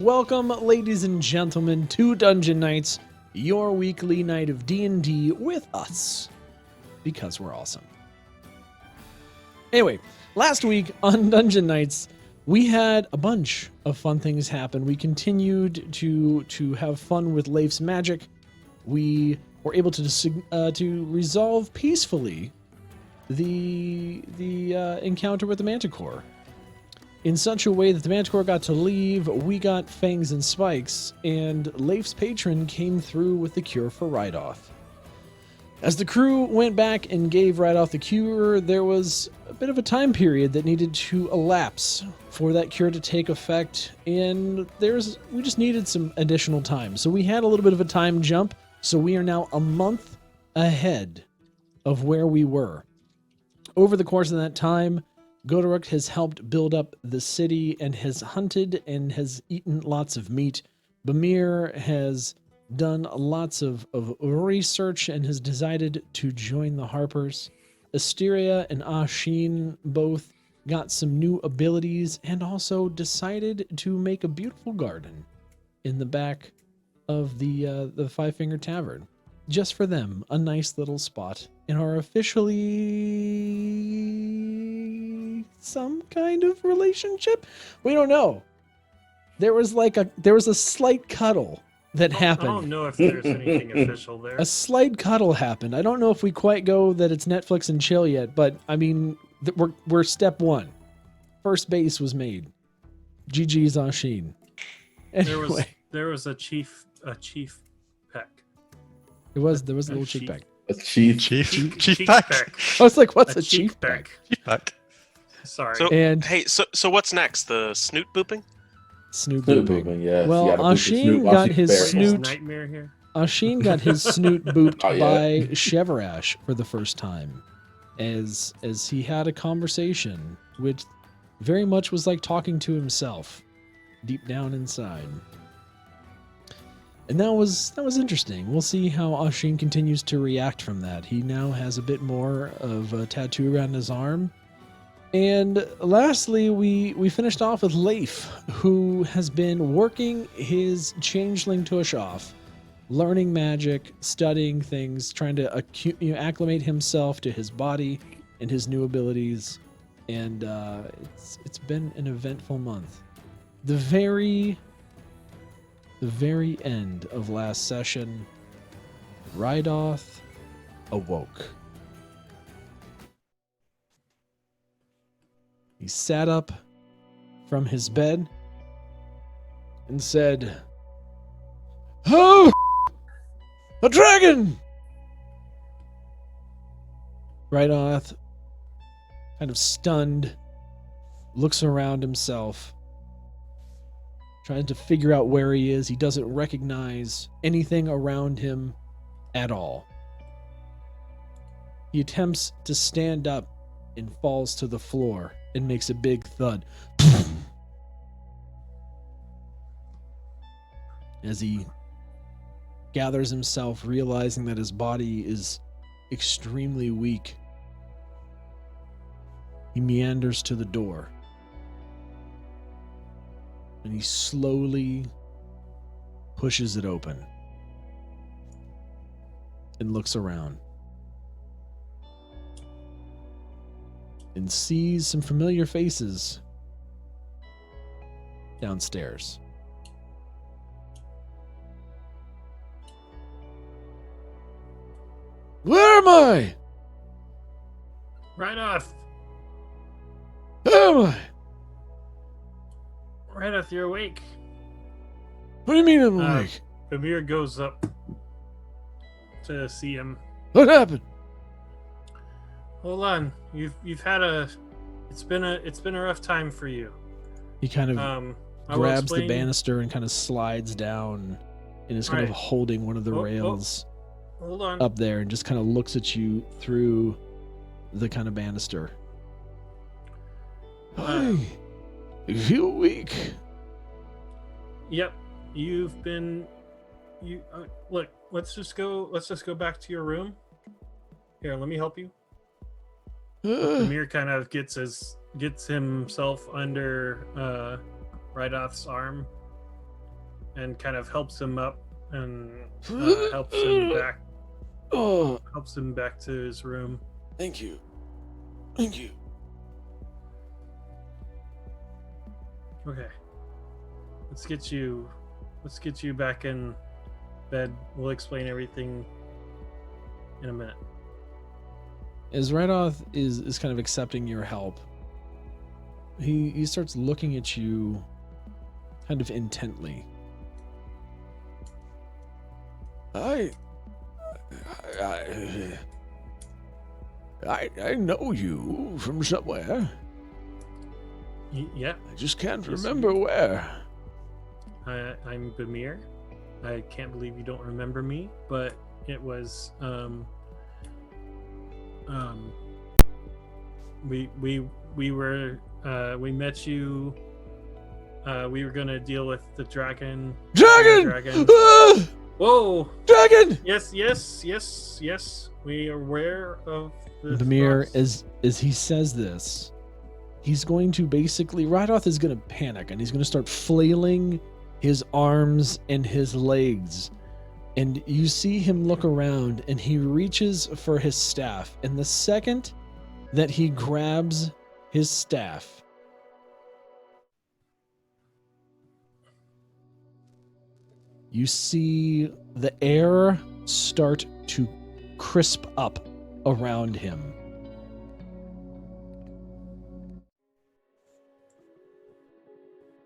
Welcome, ladies and gentlemen, to Dungeon Nytes, your weekly night of D&D with us, because we're awesome. Anyway, last week on Dungeon Nytes, we had a bunch of fun things happen. We continued to have fun with Leif's magic. We were able to resolve peacefully the encounter with the Manticore in such a way that the Manticore got to leave, we got fangs and spikes, and Leif's patron came through with the cure for Reidoth. As the crew went back and gave Reidoth the cure, there was a bit of a time period that needed to elapse for that cure to take effect, and we just needed some additional time. So we had a little bit of a time jump, so we are now a month ahead of where we were. Over the course of that time, Godoruk has helped build up the city and has hunted and has eaten lots of meat. Bamir has done lots of research and has decided to join the Harpers. Asteria and Ashin both got some new abilities and also decided to make a beautiful garden in the back of the Five Finger Tavern. Just for them, a nice little spot in our officially some kind of relationship. We don't know. There was a slight cuddle that happened. I don't know if there's anything official there. A slight cuddle happened. I don't know if we quite go that it's Netflix and chill yet, but I mean, we're step one. First base was made. GG's Ashin. Anyway, there was a chief peck. there was a little cheek peck. A chief peck. I was like, what's a chief peck? Chief peck. Sorry. So what's next? The snoot booping? Snoot Snoot booping. booping, yes. Well, You gotta boop the Ashin snoot got once you his bury it. snoot. Nightmare here. Ashin got his snoot booped Oh, yeah. by Cheverash for the first time, as he had a conversation, which very much was like talking to himself, deep down inside. And that was interesting. We'll see how Ashin continues to react from that. He now has a bit more of a tattoo around his arm. And lastly, we finished off with Leif, who has been working his changeling tush off, learning magic, studying things, trying to acclimate himself to his body and his new abilities. And it's been an eventful month. The very end of last session, Reidoth awoke. He sat up from his bed and said, "Oh, a dragon!" Reidoth, kind of stunned, looks around himself, trying to figure out where he is. He doesn't recognize anything around him at all. He attempts to stand up and falls to the floor and makes a big thud as he gathers himself, realizing that his body is extremely weak. He meanders to the door and he slowly pushes it open and looks around and sees some familiar faces downstairs. Where am I? Reidoth, Where am I? Reidoth, you're awake. What do you mean I'm awake? Bamir goes up to see him. What happened? Hold on, you've had it's been a rough time for you. He kind of I will grabs the explain- banister and kind of slides down and is kind of Right. holding one of the Oh, rails Hold on. up there and just kind of looks at you through the kind of banister. Hi. You feel weak. Yep, you've been. Look. Let's just go back to your room. Here, let me help you. Amir kind of gets himself under Reidoth's arm and kind of helps him up and helps him back to his room. Thank you. Okay. Let's get you back in bed. We'll explain everything in a minute. As Reidoth is kind of accepting your help, he starts looking at you kind of intently. I know you from somewhere. Yeah. I just can't remember where. I'm Bamir. I can't believe you don't remember me, but it was we met you. We were gonna deal with the dragon. Dragon! Whoa! Dragon! Yes. We are aware of the Bamir, thoughts. as he says this, he's going to basically, Reidoth is going to panic and he's going to start flailing his arms and his legs. And you see him look around and he reaches for his staff. And the second that he grabs his staff, you see the air start to crisp up around him.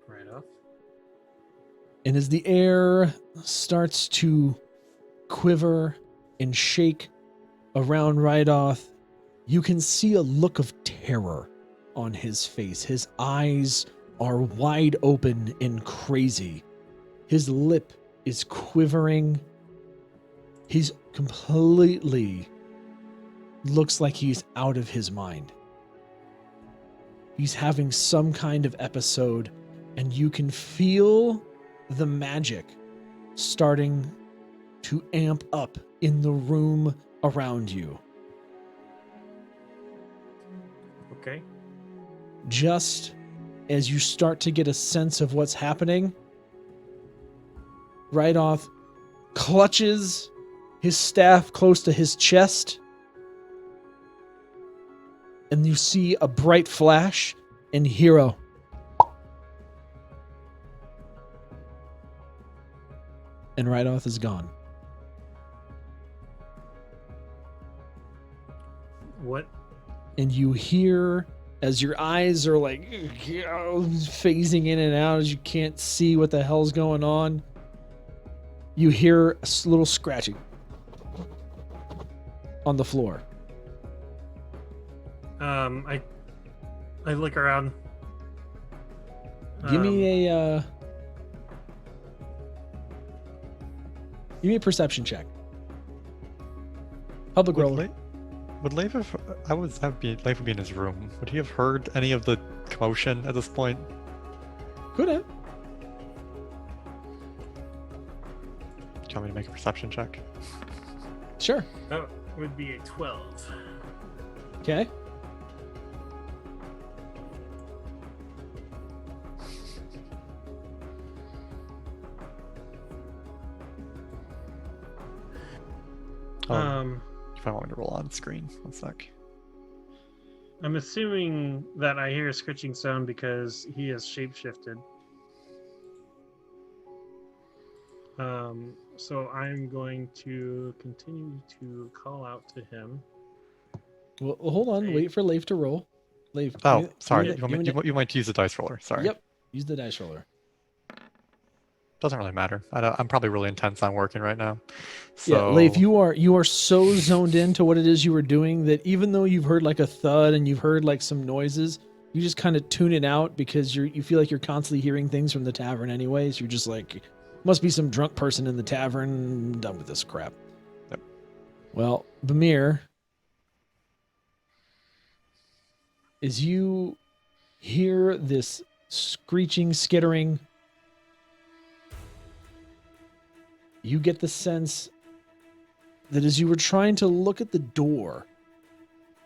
Right off. And as the air starts to quiver and shake around Reidoth, you can see a look of terror on his face. His eyes are wide open and crazy. His lip is quivering. He's completely looks like he's out of his mind. He's having some kind of episode, and you can feel the magic starting to amp up in the room around you. Okay. Just as you start to get a sense of what's happening, Reidoth clutches his staff close to his chest, and you see a bright flash and hero. And Reidoth is gone. What? And you hear, as your eyes are like phasing in and out as you can't see what the hell's going on, you hear a little scratching on the floor. I look around. Give me a perception check. Public roll. Would Leif have? Leif would be in his room. Would he have heard any of the commotion at this point? Could have. Do you want me to make a perception check? Sure. That would be a 12. Okay. If I want me to roll on screen, 1 sec. I'm assuming that I hear a scritching sound because he has shapeshifted. So I'm going to continue to call out to him. Well, hold on. Hey. Wait for Leif to roll. Leif. Oh, sorry. give me You might use the dice roller. Sorry. Yep. Use the dice roller. Doesn't really matter. I'm probably really intense on working right now. So... Yeah, Leif, you are so zoned into what it is you were doing that even though you've heard like a thud and you've heard like some noises, you just kind of tune it out because you feel like you're constantly hearing things from the tavern anyways. You're just like, must be some drunk person in the tavern. I'm done with this crap. Yep. Well, Bamir, as you hear this screeching, skittering, you get the sense that as you were trying to look at the door,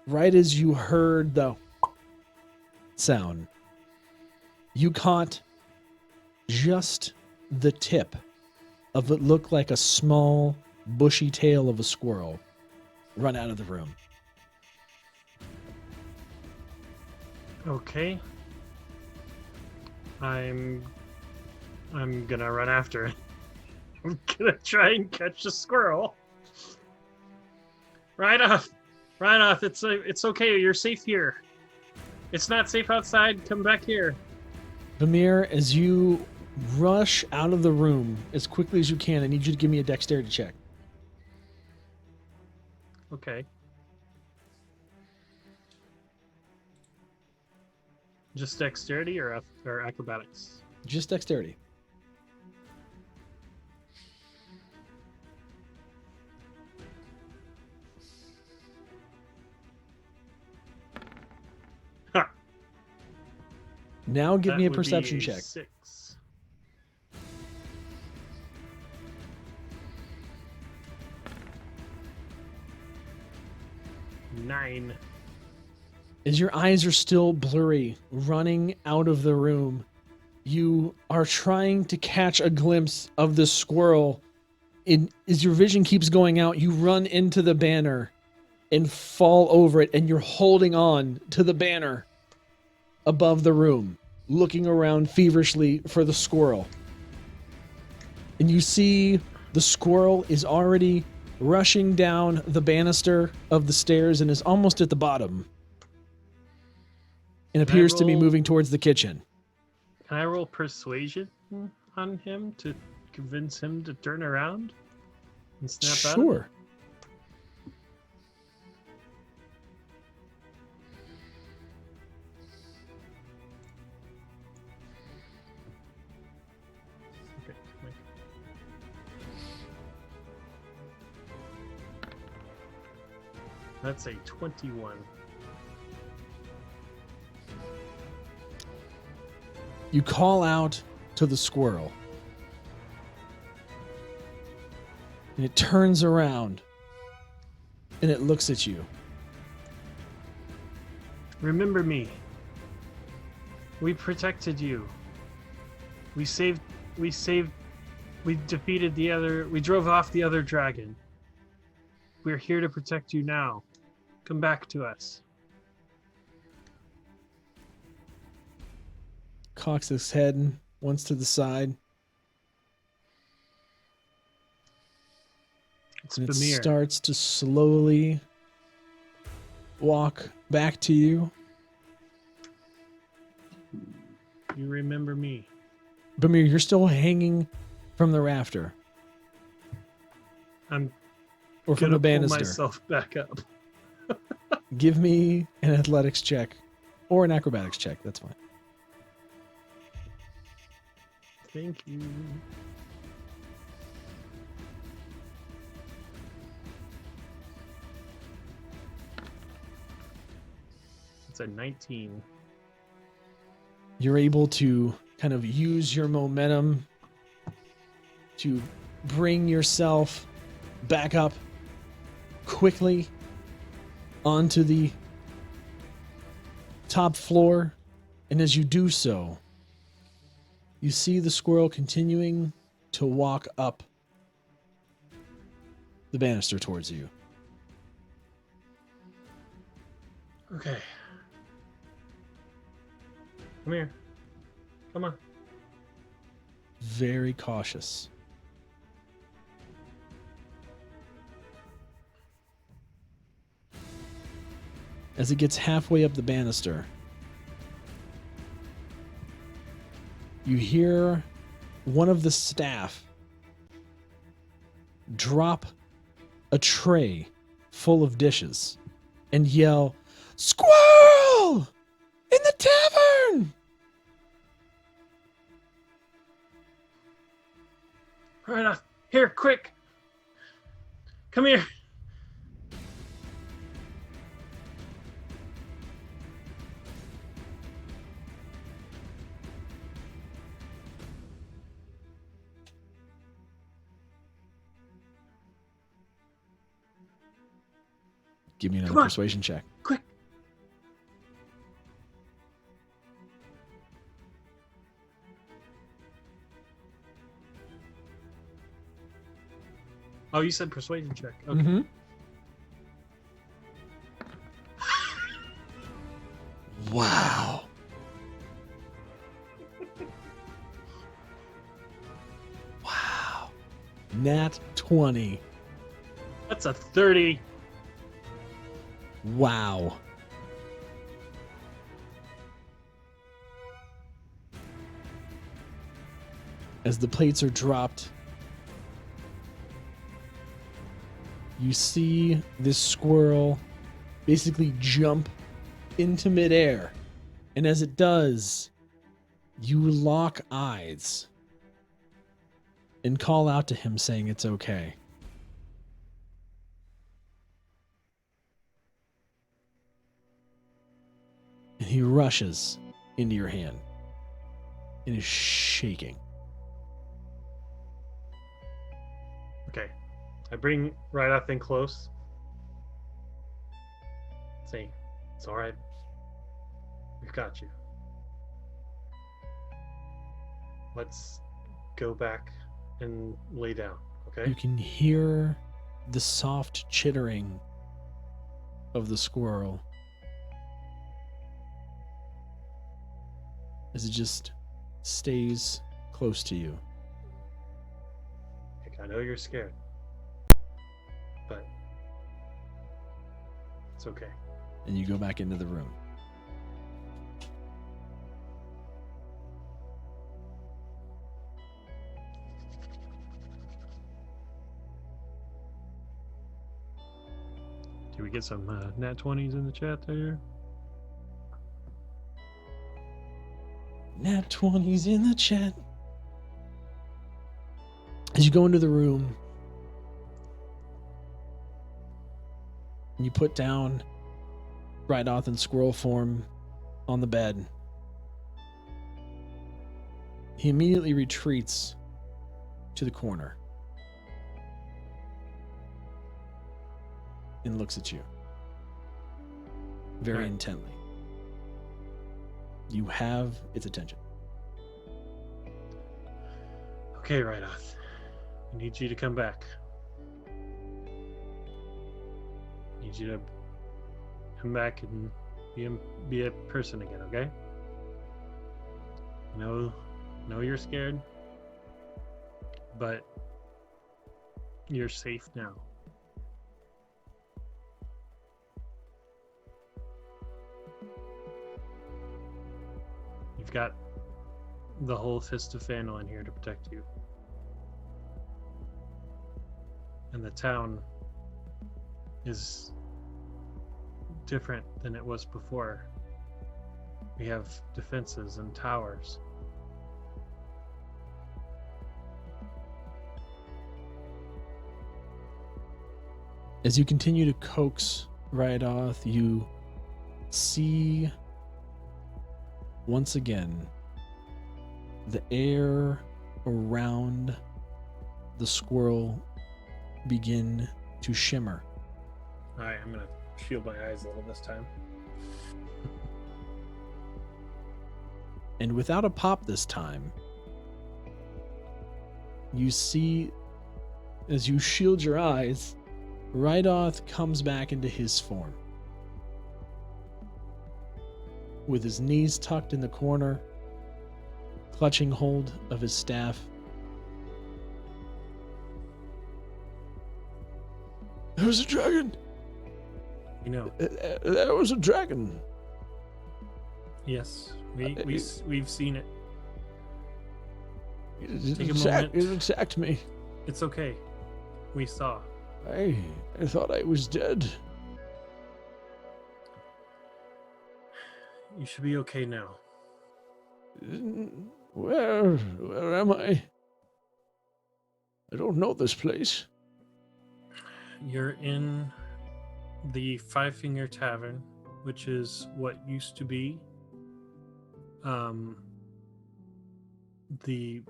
right as you heard the sound, you caught just the tip of what looked like a small, bushy tail of a squirrel run out of the room. Okay. I'm gonna run after it. I'm gonna try and catch the squirrel. Reidoth! Reidoth, it's okay. You're safe here. It's not safe outside. Come back here. Vamir, as you rush out of the room as quickly as you can, I need you to give me a dexterity check. Okay. Just dexterity or acrobatics? Just dexterity. Huh. Now give That me a would perception be check. 6. Nine. As your eyes are still blurry, running out of the room, you are trying to catch a glimpse of the squirrel. As your vision keeps going out, you run into the banner and fall over it, and you're holding on to the banner above the room, looking around feverishly for the squirrel. And you see the squirrel is already rushing down the banister of the stairs and is almost at the bottom. And Can I appears to be roll- moving towards the kitchen. Can I roll persuasion on him to convince him to turn around and snap out? of it? Sure. Okay. Wait. That's a 21. You call out to the squirrel. And it turns around. And it looks at you. Remember me. We protected you. We defeated we drove off the other dragon. We're here to protect you now. Come back to us. Cocks his head once to the side. It's And it Bamir. starts to slowly walk back to you. You remember me. Bamir, you're still hanging from the rafter. I'm Or from gonna the pull banister. myself back up. Give me an athletics check. Or an acrobatics check. That's fine. Thank you. It's a 19. You're able to kind of use your momentum to bring yourself back up quickly onto the top floor. And as you do so, you see the squirrel continuing to walk up the banister towards you. Okay. Come here. Come on. Very cautious. As it gets halfway up the banister, you hear one of the staff drop a tray full of dishes and yell, "Squirrel! In the tavern!" Right, here, quick. Come here. Give me another Come on. persuasion check. Quick. Oh, you said persuasion check. Okay. Mm-hmm. Wow. Wow. Nat 20. That's a 30. Wow. As the plates are dropped, you see this squirrel basically jump into midair. And as it does, you lock eyes and call out to him saying it's okay. And he rushes into your hand and is shaking. Okay. I bring Reidoth in close. Say, it's all right. We've got you. Let's go back and lay down, okay? You can hear the soft chittering of the squirrel as it just stays close to you. I know you're scared, but it's okay. And you go back into the room. Do we get some nat 20s in the chat there? Nat 20's in the chat. As you go into the room, and you put down Reidoth in squirrel form on the bed, he immediately retreats to the corner and looks at you very Alright. intently. You have its attention. Okay, Reidoth. I need you to come back. I need you to come back and be a person again, okay? I know you're scared, but you're safe now. You've got the whole fist of Phandalin here to protect you. And the town is different than it was before. We have defenses and towers. As you continue to coax Reidoth, you see once again the air around the squirrel begin to shimmer. Alright, I'm gonna shield my eyes a little this time. And without a pop this time, you see, as you shield your eyes, Reidoth comes back into his form. With his knees tucked in the corner, clutching hold of his staff. There was a dragon! You know, There was a dragon! yes, we've seen it. Take a It moment. attacked me. It's okay. We saw. I thought I was dead. You should be okay now. Where am I? I don't know this place. You're in the Five Finger Tavern, which is what used to be the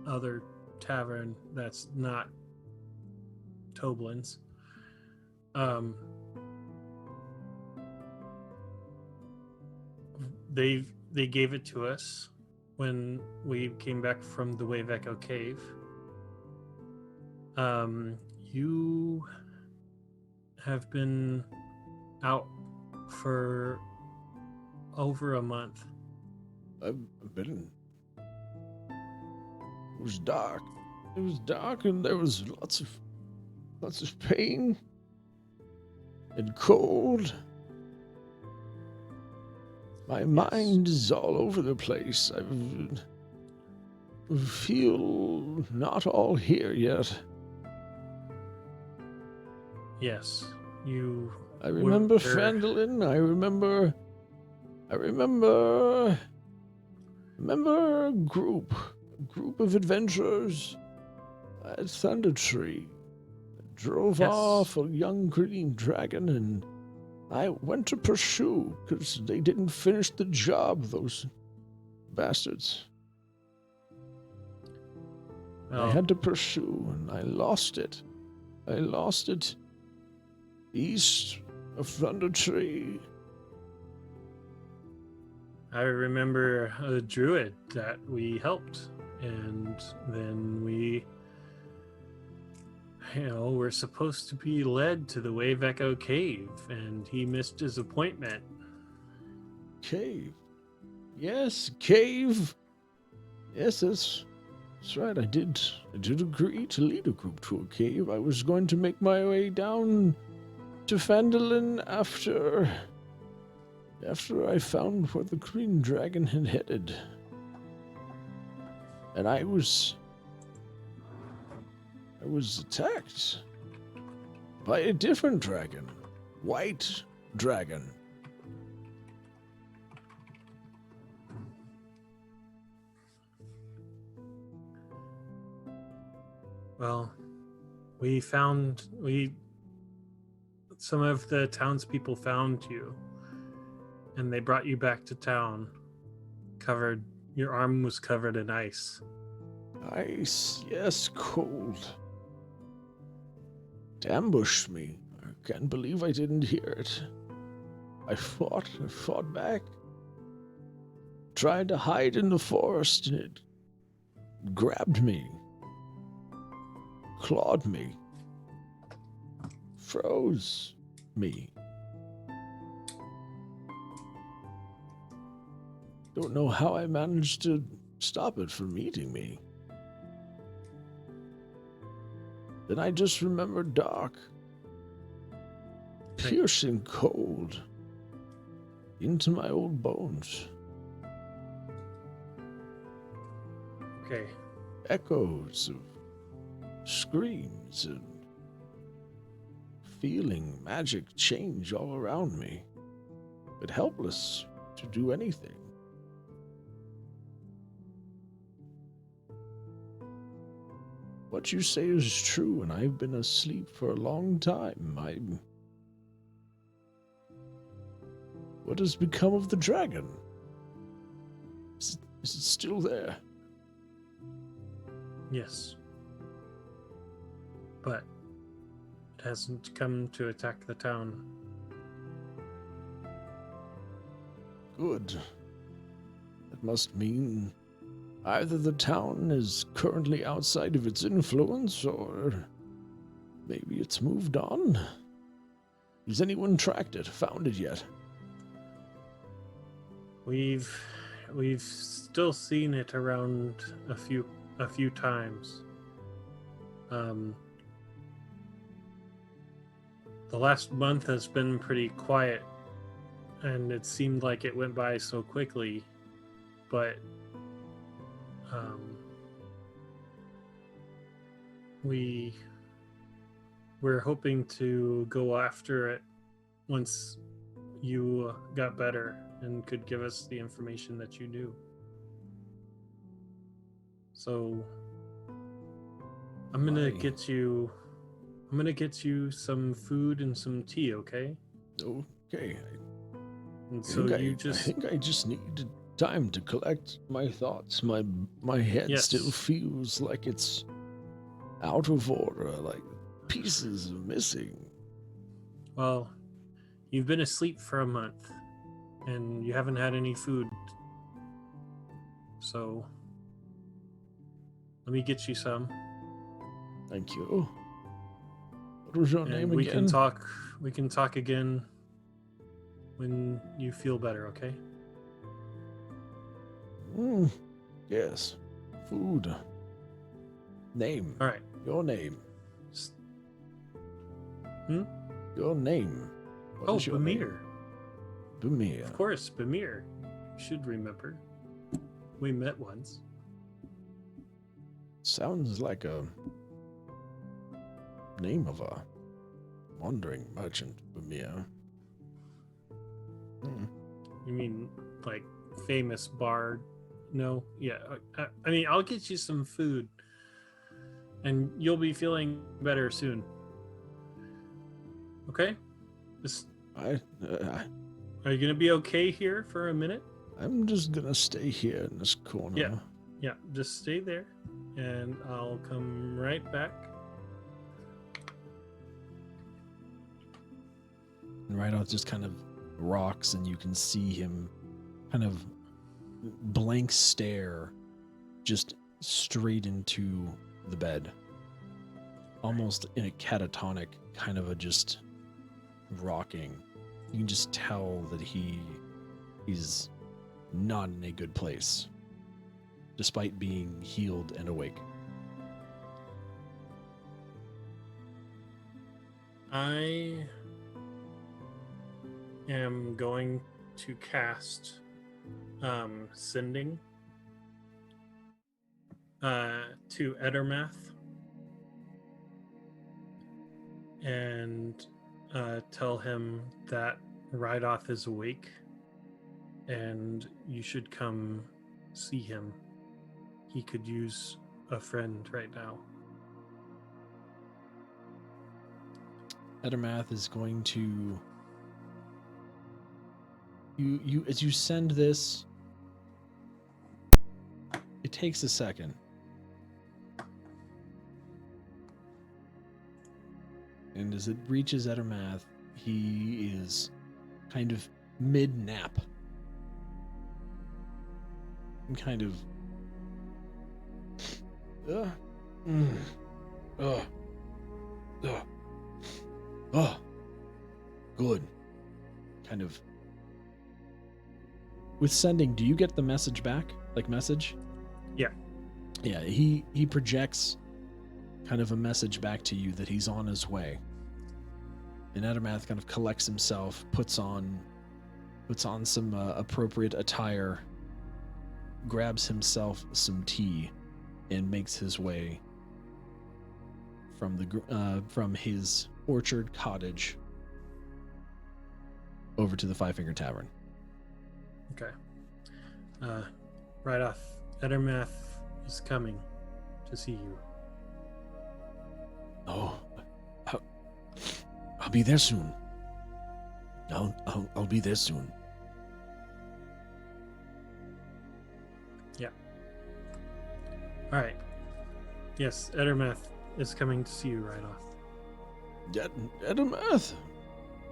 other tavern that's not Toblin's. They gave it to us when we came back from the Wave Echo Cave. You have been out for over a month. I've been. It was dark. It was dark, and there was lots of pain and cold. My mind is all over the place. I feel not all here yet. Yes, you. I remember were- Phandalin. I remember a group of adventurers at Thunder Tree. Drove Yes. off a young green dragon, and I went to pursue because they didn't finish the job, those bastards. I Well, had to pursue, and I lost it. I lost it east of Thunder Tree. I remember a druid that we helped, and then we're supposed to be led to the Wave Echo Cave, and he missed his appointment. Cave. Yes, cave. Yes, that's right. I did agree to lead a group to a cave. I was going to make my way down to Phandalin after I found where the green dragon had headed. And I was attacked by a different dragon. White dragon. Well, some of the townspeople found you, and they brought you back to town. Your arm was covered in ice. Ice, yes, cold. It ambushed me. I can't believe I didn't hear it. I fought back. Tried to hide in the forest, and it grabbed me. Clawed me. Froze me. Don't know how I managed to stop it from eating me. Then I just remembered dark, piercing cold into my old bones. Okay. Echoes of screams and feeling magic change all around me, but helpless to do anything. What you say is true, and I've been asleep for a long time. What has become of the dragon? Is it still there? Yes. But it hasn't come to attack the town. Good. That must mean either the town is currently outside of its influence, or maybe it's moved on. Has anyone tracked it, found it yet? We've still seen it around a few times. The last month has been pretty quiet, and it seemed like it went by so quickly, but we're hoping to go after it once you got better and could give us the information that you knew. So I'm gonna get you some food and some tea, okay? Okay. And I so think I just need time to collect my thoughts. My head Yes. still feels like it's out of order, like pieces are missing. Well, you've been asleep for a month, and you haven't had any food. So let me get you some. Thank you. What was your And name we again? We can talk again when you feel better, okay? Yes. Food. Name. All right. Your name. S- Your name. What is your name? Bamir. Bamir. Of course, Bamir. You should remember. We met once. Sounds like a name of a wandering merchant, Bamir. You mean like famous bard? No? Yeah. I mean, I'll get you some food. And you'll be feeling better soon. Okay? Just, are you going to be okay here for a minute? I'm just gonna stay here in this corner. Yeah. Yeah, just stay there. And I'll come right back. And Reidoth just kind of rocks, and you can see him kind of blank stare just straight into the bed. Almost in a catatonic kind of a just rocking. You can just tell that he's not in a good place, despite being healed and awake. I am going to cast Sending to Edermath and tell him that Reidoth is awake and you should come see him. He could use a friend right now. Edermath is going to you as you send this, it takes a second. And as it reaches Edermath, he is kind of mid-nap. And kind of good. Kind of. With Sending, do you get the message back? Like message? Yeah. Yeah, he projects kind of a message back to you that he's on his way. And Edermath kind of collects himself, puts on some appropriate attire, grabs himself some tea, and makes his way from his orchard cottage over to the Five Finger Tavern. Okay. Reidoth, Edermath is coming to see you. Oh, I'll be there soon. I'll be there soon. Yeah. All right. Yes, Edermath is coming to see you, Reidoth. Edermath,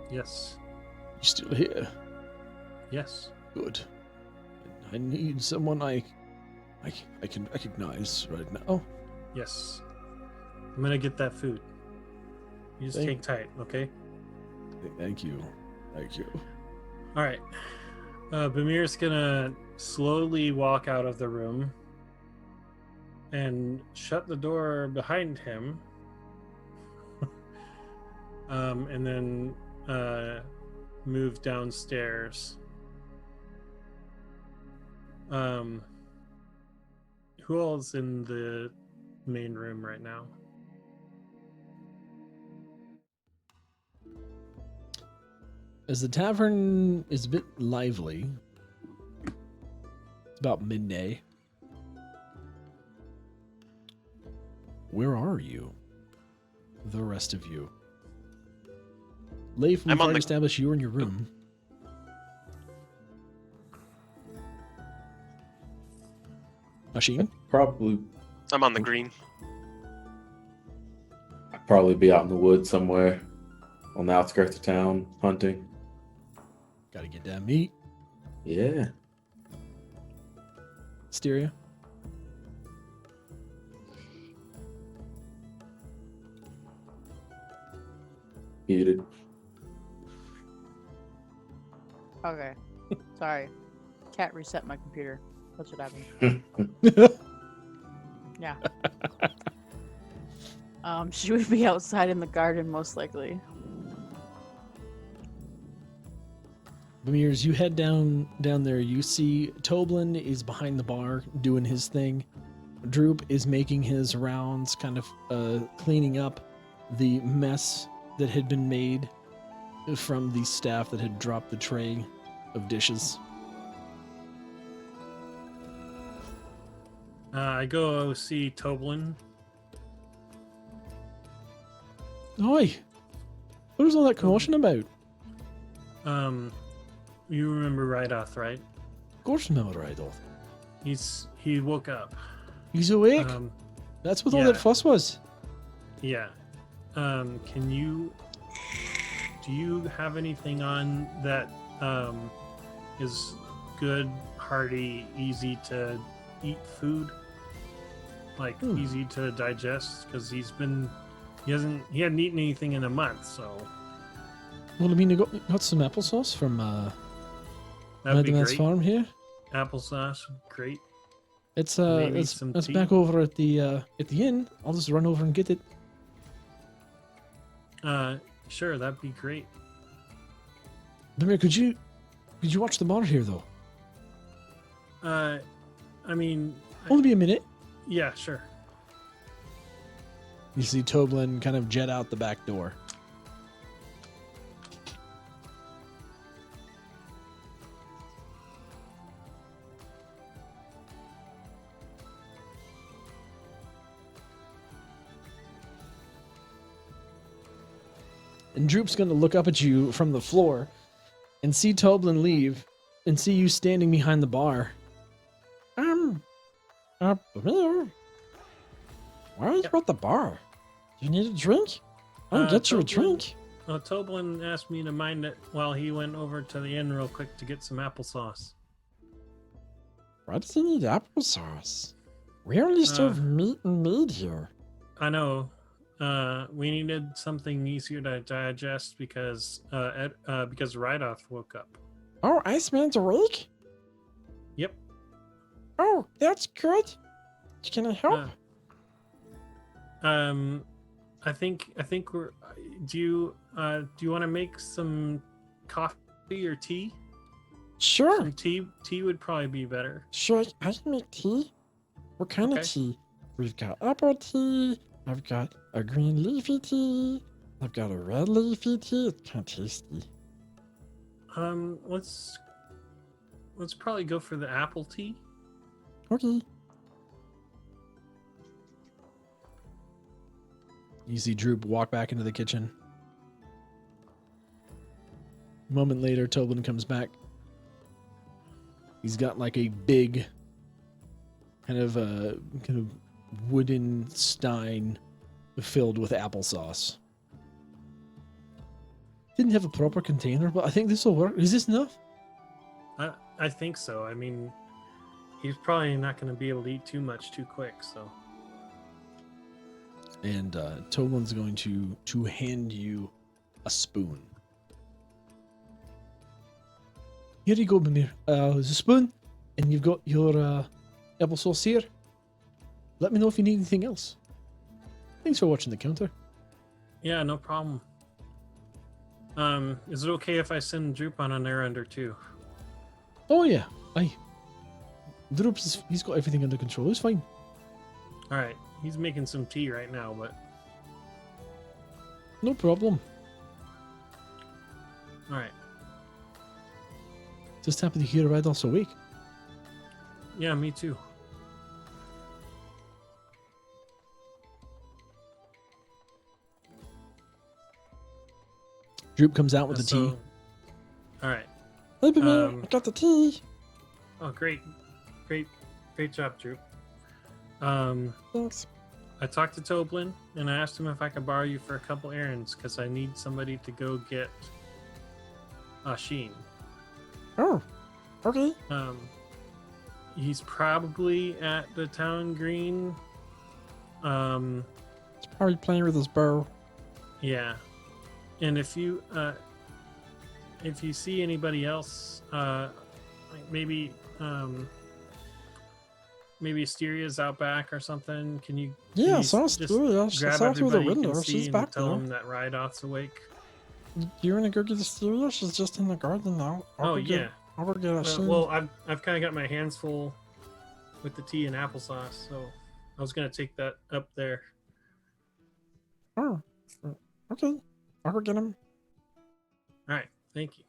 Yes. you still here? Yes. Good. I need someone I can recognize right now. Yes. I'm gonna get that food. You just hang tight, okay? Thank you. Thank you. All right. Bamir's gonna slowly walk out of the room and shut the door behind him. And then move downstairs. Who all's in the main room right now? As the tavern is a bit lively, it's about midday. Where are you? The rest of you. Leif, we've already established you were in your room. Machine? Probably, I'm on the green. I'd probably be out in the woods somewhere on the outskirts of town hunting. Gotta get that meat. Yeah. Styria? muted. Okay. Sorry. Cat reset my computer. That's what happened. Yeah. She would be outside in the garden most likely. Bamir, as you head down there, you see Toblin is behind the bar doing his thing. Droop is making his rounds, kind of cleaning up the mess that had been made from the staff that had dropped the tray of dishes. I go see Toblin. Oi! What was all that commotion about? You remember Reidoth, right? Of course, remember Reidoth. He woke up. He's awake. That's what all that yeah. fuss was. Yeah. Do you have anything on that is good, hearty, easy to eat food? Like easy to digest? Because he hadn't eaten anything in a month, so. Well, I mean, you got some applesauce from That'd be Madman's great. farm here. Applesauce, great. It's Maybe some it's tea. back over at the inn. I'll just run over and get it. Sure, that'd be great. Bamir, could you watch the bar here though? I mean, Only be a minute. yeah, sure. You see Toblin kind of jet out the back door. And Droop's going to look up at you from the floor and see Toblin leave and see you standing behind the bar. Bamir, why are you at the bar? Do you need a drink? I'll get you a Toblin- drink. Well, Toblin asked me to mind it while he went over to the inn real quick to get some applesauce. Why does he need applesauce? We only serve meat and meat here. I know. We needed something easier to digest because Reidoth woke up. Oh, Iceman's awake? Yep. Oh, that's good. Can I help? I think we're. Do you want to make some coffee or tea? Sure. Some tea would probably be better. Sure, I can make tea. What kind of Okay. tea? We've got apple tea. I've got a green leafy tea. I've got a red leafy tea. It's kind of tasty. Let's probably go for the apple tea. Okay. You see Droop walk back into the kitchen. A moment later, Toblin comes back. He's got like a big kind of wooden stein filled with applesauce. Didn't have a proper container, but I think this will work. Is this enough? I think so. I mean, he's probably not going to be able to eat too much too quick, so. And Toblin's going to hand you a spoon. Here you go, Bamir. There's a spoon, and you've got your applesauce here. Let me know if you need anything else. Thanks for watching the counter. Yeah, no problem. Is it okay if I send Droop on an errand or two? Oh yeah, aye. Droops, he's got everything under control. It's fine. All right, he's making some tea right now, but No problem. all right. Just happy to hear Reidoth's awake. Yeah, me too. Droop comes out with the tea. All right. Hey, Bamir, I got the tea. Oh, great job, Droop. Thanks. I talked to Toblin and I asked him if I could borrow you for a couple errands because I need somebody to go get Sheen. Oh, okay. He's probably at the town green. He's probably playing with his bow. Yeah. And if you see anybody else, like maybe Asteria's out back or something, can you? Yeah, you so just Asteria. She grab saw through the everybody you can window. see She's and back tell there. them that Reidoth's awake. You wanna go get Asteria? She's just in the garden now. Oh yeah. I'll go get her. Well, I've kind of got my hands full with the tea and applesauce, so I was gonna take that up there. Oh, okay. I'll go get him. All right, thank you.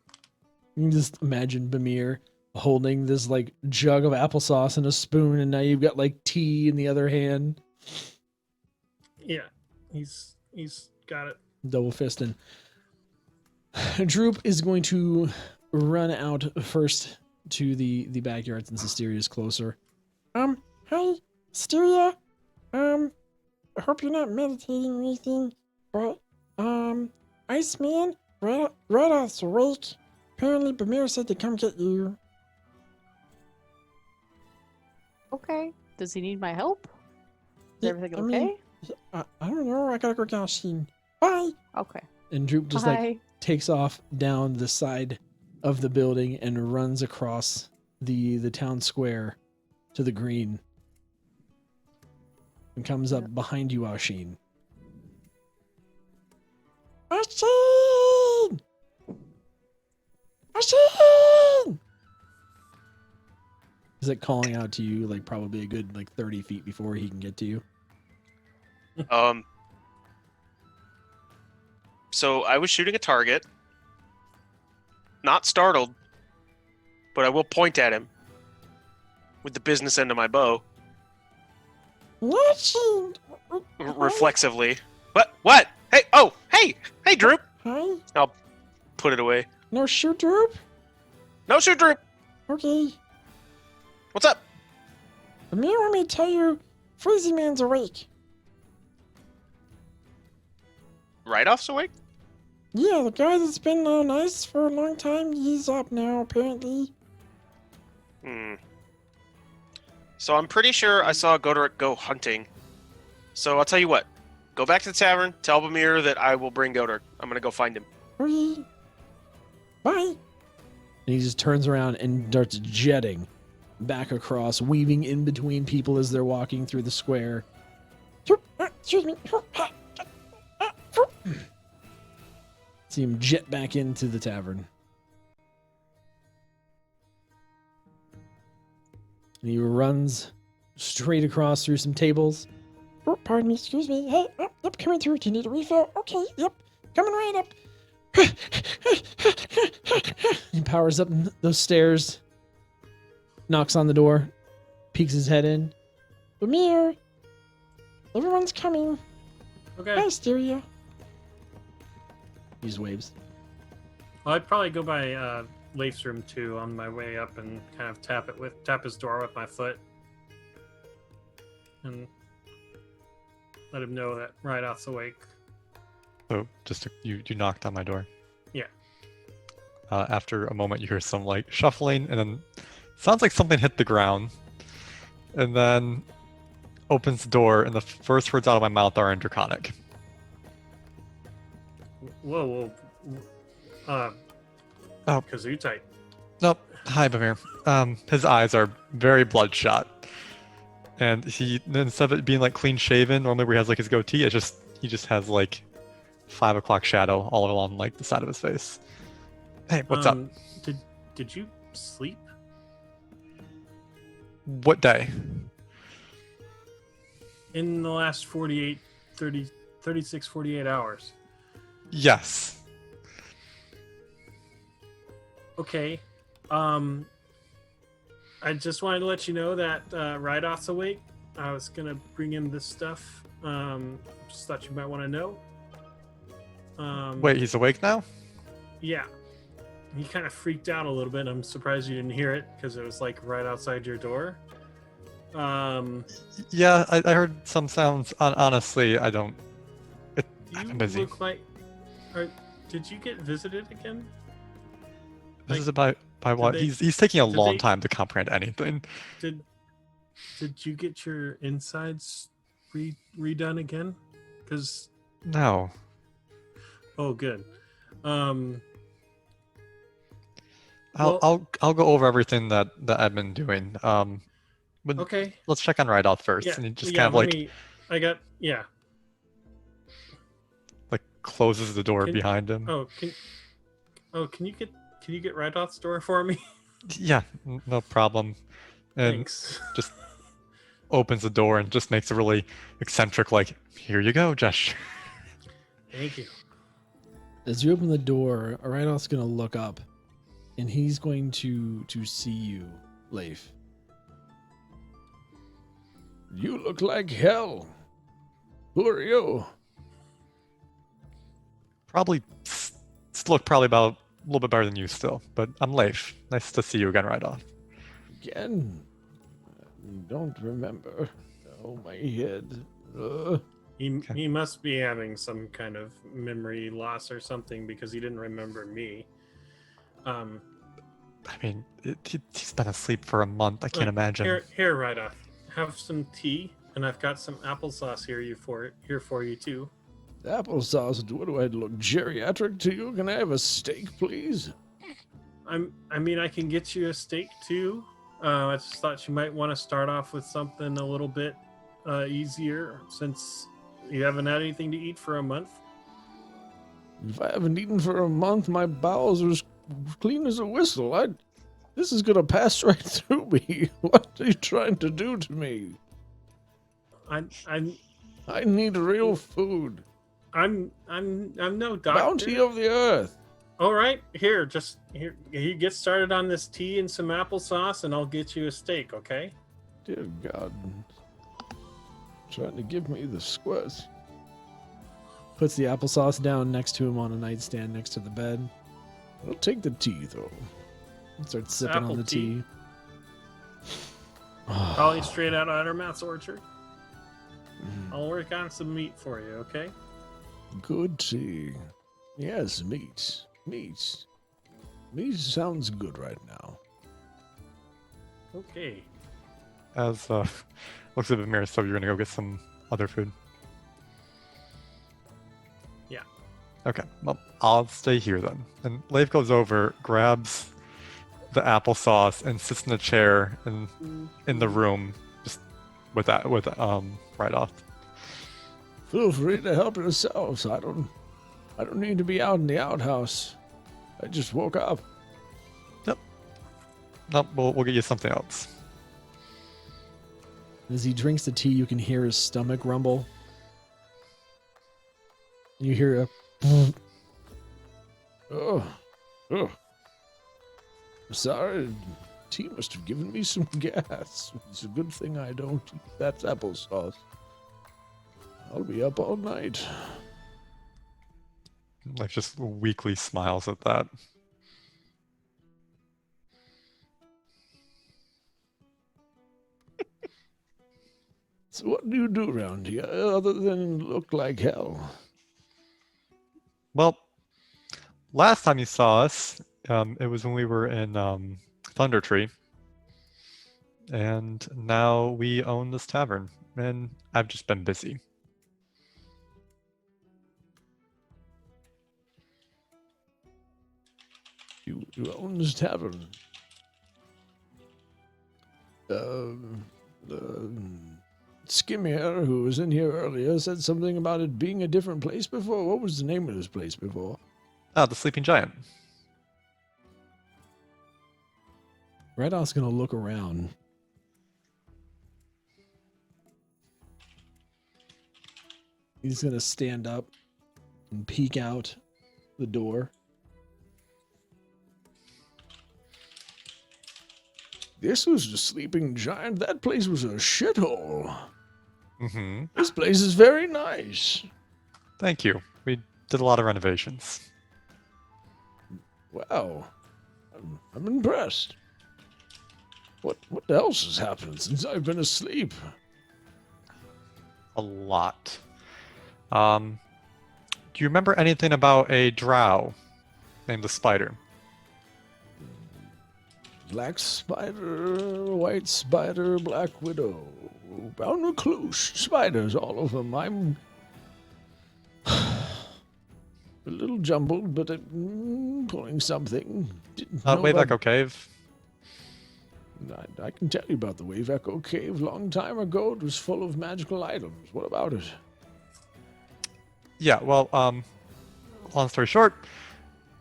You can just imagine Bamir holding this like jug of applesauce and a spoon, and now you've got like tea in the other hand. Yeah, he's got it. Double fisting. Droop is going to run out first to the backyard since Asteria is closer. Hey, Asteria. I hope you're not meditating or anything, but Iceman, Reidoth's awake. Apparently, Bamir said to come get you. Okay. Does he need my help? Is Yeah, everything I mean, okay? I don't know. I gotta go get Sheen. Bye. Okay. And Droop just Bye. like takes off down the side of the building and runs across the town square to the green and comes up behind you, Ashin. Ashin! Ashin! He's like calling out to you, like probably a good like 30 feet before he can get to you. So I was shooting a target. Not startled, but I will point at him with the business end of my bow. Ashin! Reflexively. What? Hey, hey, Droop. Hi. I'll put it away. No shoot, Droop? No shoot, Droop. Okay. What's up? Amir want me to tell you, Freezy Man's awake. Reidoth's awake? Yeah, the guy that's been nice for a long time, he's up now, apparently. So I'm pretty sure I saw Goderic go hunting. So I'll tell you what. Go back to the tavern, tell Bamir that I will bring Goderic. I'm gonna go find him. Okay. Bye. And he just turns around and starts jetting back across, weaving in between people as they're walking through the square. Excuse me. See him jet back into the tavern. And he runs straight across through some tables. Oh, pardon me, excuse me. Hey, yep, coming through. Do you need a refill? Okay, yep, coming right up. He powers up those stairs, knocks on the door, peeks his head in. Bamir, everyone's coming. Okay. Hi, Asteria. He just waves. Well, I'd probably go by Leif's room too on my way up and kind of tap his door with my foot, and let him know that Reidoth's awake. So you knocked on my door. Yeah. After a moment, you hear some like shuffling, and then sounds like something hit the ground, and then opens the door, and the first words out of my mouth are in Draconic. Whoa. Oh. Gesundheit. Nope. Hi, Bamir. His eyes are very bloodshot, and he, instead of it being like clean shaven, normally where he has like his goatee, he just has like 5 o'clock shadow all along like the side of his face. Hey, what's up? Did you sleep? What day? In the last 36, 48 hours. Yes. Okay. I just wanted to let you know that Reidoth's awake. I was gonna bring in this stuff. Just thought you might want to know. Wait, he's awake now? Yeah. He kind of freaked out a little bit. I'm surprised you didn't hear it because it was like right outside your door. Yeah, I heard some sounds. Honestly, I don't. I'm busy. Look like. Did you get visited again? This is by what? He's taking a long time to comprehend anything. Did you get your insides redone again? Because No. oh, good. Um. I'll Well- I'll go over everything that I've been doing. But Okay. let's check on Reidoth first, Yeah. and he just yeah. kind of Let like me. I got. Yeah. closes the door Can- behind him. Oh. Can you get Reidoth's door for me? Yeah, no problem. And Thanks. just opens the door and just makes a really eccentric like, here you go, gesture. Thank you. As you open the door, Reidoth's gonna look up, and he's going to see you, Leif. You look like hell. Who are you? Probably look probably about a little bit better than you still, but I'm Leif. Nice to see you again, Reidoth. Again? Don't remember. Oh, my head. He must be having some kind of memory loss or something because he didn't remember me. I mean, he's been asleep for a month. I can't imagine. Here, Reidoth. Have some tea, and I've got some applesauce here for you too. Applesauce, what do I look geriatric to you? Can I have a steak, please? I mean, I can get you a steak too. I just thought you might want to start off with something a little bit easier since you haven't had anything to eat for a month. If I haven't eaten for a month, my bowels are as clean as a whistle. This is gonna pass right through me. What are you trying to do to me? I need real food. I'm no doctor. Bounty of the earth. All right, here, you get started on this tea and some applesauce, and I'll get you a steak, okay? Dear God. Trying to give me the squirts. Puts the applesauce down next to him on a nightstand next to the bed. I'll take the tea, though. And starts sipping Apple on the tea? tea. Probably straight out of Ottermouth's orchard. I'll work on some meat for you, okay? Good tea. Yes, meat. Meat. Meat sounds good right now. Okay. As looks at the mirror, so you're gonna go get some other food. Yeah. Okay, well, I'll stay here then. And Leif goes over, grabs the applesauce, and sits in a chair in the room, just with Reidoth. Feel free to help yourselves. I don't need to be out in the outhouse. I just woke up. Nope, we'll get you something else. As he drinks the tea, you can hear his stomach rumble. You hear a oh. Sorry, tea must have given me some gas. It's a good thing I don't eat that applesauce. I'll be up all night. Leif just weakly smiles at that. So what do you do around here other than look like hell? Well, last time you saw us, it was when we were in Thunder Tree. And now we own this tavern, and I've just been busy. You own this tavern. Skimmier, who was in here earlier, said something about it being a different place before. What was the name of this place before? Ah, the Sleeping Giant. Reidoth's gonna look around. He's gonna stand up and peek out the door. This was the Sleeping Giant. That place was a shithole. Mm-hmm. This place is very nice. Thank you. We did a lot of renovations. Wow. I'm impressed. What else has happened since I've been asleep? A lot. Do you remember anything about a drow named the Spider? Black spider, white spider, black widow, brown recluse, spiders, all of them. A little jumbled, but pulling something. Didn't know Wave about- Echo Cave. I can tell you about the Wave Echo Cave. Long time ago, it was full of magical items. What about it? Yeah, well, long story short,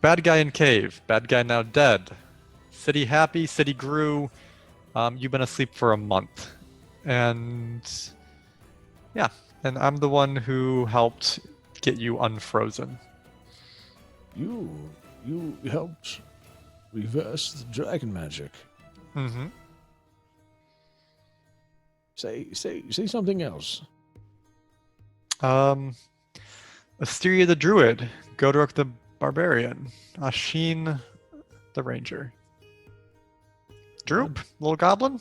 bad guy in cave, bad guy now dead. City happy, city grew. You've been asleep for a month. And yeah, and I'm the one who helped get you unfrozen. You helped reverse the dragon magic. Mm-hmm. Say something else. Asteria the Druid, Godork the Barbarian, Ashin the Ranger. Droop, little goblin?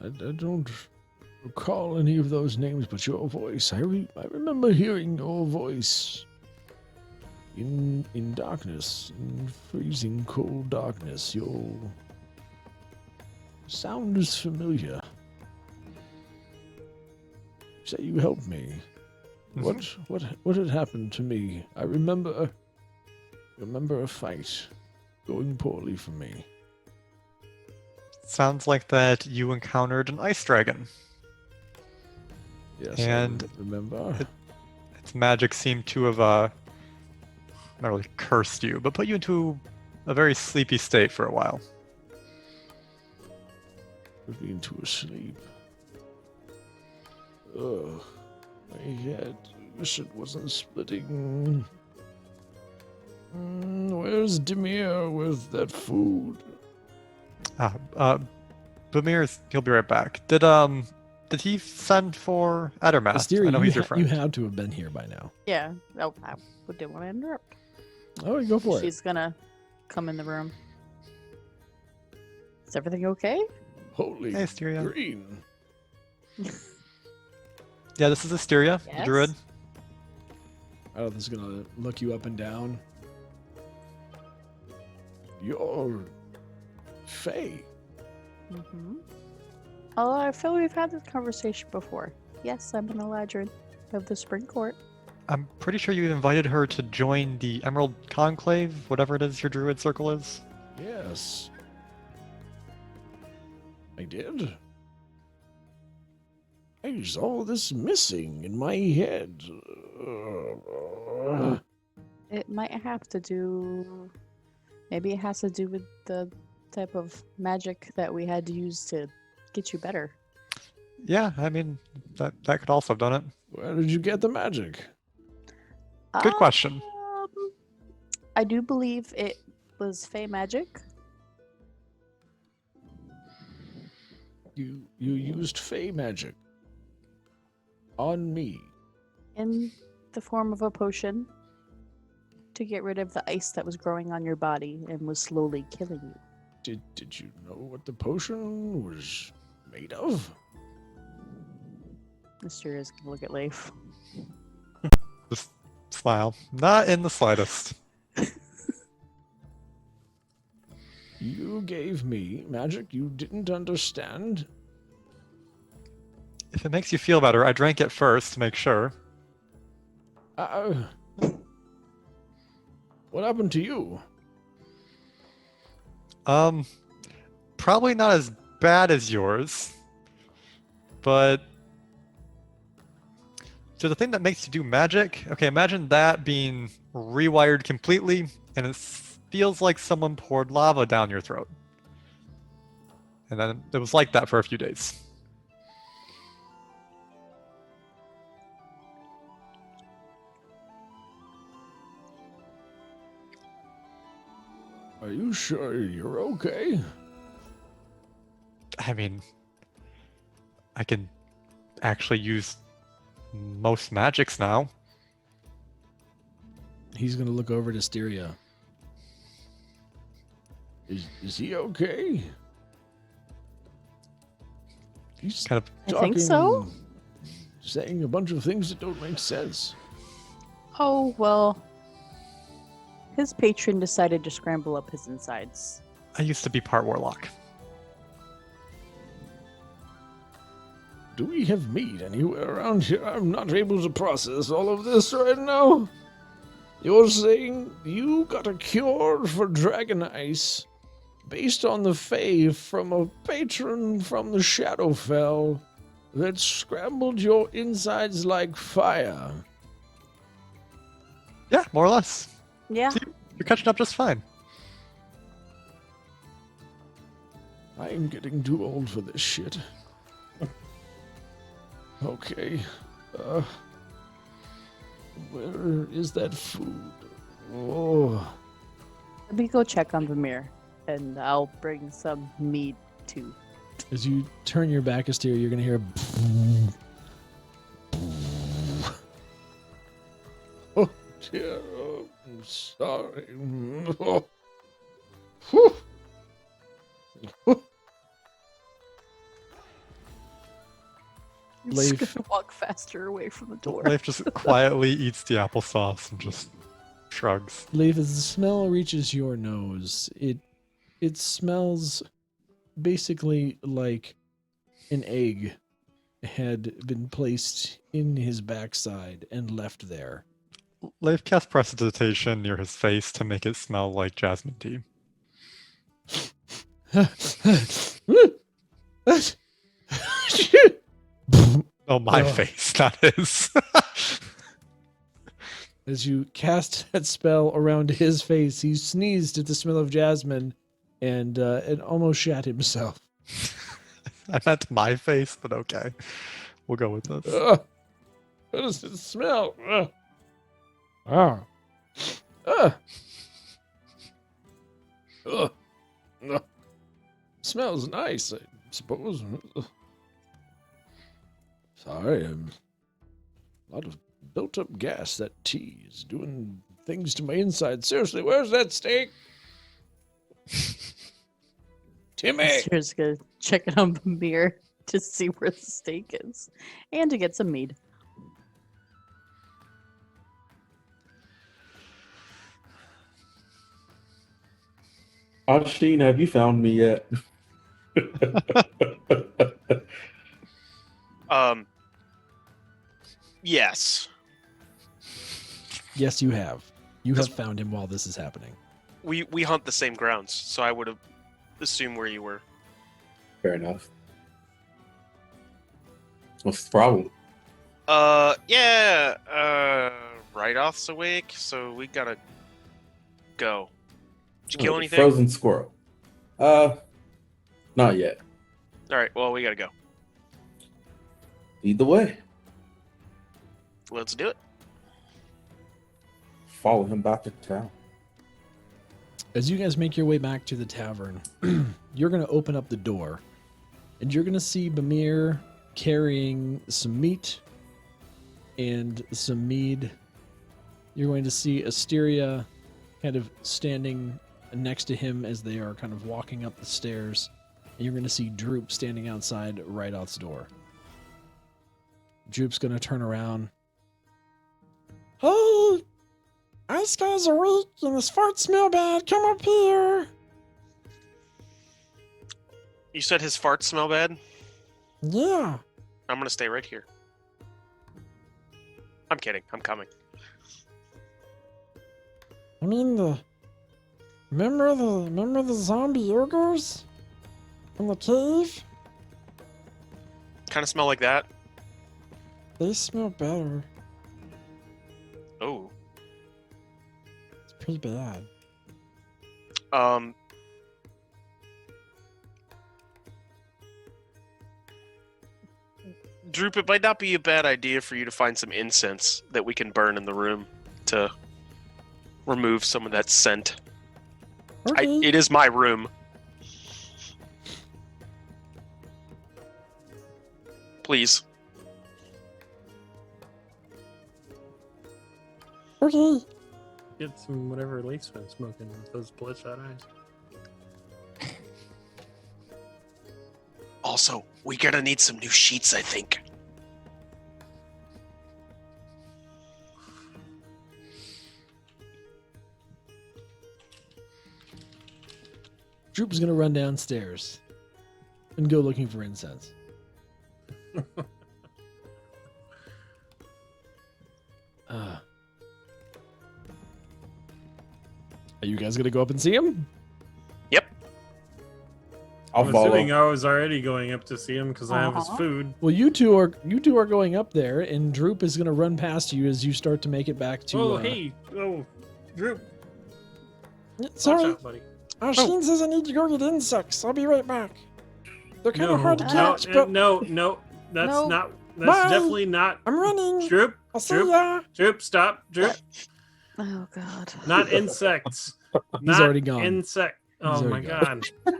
I don't recall any of those names, but your voice. I remember hearing your voice in darkness, in freezing cold darkness. Your sound is familiar. Say you helped me. What had happened to me? I remember a fight going poorly for me. Sounds like that you encountered an ice dragon. Yes, And I remember. Its magic seemed to have, not really cursed you, but put you into a very sleepy state for a while. Put me into a sleep. Ugh, my head. Wish it wasn't splitting. Where's Demir with that food? He'll be right back. Did he send for Edermath? Asteria, I know he's your friend. you had to have been here by now. Yeah. Oh, I didn't want to interrupt. Oh, go for it. She's gonna come in the room. Is everything okay? Holy Hey, Asteria. green. Yeah, this is Asteria, the Yes? druid. Reidoth is gonna look you up and down. You're Faye. Mm-hmm. Oh, I feel we've had this conversation before. Yes, I'm an Eladrin of the Spring Court. I'm pretty sure you invited her to join the Emerald Conclave, whatever it is your druid circle is. Yes. I did. There's all this missing in my head. It might have to do... Maybe it has to do with the type of magic that we had to use to get you better. Yeah, I mean, that could also have done it. Where did you get the magic? Good question. I do believe it was Fey magic. You used Fey magic on me. In the form of a potion to get rid of the ice that was growing on your body and was slowly killing you. Did you know what the potion was made of? Mysteria's gonna look at Leif. Just smile. Not in the slightest. You gave me magic you didn't understand. If it makes you feel better, I drank it first to make sure. What happened to you? Probably not as bad as yours, but so the thing that makes you do magic, okay, imagine that being rewired completely, and it feels like someone poured lava down your throat. And then it was like that for a few days. Are you sure you're okay? I mean, I can actually use most magics now. He's gonna look over to Asteria. Is he okay? He's Kind of I think so. Saying a bunch of things that don't make sense. Oh, well. His patron decided to scramble up his insides. I used to be part warlock. Do we have meat anywhere around here? I'm not able to process all of this right now. You're saying you got a cure for dragon ice based on the fae from a patron from the Shadowfell that scrambled your insides like fire. Yeah, more or less. Yeah. See, you're catching up just fine. I am getting too old for this shit. Okay. Where is that food? Oh. Let me go check on Vamir, and I'll bring some meat too. As you turn your back, Asteria, you're gonna hear. Oh dear, I'm sorry. Oh. Whew. Whew. I'm Leif. just gonna walk faster away from the door. Leif just quietly eats the applesauce and just shrugs. Leif, as the smell reaches your nose, it smells basically like an egg had been placed in his backside and left there. Leif casts prestidigitation near his face to make it smell like jasmine tea. Oh, my Ugh. face, not his. As you cast that spell around his face, he sneezed at the smell of jasmine and almost shat himself. I meant my face, but okay. We'll go with this. Ugh. What does it smell? Ugh. Ah. Ugh. Ugh. Ugh. Smells nice, I suppose. Ugh. Sorry, a lot of built-up gas. That tea is doing things to my inside. Seriously, where's that steak? Timmy! Just gonna check it on Vamir to see where the steak is, and to get some mead. Asheen, have you found me yet? Yes. Yes, you have. You have found him while this is happening. We hunt the same grounds, so I would have assumed where you were. Fair enough. What's the problem? Yeah. Reidoth's awake, so we gotta go. Did you kill Oh, the anything? Frozen squirrel. Not yet. All right. Well, we gotta go. Lead the way. Let's do it. Follow him back to town. As you guys make your way back to the tavern, you're going to open up the door, and you're going to see Bamir carrying some meat and some mead. You're going to see Asteria kind of standing next to him as they are kind of walking up the stairs, and you're going to see Droop standing outside Reidoth's door. Droop's going to turn around. Hey! Ice guys are weak and this fart smell bad. Come up here. You said his farts smell bad? Yeah. I'm gonna stay right here. I'm kidding. I'm coming. I mean remember the zombie ogres in the cave? Kind of smell like that. They smell better. Oh. It's pretty bad. Droop, it might not be a bad idea for you to find some incense that we can burn in the room to remove some of that scent. Okay. It is my room. Please. Okay. Get some whatever Leaf's been smoking with those bloodshot eyes. Also, we're gonna need some new sheets, I think. Droop's gonna run downstairs and go looking for incense. you guys gonna go up and see him? I'll I'm follow. assuming I was already going up to see him because I have his Uh-huh. food. Well, you two are going up there, and Droop is gonna run past you as you start to make it back to. Oh, hey. Oh, Drew. Sorry, Watch out, buddy. Sheen says I need to go get insects. I'll be right back. They're kind No, of hard to no, catch, but no, that's No. not. That's Bye. definitely not. I'm running. Droop, I'll see Droop, ya. Droop, stop, Droop. Oh God. Not insects. He's Not already gone. Insect. Oh He's my already gone. god.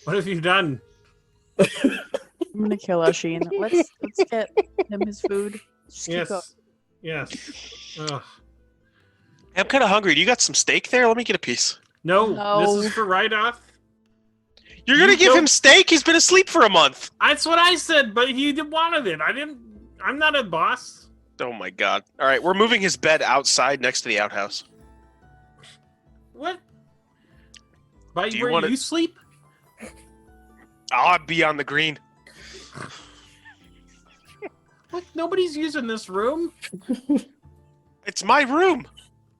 What have you done? I'm gonna kill Asheen. Let's get him his food. Just keep going. Yes. Yes. Ugh. I'm kind of hungry. Do you got some steak there? Let me get a piece. No, No. this is for Reidoth. You're gonna You give don't- him steak? He's been asleep for a month. That's what I said, but he wanted it. I didn't. I'm not a boss. Oh my god. All right, we're moving his bed outside next to the outhouse. What? By Do you where wanna- you sleep? I'll be on the green. What? Nobody's using this room. It's my room.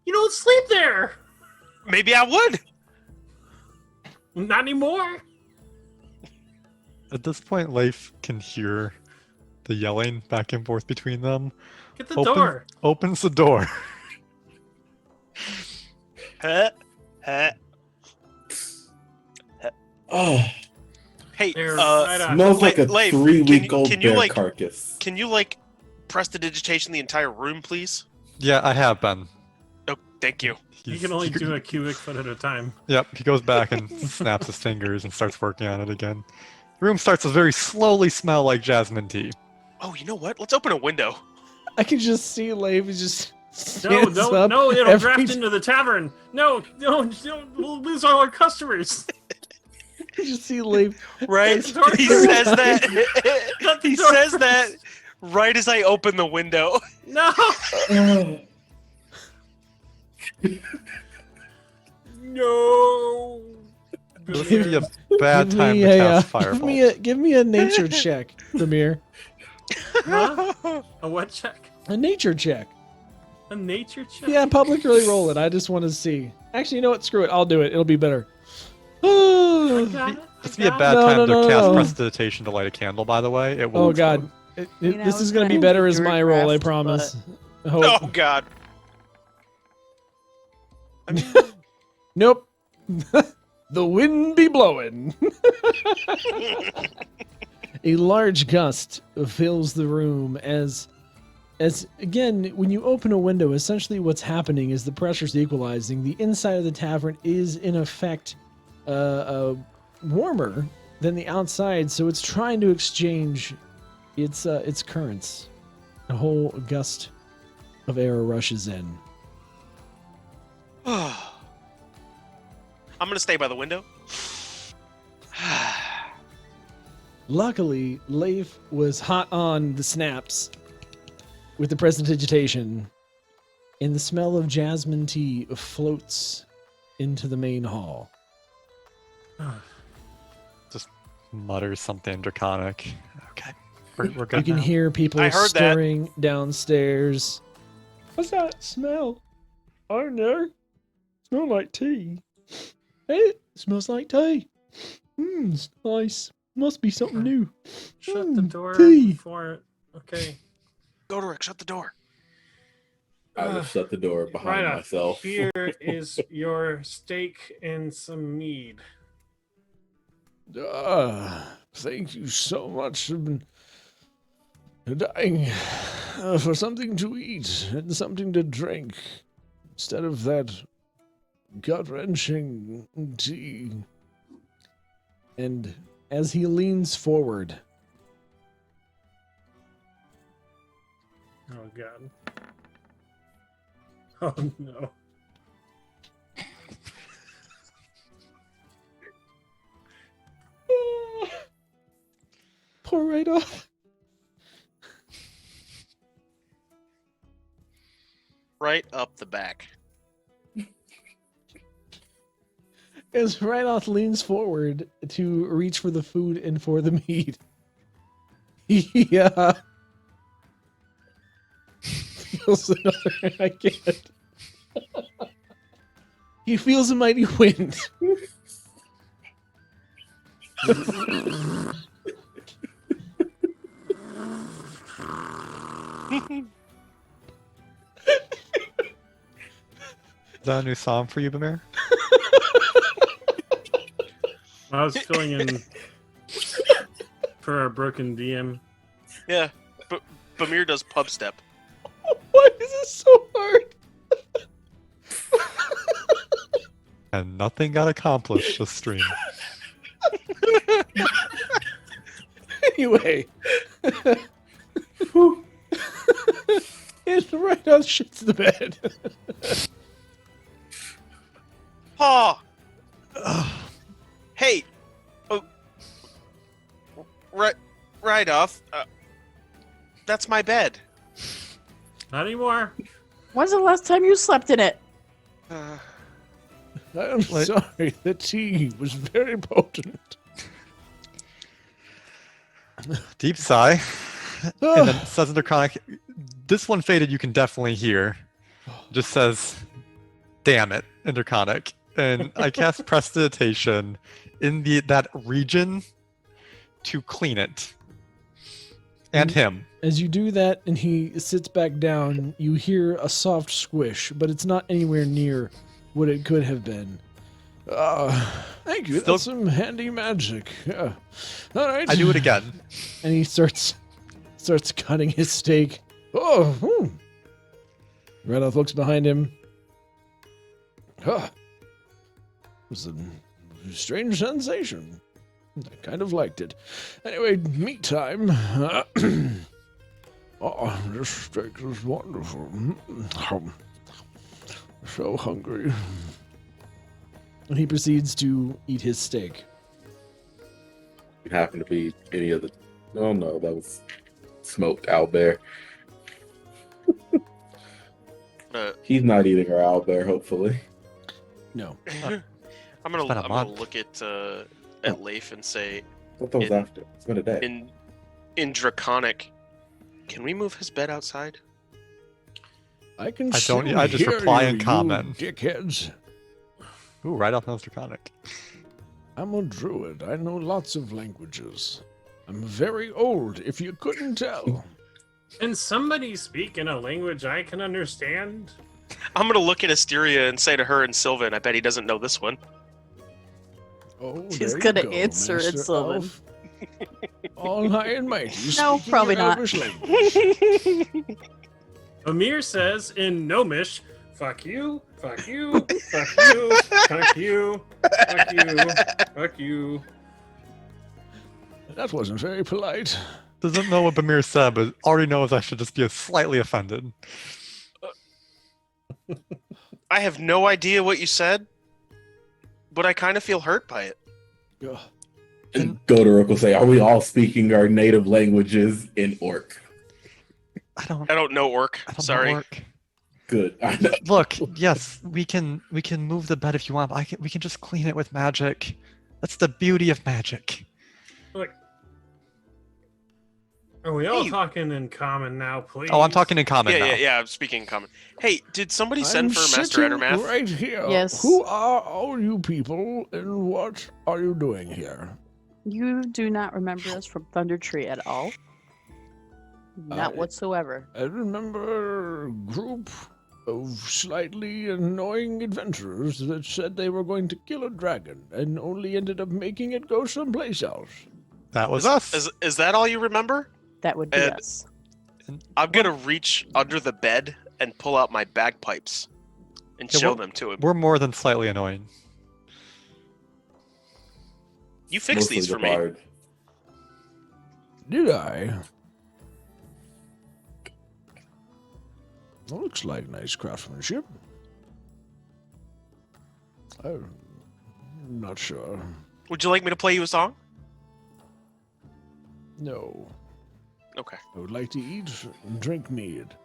You don't sleep there. Maybe I would. Not anymore. At this point, Leif can hear the yelling back and forth between them. Get the door. Opens the door. Huh? Huh? Oh, Hey, There, right on. smells like a Leif, 3-week-old can you, bear like- carcass. can you like prestidigitation the entire room, please? Yeah, I have been. Oh, thank you. You He's- can only do a cubic foot at a time. Yep, he goes back and snaps his fingers and starts working on it again. The room starts to very slowly smell like jasmine tea. Oh, you know what? Let's open a window. I can just see Leif just No, stands no, up no! It'll every draft into the tavern. No, we'll lose all our customers. You just see Leif. Right? The door He closed. says that. Shut the He door. says that right as I open the window. No, Oh, no. This would be a bad Give time me to a, cast give fireball. me a nature check, Ramir. Huh? A what check? A nature check. A nature check? Yeah, publicly roll it. I just want to see. Actually, you know what? Screw it. I'll do it. It'll be better. Oh, Got it, This would be a got it. bad No, time no, to no, cast no. prestidigitation to light a candle, by the way. It will oh explode. God. You know, This is it's going to be gonna better be as your my roll, I draft, promise. I hope. Oh God. I mean, Nope. The wind be blowing. A large gust fills the room as again, when you open a window, essentially what's happening is the pressure's equalizing. The inside of the tavern is in effect warmer than the outside, so it's trying to exchange its currents. A whole gust of air rushes in. I'm gonna stay by the window. Luckily, Leif was hot on the snaps with the prestidigitation, and the smell of jasmine tea floats into the main hall. Mutters something draconic. Okay, we're good. You can now. hear people I heard that. stirring downstairs. What's that smell? I don't know. Smell like tea. It smells like tea. It's nice. Must be something new. Shut the door tea. before it. Okay. Goderic, shut the door. I will shut the door behind Right on. myself. Here is your steak and some mead. Thank you so much. I've been dying for something to eat and something to drink instead of that gut-wrenching tea. And as he leans forward, Oh God. Oh no. pour right off. Right up the back. As Reidoth leans forward to reach for the food and for the meat, he feels another. I can't. He feels a mighty wind. Is that a new song for you, Bamir? I was filling in for our broken DM. Yeah, but Bamir does pub step. Why is this so hard? And nothing got accomplished this stream. Anyway. It's right on shits the bed. Oh! Hey! Oh, Reidoth, that's my bed. Not anymore. When's the last time you slept in it? I'm sorry, the tea was very potent. Deep sigh. And then says Interconic, this one faded you can definitely hear. Just says, damn it, Interconic. And I cast Prestidigitation in that region to clean it. And him. As you do that and he sits back down, you hear a soft squish, but it's not anywhere near what it could have been. Thank you. Still- That's some handy magic. Yeah. All right. I do it again. And he starts cutting his steak. Oh. Reidoth looks behind him. Huh. It was a strange sensation. I kind of liked it. Anyway, meat time. Oh, this steak is wonderful. So hungry. And he proceeds to eat his steak. It happened to be any of the. Oh no, that was smoked owlbear. He's not eating our owlbear, hopefully. No. I'm gonna been a month. look at Leif and say, I thought that was after. It's been a day. in Draconic, can we move his bed outside? I can I still don't- I just hear reply in you, common. dickheads. Ooh, right off knows Draconic. I'm a druid. I know lots of languages. I'm very old, if you couldn't tell. Can somebody speak in a language I can understand? I'm gonna look at Asteria and say to her and Sylvan, I bet he doesn't know this one. Oh, She's there you gonna go, answer it, Master Sylvan. Elf. All high and mighty. No, speaking probably not. Elvish language. Amir says in Gnomish, fuck you, fuck you, fuck you, fuck you, fuck you, fuck you. That wasn't very polite. Doesn't know what Bamir said, but already knows I should just be slightly offended. I have no idea what you said, but I kind of feel hurt by it. Ugh. And Godorok will say, "Are we all speaking our native languages in Orc?" I don't I don't know Orc. know Sorry. Orc. Good. I know. Look, yes, we can move the bed if you want, but we can just clean it with magic. That's the beauty of magic. Look, are we all Hey. talking in common now, please? Oh, I'm talking in common now. Yeah. I'm speaking in common. Hey, did somebody send I'm for Master sitting Endermath? right here. Yes. Who are all you people, and what are you doing here? You do not remember us from Thunder Tree at all? Not I- whatsoever. I remember a group of slightly annoying adventurers that said they were going to kill a dragon and only ended up making it go someplace else. That was us. Is that all you remember? That would be And- us. I'm gonna reach under the bed and pull out my bagpipes and Yeah, show we're- them to him. We're more than slightly annoying. You fix Mostly these the for me. bard. Did I? Looks like nice craftsmanship. I'm not sure. Would you like me to play you a song? No. Okay. I would like to eat and drink mead.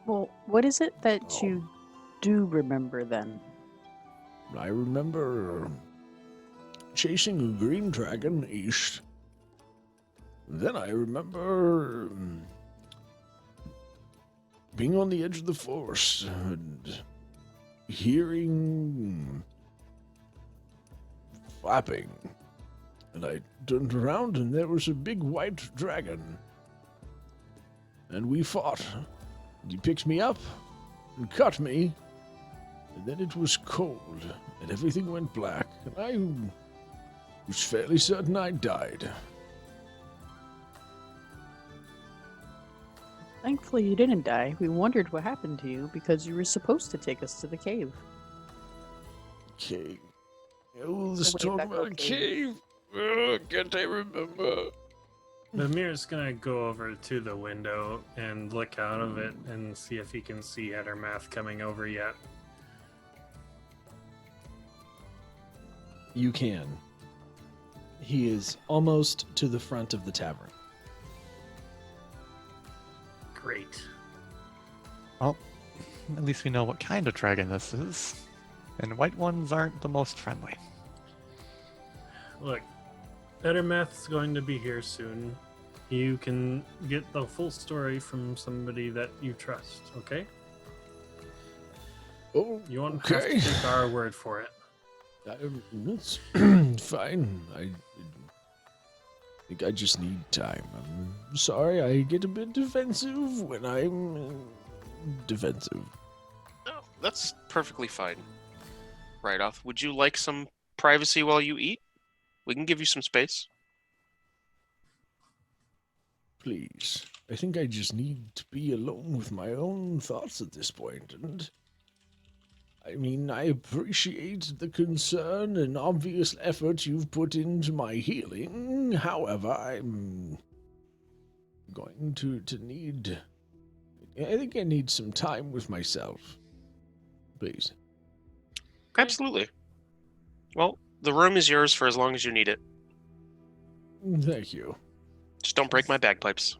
Well, what is it that Oh. you do remember then? I remember chasing a green dragon east. Then I remember being on the edge of the forest and hearing flapping. And I turned around and there was a big white dragon. And we fought. He picked me up and cut me. And then it was cold and everything went black. And I was fairly certain I died. Thankfully, you didn't die. We wondered what happened to you because you were supposed to take us to the cave. Cave. Oh, let's way talk back about a up, cave. Can't I remember? Mimir's gonna go over to the window and look out of it and see if he can see Ettermath coming over yet. You can. He is almost to the front of the tavern. Great. Well, at least we know what kind of dragon this is. And white ones aren't the most friendly. Look, Ettermath's going to be here soon. You can get the full story from somebody that you trust, okay? Oh, You won't have okay. to take our word for it. It's fine. I think I just need time. I'm sorry I get a bit defensive when I'm defensive. No, that's perfectly fine. Reidoth, would you like some privacy while you eat? We can give you some space. Please. I think I just need to be alone with my own thoughts at this point, and I mean, I appreciate the concern and obvious effort you've put into my healing. However, I'm going to need... I think I need some time with myself. Please. Absolutely. Well, the room is yours for as long as you need it. Thank you. Just don't break my bagpipes.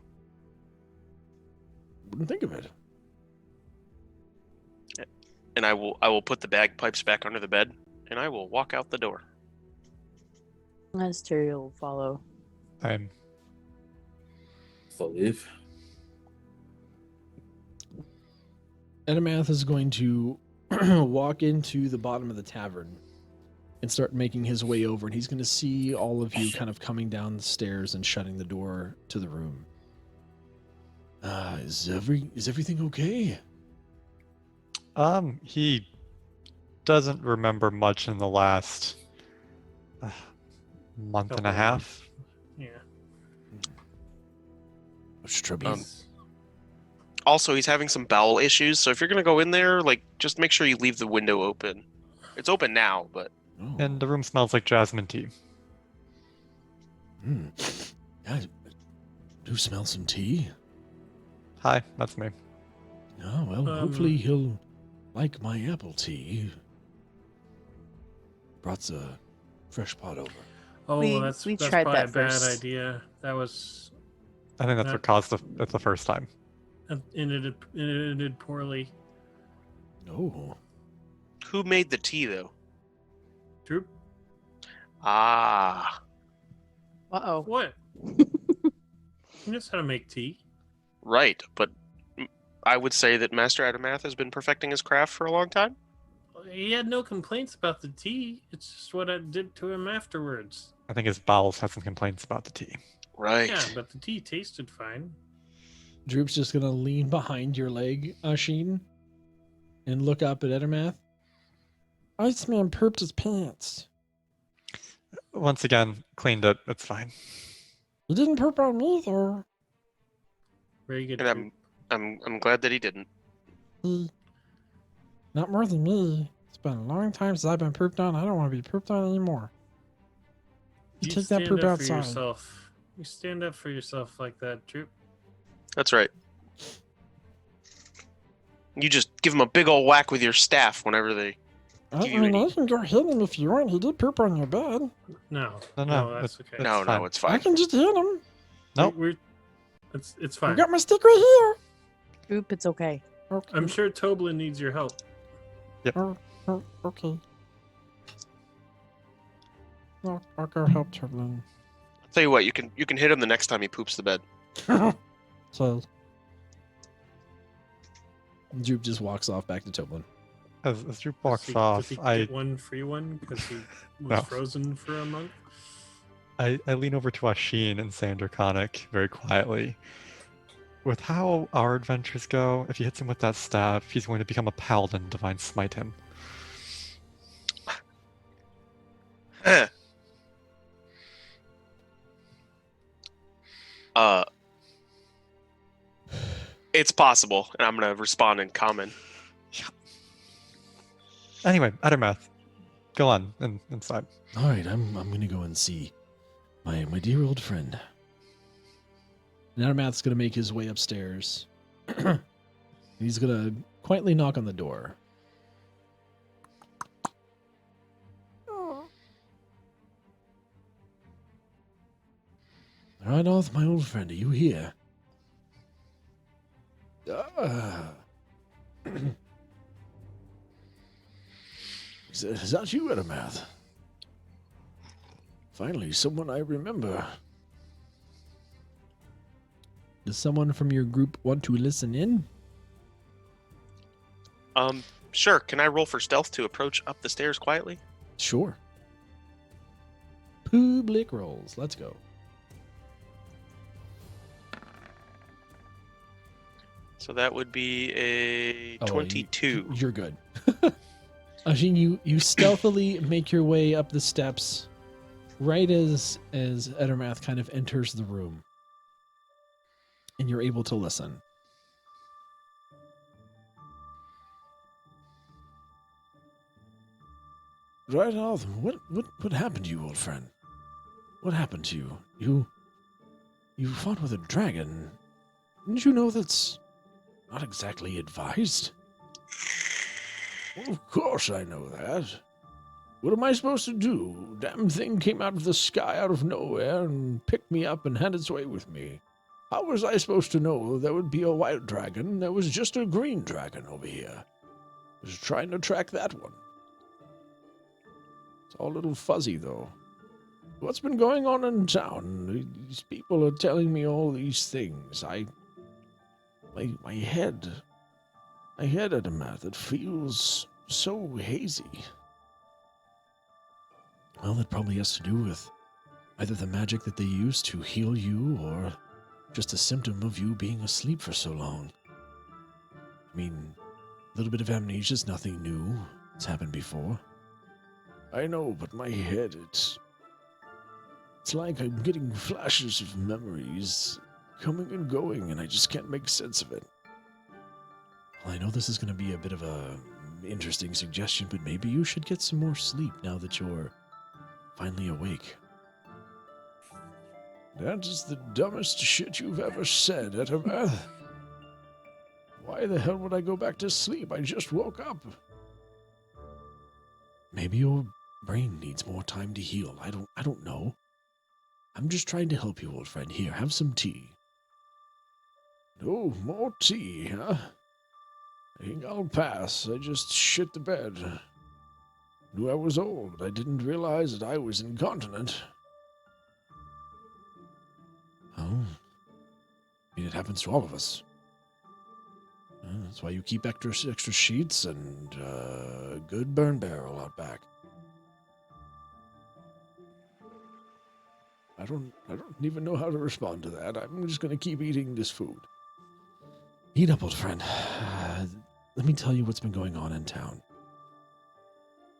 Wouldn't think of it. And I will put the bagpipes back under the bed, and I will walk out the door. As Tyrael will follow. I'm So leave. Ettermath is going to walk into the bottom of the tavern and start making his way over, and he's going to see all of you kind of coming down the stairs and shutting the door to the room. Is everything okay? He doesn't remember much in the last month and Couple a of half. Yeah. What's trouble? Also, he's having some bowel issues, so if you're gonna go in there, like, just make sure you leave the window open. It's open now, but Oh. And the room smells like jasmine tea. I do smell some tea. Hi, that's me. Oh, well, hopefully he'll like my apple tea. Brought a fresh pot over. Oh, We- that's we that's tried probably that a bad first. idea. That was, I think that's what caused the first time. it ended poorly. Oh, who made the tea, though? Droop, Ah, Uh-oh. what? He knows how to make tea. right, but I would say that Master Adamath has been perfecting his craft for a long time. He had no complaints about the tea. It's just what I did to him afterwards. I think his bowels had some complaints about the tea. Right. Yeah, but the tea tasted fine. Droop's just gonna lean behind your leg, Sheen, and look up at Ettermath. Iceman pooped his pants. Once again, cleaned it. It's fine. He didn't poop on me, though. Very good. And Droop. I'm glad that he didn't. Not more than me. It's been a long time since I've been pooped on. I don't want to be pooped on anymore. You take that stand poop up for outside. yourself. You stand up for yourself like that, Droop. That's right. You just give him a big old whack with your staff whenever they. I give you mean, I any- can go hit him if you want. He did poop on your bed. No, No, that's it's- okay. No, fine. it's I fine. can just hit him. Nope. It's I fine. got my stick right Oop, it's okay. here. Okay. I'm sure Toblin needs your help. Oh, okay. No, I'll go help Turbulin. I'll tell you what, you can hit him the next time he poops the bed. So, Droop just walks off back to Toblin. As Droop walks Does off, he I get one free one because he was No. frozen for a month? I lean over to Ashin and say in Draconic very quietly, with how our adventures go, if he hits him with that staff, he's going to become a paladin, divine smite him. It's possible, and I'm gonna respond in common. Anyway, Adamath, go on inside. All right, I'm gonna go and see my dear old friend. And Adamath's gonna make his way upstairs. He's gonna quietly knock on the door. Reidoth, my old friend, are you here? Is that you, Adamath? Finally, someone I remember. Does someone from your group want to listen in? Sure. Can I roll for stealth to approach up the stairs quietly? Sure. Public rolls. Let's go. So that would be a Oh, 22. You're good. Ajin, you stealthily make your way up the steps right as Edermath kind of enters the room. And you're able to listen. Reidoth, what happened to you, old friend? What happened to you? You fought with a dragon. Didn't you know that's not exactly advised? Well, of course I know that. What am I supposed to do? Damn thing came out of the sky out of nowhere and picked me up and had its way with me. How was I supposed to know there would be a white dragon? There was just a green dragon over here. I was trying to track that one. It's all a little fuzzy, though. What's been going on in town? These people are telling me all these things. My head, Adamath, it feels so hazy. Well, that probably has to do with either the magic that they use to heal you or just a symptom of you being asleep for so long. I mean, a little bit of amnesia is nothing new. It's happened before. I know, but my head, it's like I'm getting flashes of memories coming and going, and I just can't make sense of it. Well, I know this is going to be a bit of a interesting suggestion, but maybe you should get some more sleep now that you're finally awake. That is the dumbest shit you've ever said, Ettermath. Why the hell would I go back to sleep? I just woke up. Maybe your brain needs more time to heal. I don't know. I'm just trying to help you, old friend. Here, have some tea. Oh, more tea, huh? I think I'll pass. I just shit the bed. Knew I was old, but I didn't realize that I was incontinent. Oh. I mean, it happens to all of us. That's why you keep extra sheets and a good burn barrel out back. I don't even know how to respond to that. I'm just going to keep eating this food. Eat up, old friend. Let me tell you what's been going on in town.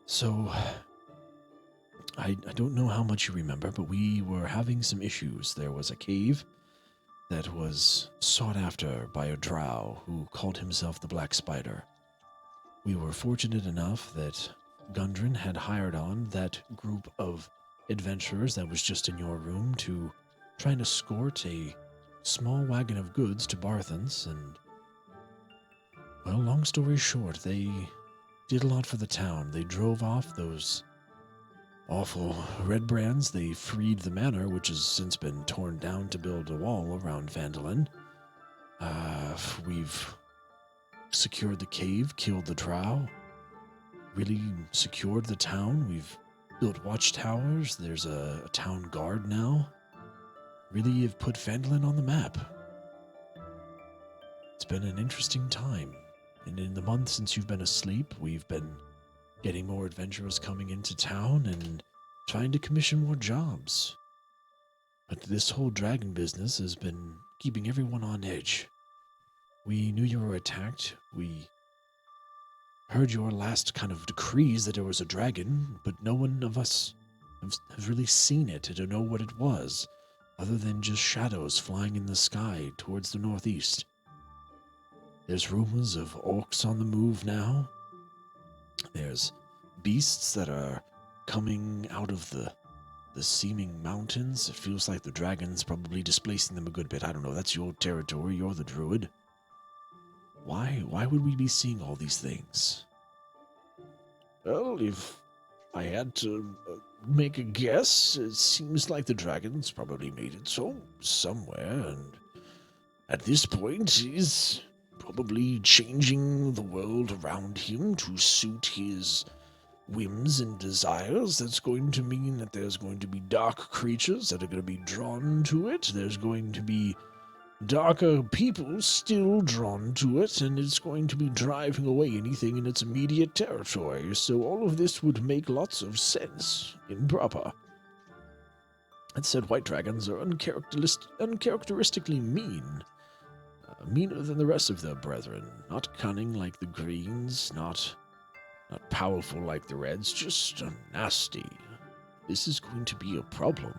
So, I don't know how much you remember, but we were having some issues. There was a cave that was sought after by a drow who called himself the Black Spider. We were fortunate enough that Gundren had hired on that group of adventurers that was just in your room to try and escort a small wagon of goods to Barthens, and, well, long story short, they did a lot for the town. They drove off those awful red brands. They freed the manor, which has since been torn down to build a wall around Phandalin. We've secured the cave, killed the drow, really secured the town. We've built watchtowers. There's a town guard now. Really have put Phandalin on the map. It's been an interesting time. And in the month since you've been asleep, we've been getting more adventurers coming into town and trying to commission more jobs. But this whole dragon business has been keeping everyone on edge. We knew you were attacked. We heard your last kind of decrees that there was a dragon, but no one of us have really seen it to know what it was, other than just shadows flying in the sky towards the northeast. There's rumors of orcs on the move now. There's beasts that are coming out of the seeming mountains. It feels like the dragon's probably displacing them a good bit. I don't know, that's your territory, you're the druid. Why would we be seeing all these things? Well, if I had to make a guess, it seems like the dragon's probably made it so somewhere, and at this point he's probably changing the world around him to suit his whims and desires. That's going to mean that there's going to be dark creatures that are going to be drawn to it. There's going to be darker people still drawn to it, and it's going to be driving away anything in its immediate territory. So all of this would make lots of sense in proper. That said, white dragons are uncharacteristically mean. Meaner than the rest of their brethren. Not cunning like the greens, not powerful like the reds, just nasty. This is going to be a problem.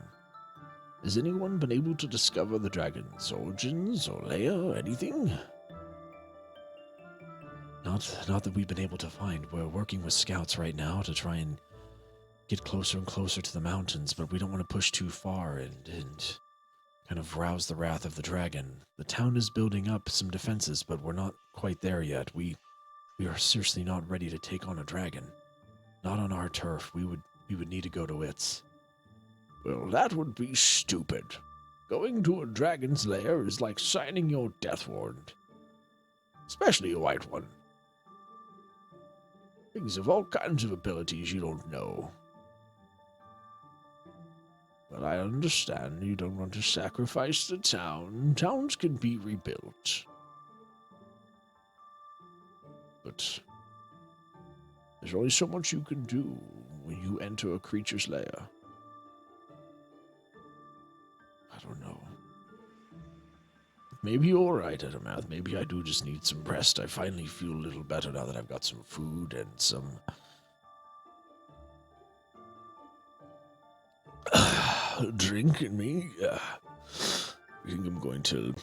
Has anyone been able to discover the dragon's origins or lair or anything? Not that we've been able to find. We're working with scouts right now to try and get closer and closer to the mountains, but we don't want to push too far and kind of rouse the wrath of the dragon. The town is building up some defenses, but we're not quite there yet. We are seriously not ready to take on a dragon. Not on our turf. We would need to go to its. Well, that would be stupid. Going to a dragon's lair is like signing your death warrant. Especially a white one. Things have all kinds of abilities you don't know. But I understand you don't want to sacrifice the town. Towns can be rebuilt. But there's only so much you can do when you enter a creature's lair. I don't know. Maybe you're right, Ettermath. Maybe I do just need some rest. I finally feel a little better now that I've got some food and some drink in me. I think I'm going to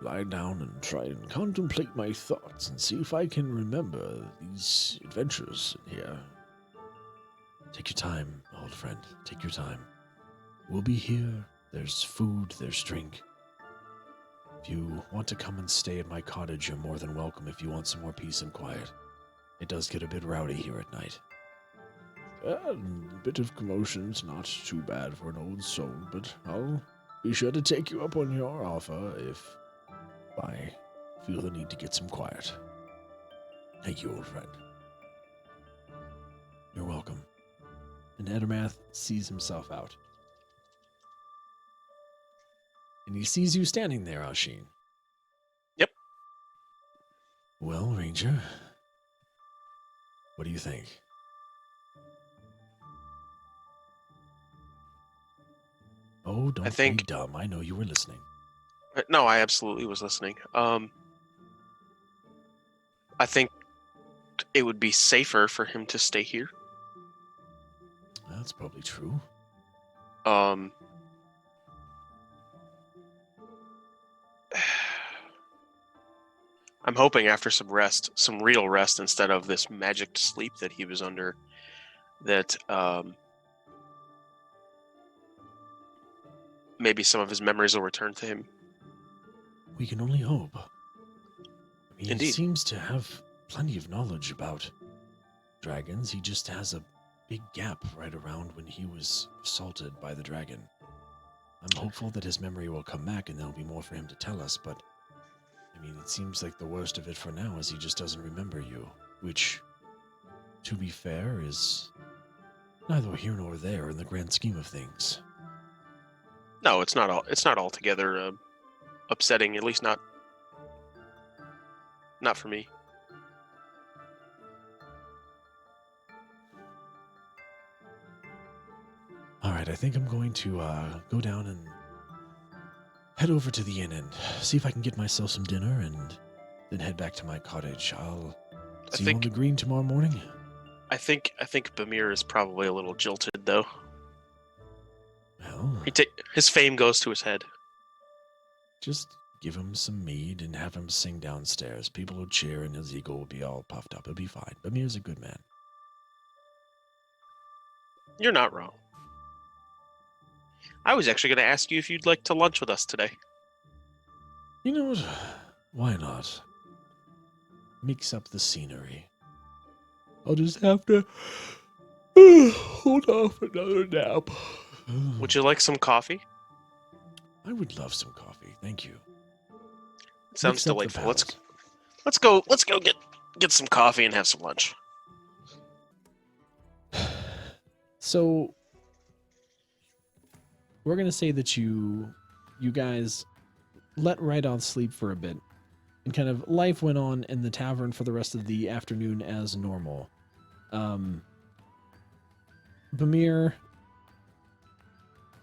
lie down and try and contemplate my thoughts and see if I can remember these adventures in here. Take your time, old friend. Take your time. We'll be here. There's food, there's drink. If you want to come and stay at my cottage, you're more than welcome if you want some more peace and quiet. It does get a bit rowdy here at night. A bit of commotion's not too bad for an old soul, but I'll be sure to take you up on your offer if I feel the need to get some quiet. Thank you, old friend. You're welcome. And Ettermath sees himself out. And he sees you standing there, Ashin. Yep. Well, Ranger, what do you think? Oh, don't be dumb. I know you were listening. No, I absolutely was listening. I think it would be safer for him to stay here. That's probably true. I'm hoping after some rest, some real rest instead of this magic sleep that he was under, that maybe some of his memories will return to him. We can only hope. I mean, Indeed. He seems to have plenty of knowledge about dragons. He just has a big gap right around when he was assaulted by the dragon. I'm hopeful that his memory will come back and there'll be more for him to tell us, but I mean, it seems like the worst of it for now is he just doesn't remember you, which, to be fair, is neither here nor there in the grand scheme of things. No, it's not altogether upsetting. At least not for me. All right, I think I'm going to go down and head over to the inn and see if I can get myself some dinner and then head back to my cottage. I'll see you on the green tomorrow morning. I think Bamir is probably a little jilted, though. Well, His fame goes to his head. just give him some mead and have him sing downstairs. People will cheer and his ego will be all puffed up. It'll be fine. Bamir's a good man. You're not wrong. I was actually going to ask you if you'd like to lunch with us today. You know what? Why not? Mix up the scenery. I'll just have to hold off another nap. Would you like some coffee? I would love some coffee. Thank you. Sounds Mix up the delightful. Let's go get some coffee and have some lunch. So we're gonna say that you guys let Reidoth sleep for a bit, and kind of life went on in the tavern for the rest of the afternoon as normal. Bamir,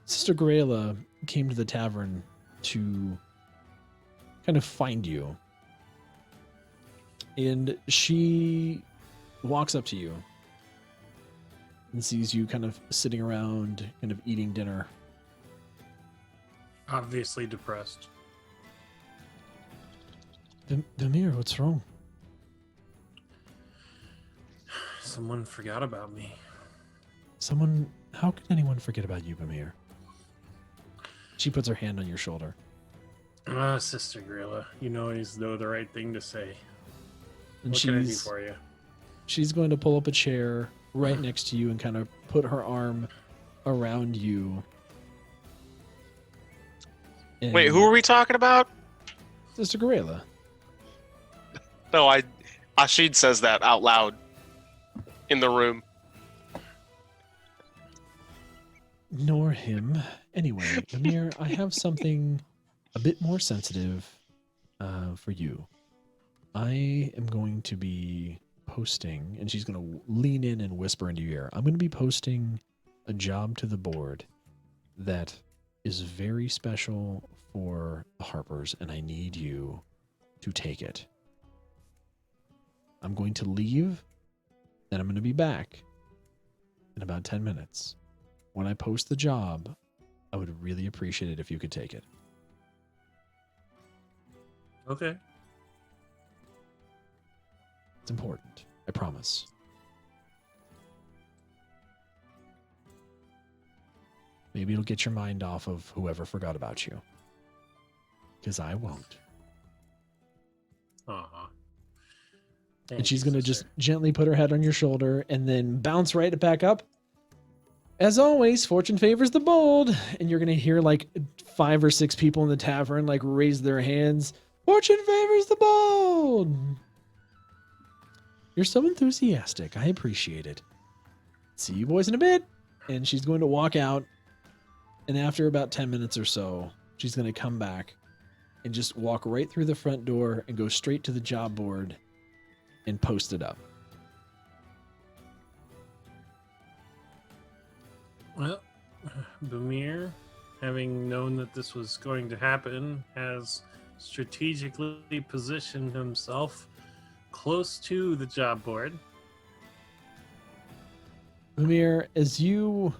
Sister Garela came to the tavern to kind of find you, and she walks up to you and sees you kind of sitting around, kind of eating dinner. Obviously depressed. Bamir, what's wrong? Someone forgot about me. Someone... How could anyone forget about you, Bamir? She puts her hand on your shoulder. Sister Gorilla, you always know the right thing to say. And What can I do for you? she's going to pull up a chair right next to you and kind of put her arm around you. And Wait, who are we talking about? Sister Garela. No, Ashid says that out loud in the room. Nor him. Anyway, Bamir, I have something a bit more sensitive for you. I am going to be posting, and she's going to lean in and whisper into your ear. I'm going to be posting a job to the board that is very special for the Harpers, and I need you to take it. I'm going to leave, then I'm going to be back in about 10 minutes. When I post the job, I would really appreciate it if you could take it. Okay. It's important. I promise. Maybe it'll get your mind off of whoever forgot about you. Because I won't. Aw. And she's going to just gently put her head on your shoulder and then bounce right back up. As always, fortune favors the bold. And you're going to hear like 5 or 6 people in the tavern like raise their hands. Fortune favors the bold. You're so enthusiastic. I appreciate it. See you boys in a bit. And she's going to walk out. And after about 10 minutes or so, she's going to come back and just walk right through the front door and go straight to the job board and post it up. Well, Bamir, having known that this was going to happen, has strategically positioned himself close to the job board. Bamir, as you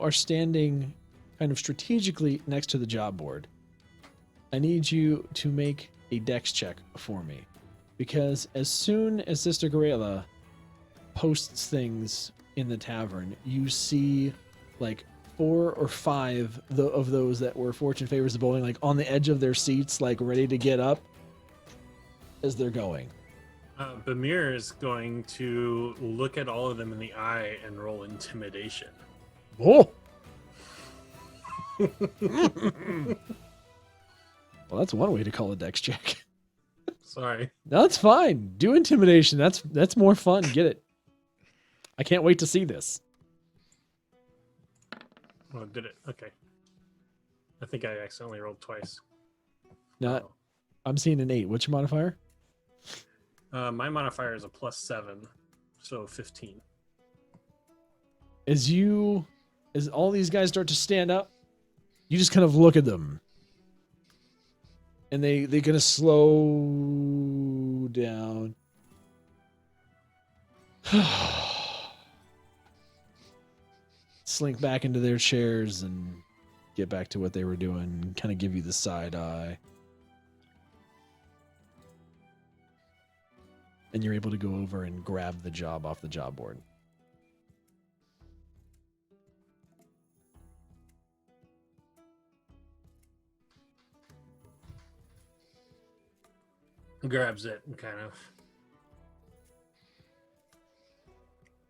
are standing kind of strategically next to the job board, I need you to make a dex check for me. Because as soon as Sister Garela posts things in the tavern, you see like 4 or 5 of those that were fortune favors the bowling, like on the edge of their seats, like ready to get up as they're going. Bamir is going to look at all of them in the eye and roll intimidation. Oh! Well, that's one way to call a dex check. Sorry. No, that's fine. Do intimidation. That's more fun. Get it. I can't wait to see this. Oh, did it? Okay. I think I accidentally rolled twice. No, Oh. I'm seeing an 8. What's your modifier? My modifier is a +7, so 15. As you as all these guys start to stand up, you just kind of look at them. And they're going to slow down. Slink back into their chairs and get back to what they were doing and kind of give you the side eye. And you're able to go over and grab the job off the job board. Grabs it and kind of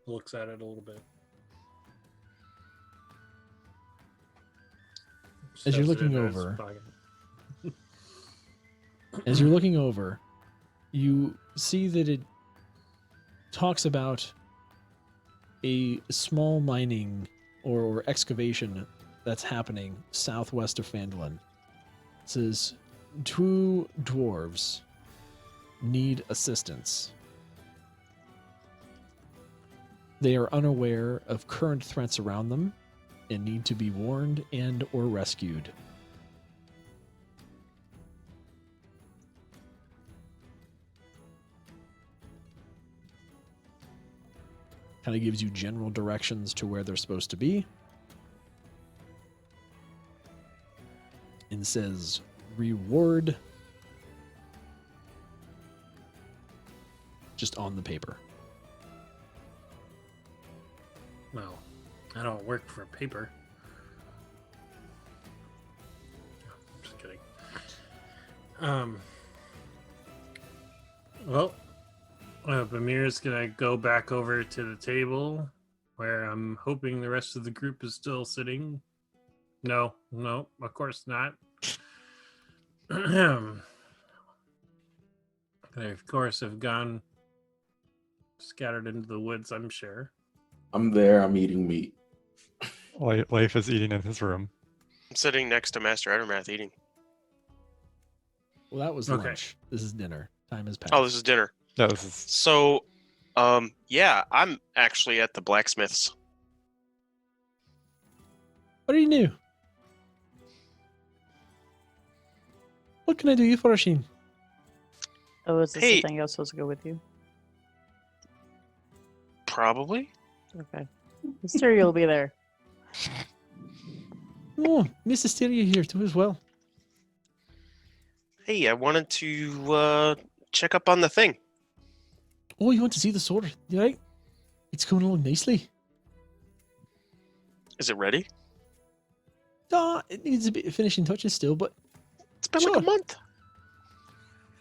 looks at it a little bit. As you're Shoves it looking into his over, pocket. as you're looking over, you see that it talks about a small mining or excavation that's happening southwest of Phandalin. It says, 2 dwarves need assistance. They are unaware of current threats around them and need to be warned and or rescued. Kind of gives you general directions to where they're supposed to be. And says, reward just on the paper. Well, I don't work for paper. I'm just kidding. Well, Bamir's gonna go back over to the table where I'm hoping the rest of the group is still sitting. No, of course not. They, of course, have gone scattered into the woods, I'm sure. I'm there. I'm eating meat. Leif is eating in his room. I'm sitting next to Master Ettermath eating. Well, that was Okay. lunch. This is dinner. Time has passed. Oh, this is dinner. No, this is So, yeah, I'm actually at the blacksmith's. What are you new? What can I do you for, Sheen? Oh, is this Hey. the thing I was supposed to go with you? Probably. Okay. Mysterio will be there. Oh, Miss Asteria here too as well. Hey, I wanted to check up on the thing. Oh, you want to see the sword? You right? It's coming along nicely. Is it ready? It needs a bit of finishing touches still, but It's been like Sure. a month.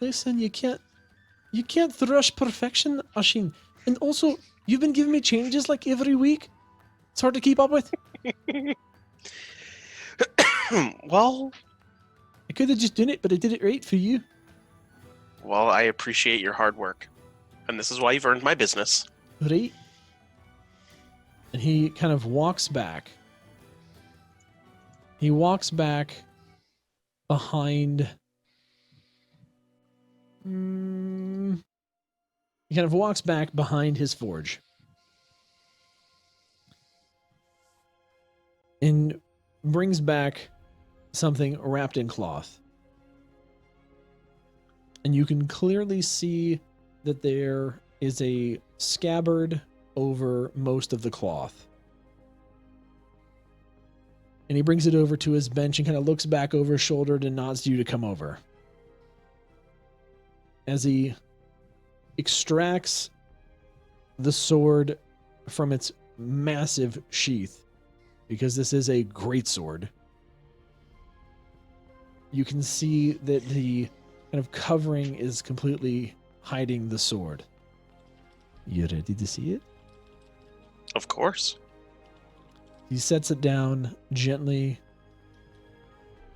listen, you can't rush perfection, Ashin. And also, you've been giving me changes like every week. It's hard to keep up with. Well, I could have just done it, but I did it right for you. I appreciate your hard work. And this is why you've earned my business. Right? And he kind of walks back. He walks back behind. He kind of walks back behind his forge. And brings back something wrapped in cloth. And you can clearly see that there is a scabbard over most of the cloth. And he brings it over to his bench and kind of looks back over his shoulder and nods to you to come over. As he extracts the sword from its massive sheath, because this is a great sword, you can see that the kind of covering is completely hiding the sword. You ready to see it? Of course. He sets it down gently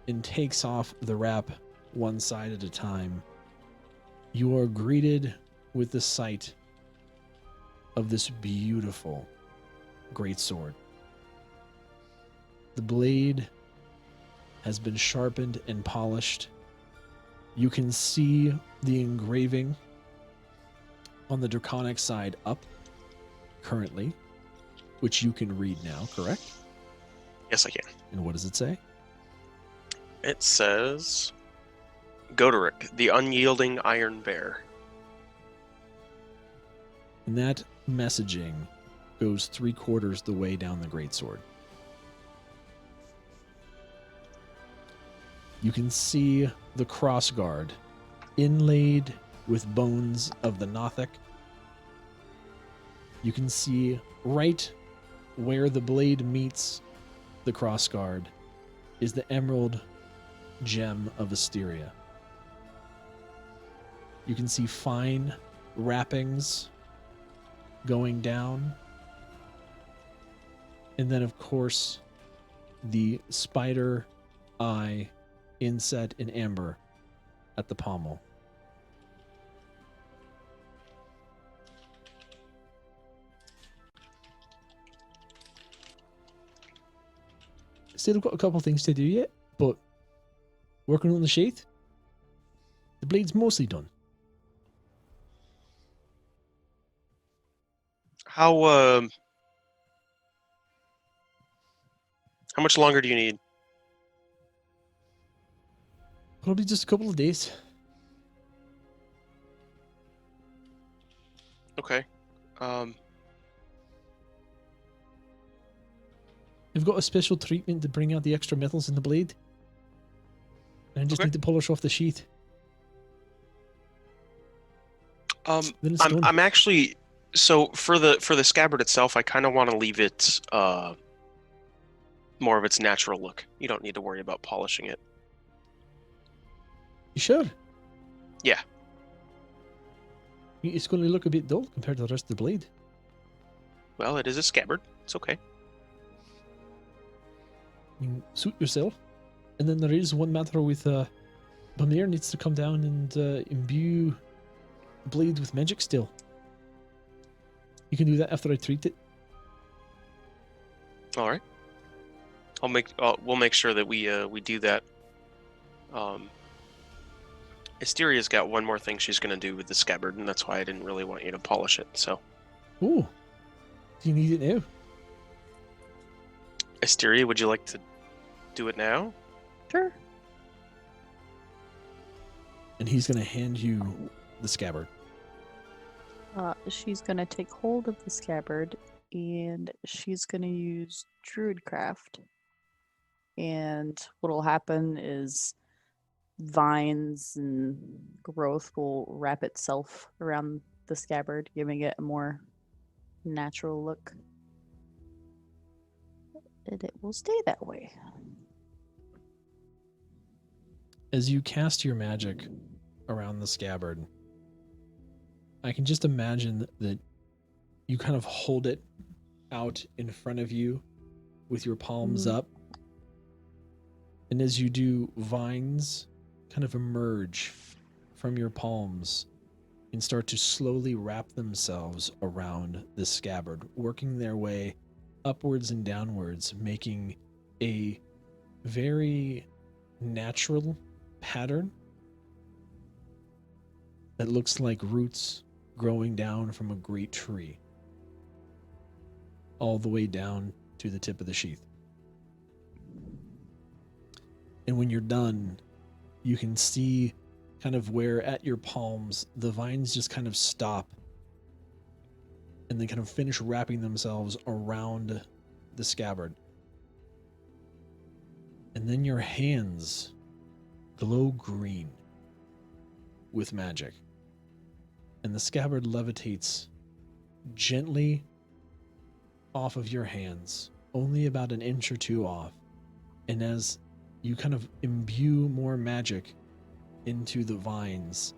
and takes off the wrap one side at a time. You are greeted with the sight of this beautiful great sword. The blade has been sharpened and polished. You can see the engraving on the draconic side up currently, which you can read now, correct? Yes, I can. And what does it say? It says, Goderic, the unyielding Iron Bear. And that messaging goes 3/4 the way down the greatsword. You can see the crossguard inlaid with bones of the Nothic. You can see right where the blade meets the crossguard is the emerald gem of Asteria. You can see fine wrappings going down. And then, of course, the spider eye inset in amber at the pommel. Still got a couple things to do yet, but working on the sheath, the blade's mostly done. How much longer do you need? Probably just a couple of days. Okay. I've got a special treatment to bring out the extra metals in the blade. And I just Okay. need to polish off the sheath. Then it's done. I'm actually, so for the scabbard itself, I kind of want to leave it more of its natural look. You don't need to worry about polishing it. You sure? Yeah. It's going to look a bit dull compared to the rest of the blade. Well, it is a scabbard. It's okay. You can suit yourself. And then there is one matter with Bamir needs to come down and imbue the blade with magic still. You can do that after I treat it. All right. We'll make sure that we do that. Asteria's got one more thing she's going to do with the scabbard, and that's why I didn't really want you to polish it. So, Oh, do you need it now? Asteria, would you like to do it now? Sure. And he's going to hand you the scabbard. She's gonna take hold of the scabbard and she's gonna use Druidcraft. And what'll happen is vines and growth will wrap itself around the scabbard, giving it a more natural look. And it will stay that way. As you cast your magic around the scabbard, I can just imagine that you kind of hold it out in front of you with your palms up. And as you do, vines kind of emerge from your palms and start to slowly wrap themselves around the scabbard, working their way upwards and downwards, making a very natural pattern that looks like roots growing down from a great tree, all the way down to the tip of the sheath. And when you're done, you can see kind of where at your palms the vines just kind of stop and they kind of finish wrapping themselves around the scabbard. And then your hands glow green with magic. And the scabbard levitates gently off of your hands, only about an inch or two off. And as you kind of imbue more magic into the vines,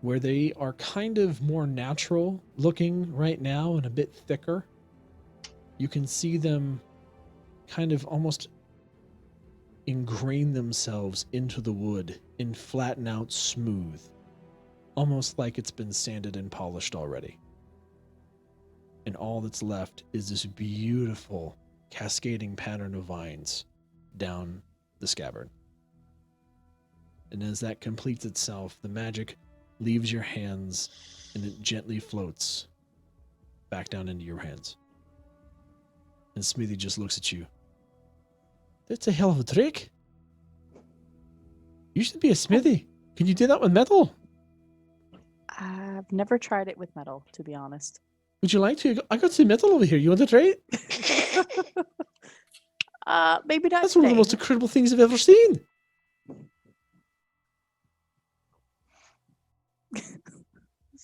where they are kind of more natural looking right now and a bit thicker, you can see them kind of almost ingrain themselves into the wood and flatten out smooth, almost like it's been sanded and polished already. And all that's left is this beautiful cascading pattern of vines down the scabbard. And as that completes itself, the magic leaves your hands and it gently floats back down into your hands. And Smithy just looks at you That's a hell of a trick. You should be a smithy. Can you do that with metal? I've never tried it with metal, to be honest. Would you like to? I got some metal over here. You want to try it? Maybe not That's one of the today. most incredible things I've ever seen.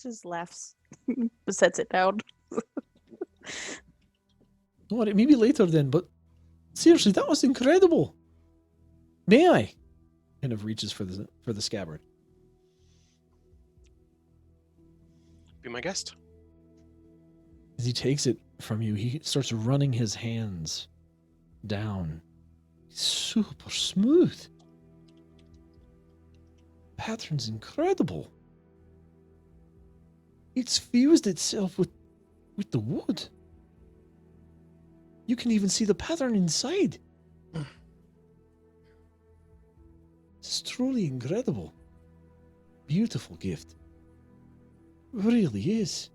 Just laughs, sets it down. Don't worry, maybe later then, but seriously, that was incredible. May I? Kind of reaches for the scabbard. Be my guest. As he takes it from you, he starts running his hands down. Super smooth. Pattern's incredible. It's fused itself with the wood. You can even see the pattern inside. It's truly incredible. Beautiful gift. Really is.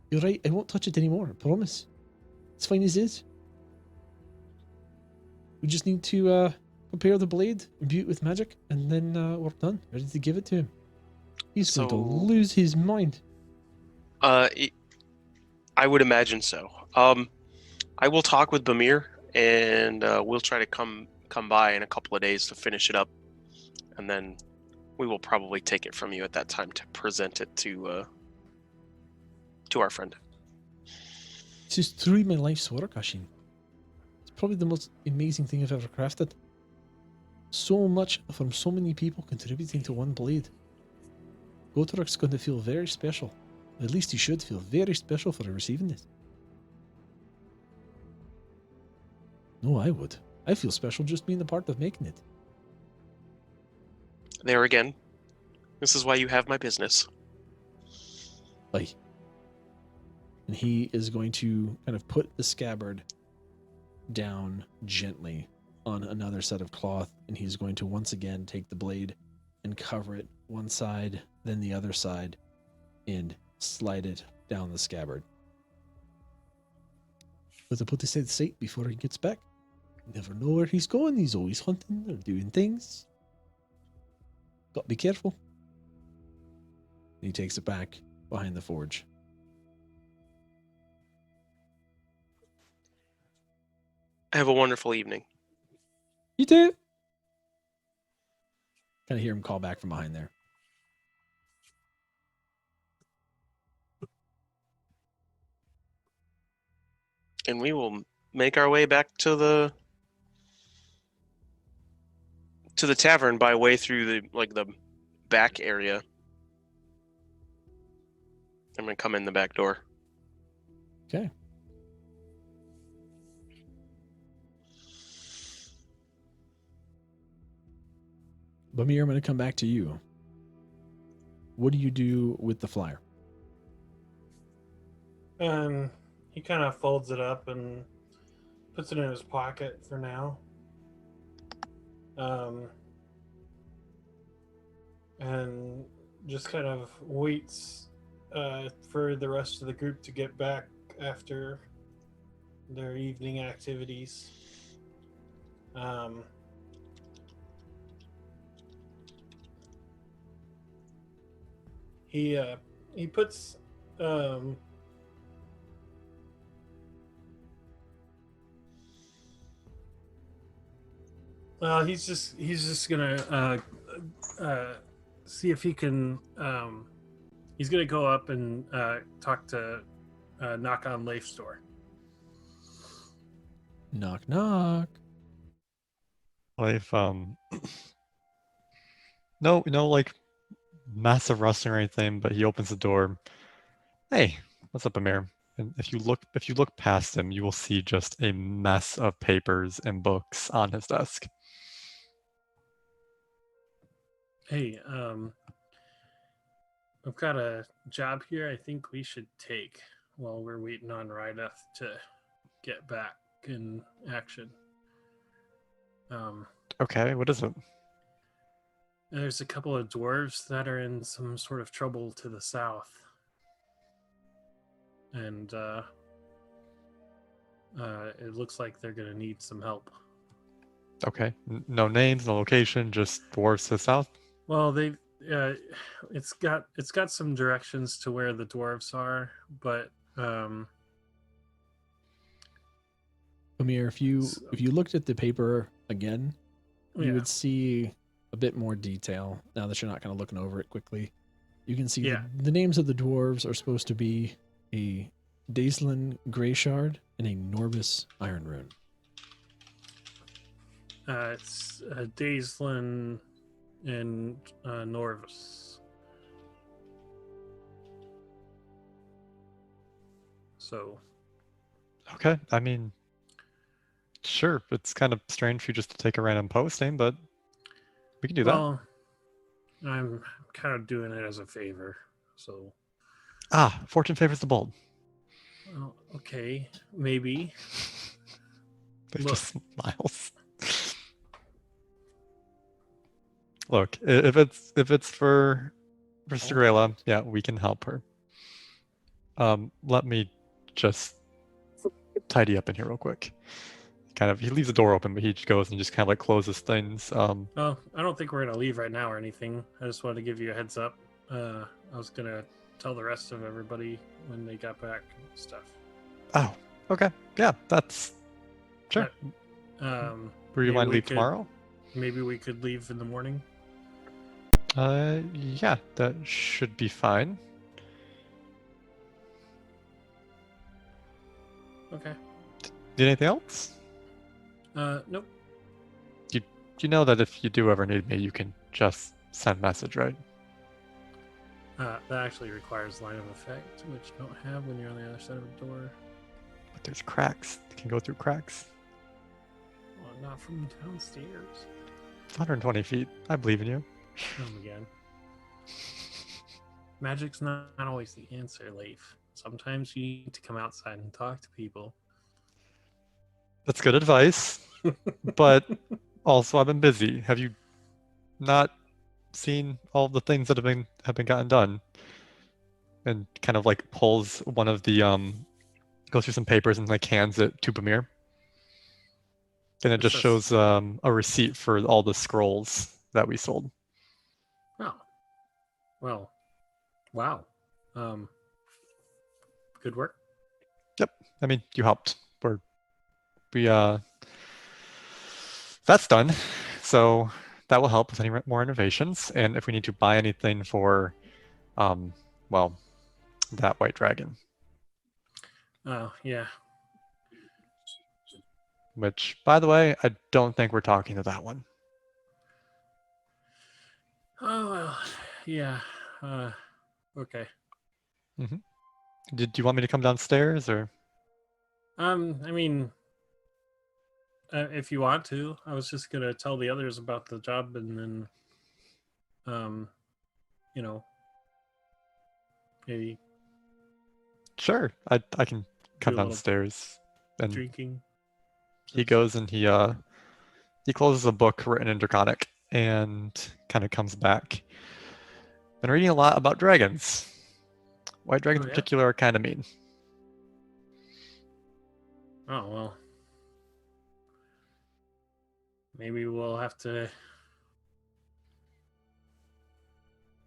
You're right, I won't touch it anymore, I promise. It's fine as is. We just need to prepare the blade, imbue it with magic, and then we're done. Ready to give it to him. He's going to lose his mind. I would imagine so. I will talk with Bamir, and we'll try to come by in a couple of days to finish it up, and then we will probably take it from you at that time to present it to our friend. This is truly my life's work, Ashin. It's probably the most amazing thing I've ever crafted. So much from so many people contributing to one blade. Gotrok's going to feel very special. At least he should feel very special for receiving this. No, I would. I feel special just being a part of making it. There again, this is why you have my business. Aye. And he is going to kind of put the scabbard down gently on another set of cloth, and he's going to once again take the blade and cover it one side, then the other side, and slide it down the scabbard. But to put this in sight before he gets back. You never know where he's going. He's always hunting or doing things. Got to be careful. And he takes it back behind the forge. Have a wonderful evening. You too. Kind of hear him call back from behind there. And we will make our way back to the tavern by way through the back area. I'm gonna come in the back door. Okay. Bamir, I'm going to come back to you. What do you do with the flyer? He kind of folds it up and puts it in his pocket for now. And just kind of waits for the rest of the group to get back after their evening activities. He puts he's just gonna see if he can he's gonna go up and talk to knock on Leif's door. Knock, knock. Life, no, like massive rustling or anything, but he opens the door. Hey, what's up, Amir? And if you look past him, you will see just a mess of papers and books on his desk. Hey, I've got a job here I think we should take while we're waiting on Reidoth to get back in action. Okay, what is it? There's a couple of dwarves that are in some sort of trouble to the south. And it looks like they're going to need some help. Okay. No names, no location, just dwarves to the south. Well, it's got some directions to where the dwarves are, but Amir, if you looked at the paper again, you yeah, would see a bit more detail now that you're not kind of looking over it quickly. You can see Yeah. the names of the dwarves are supposed to be a Daeslin Greyshard and a Norbus Iron Rune. it's Daeslin and Norvis. So Okay. I mean, sure. It's kind of strange for you just to take a random posting, but we can do that. well, I'm kind of doing it as a favor. So Fortune favors the bold. well, okay, maybe. They Look. just smiles. Look, if it's for Strela, yeah, we can help her. Let me just tidy up in here real quick. He leaves the door open, but he goes and just kind of like closes things. Well, I don't think we're gonna leave right now or anything. I just wanted to give you a heads up. I was gonna tell the rest of everybody when they got back and stuff. Oh, okay, yeah, that's sure. Um, Would you maybe mind we leave could- tomorrow? Maybe we could leave in the morning. Yeah, that should be fine. Okay. Need anything else? Nope. You know that if you do ever need me, you can just send message, right? That actually requires line of effect, which you don't have when you're on the other side of the door. But there's cracks. You can go through cracks. Well, not from downstairs. 120 feet. I believe in you. Come again. Magic's not always the answer, Leif. Sometimes you need to come outside and talk to people. That's good advice. But also, I've been busy. Have you not seen all the things that have been gotten done? And kind of like pulls one of the goes through some papers and like hands it to Bamir. And it just shows a receipt for all the scrolls that we sold. Oh. Well. Wow. Good work. I mean, you helped. That's done. So that will help with any more innovations. And if we need to buy anything for, well, that white dragon, Oh, yeah. which, by the way, I don't think we're talking to that one. Oh, well. Yeah. Okay. Did you want me to come downstairs or? I mean, if you want to, I was just gonna tell the others about the job, and then, maybe Sure, I can come Do a little downstairs. And drinking. he goes and he closes a book written in Draconic and kind of comes back. Been reading a lot about dragons. White dragons Oh, in yeah? particular are kind of mean. Oh well. Maybe we'll have to.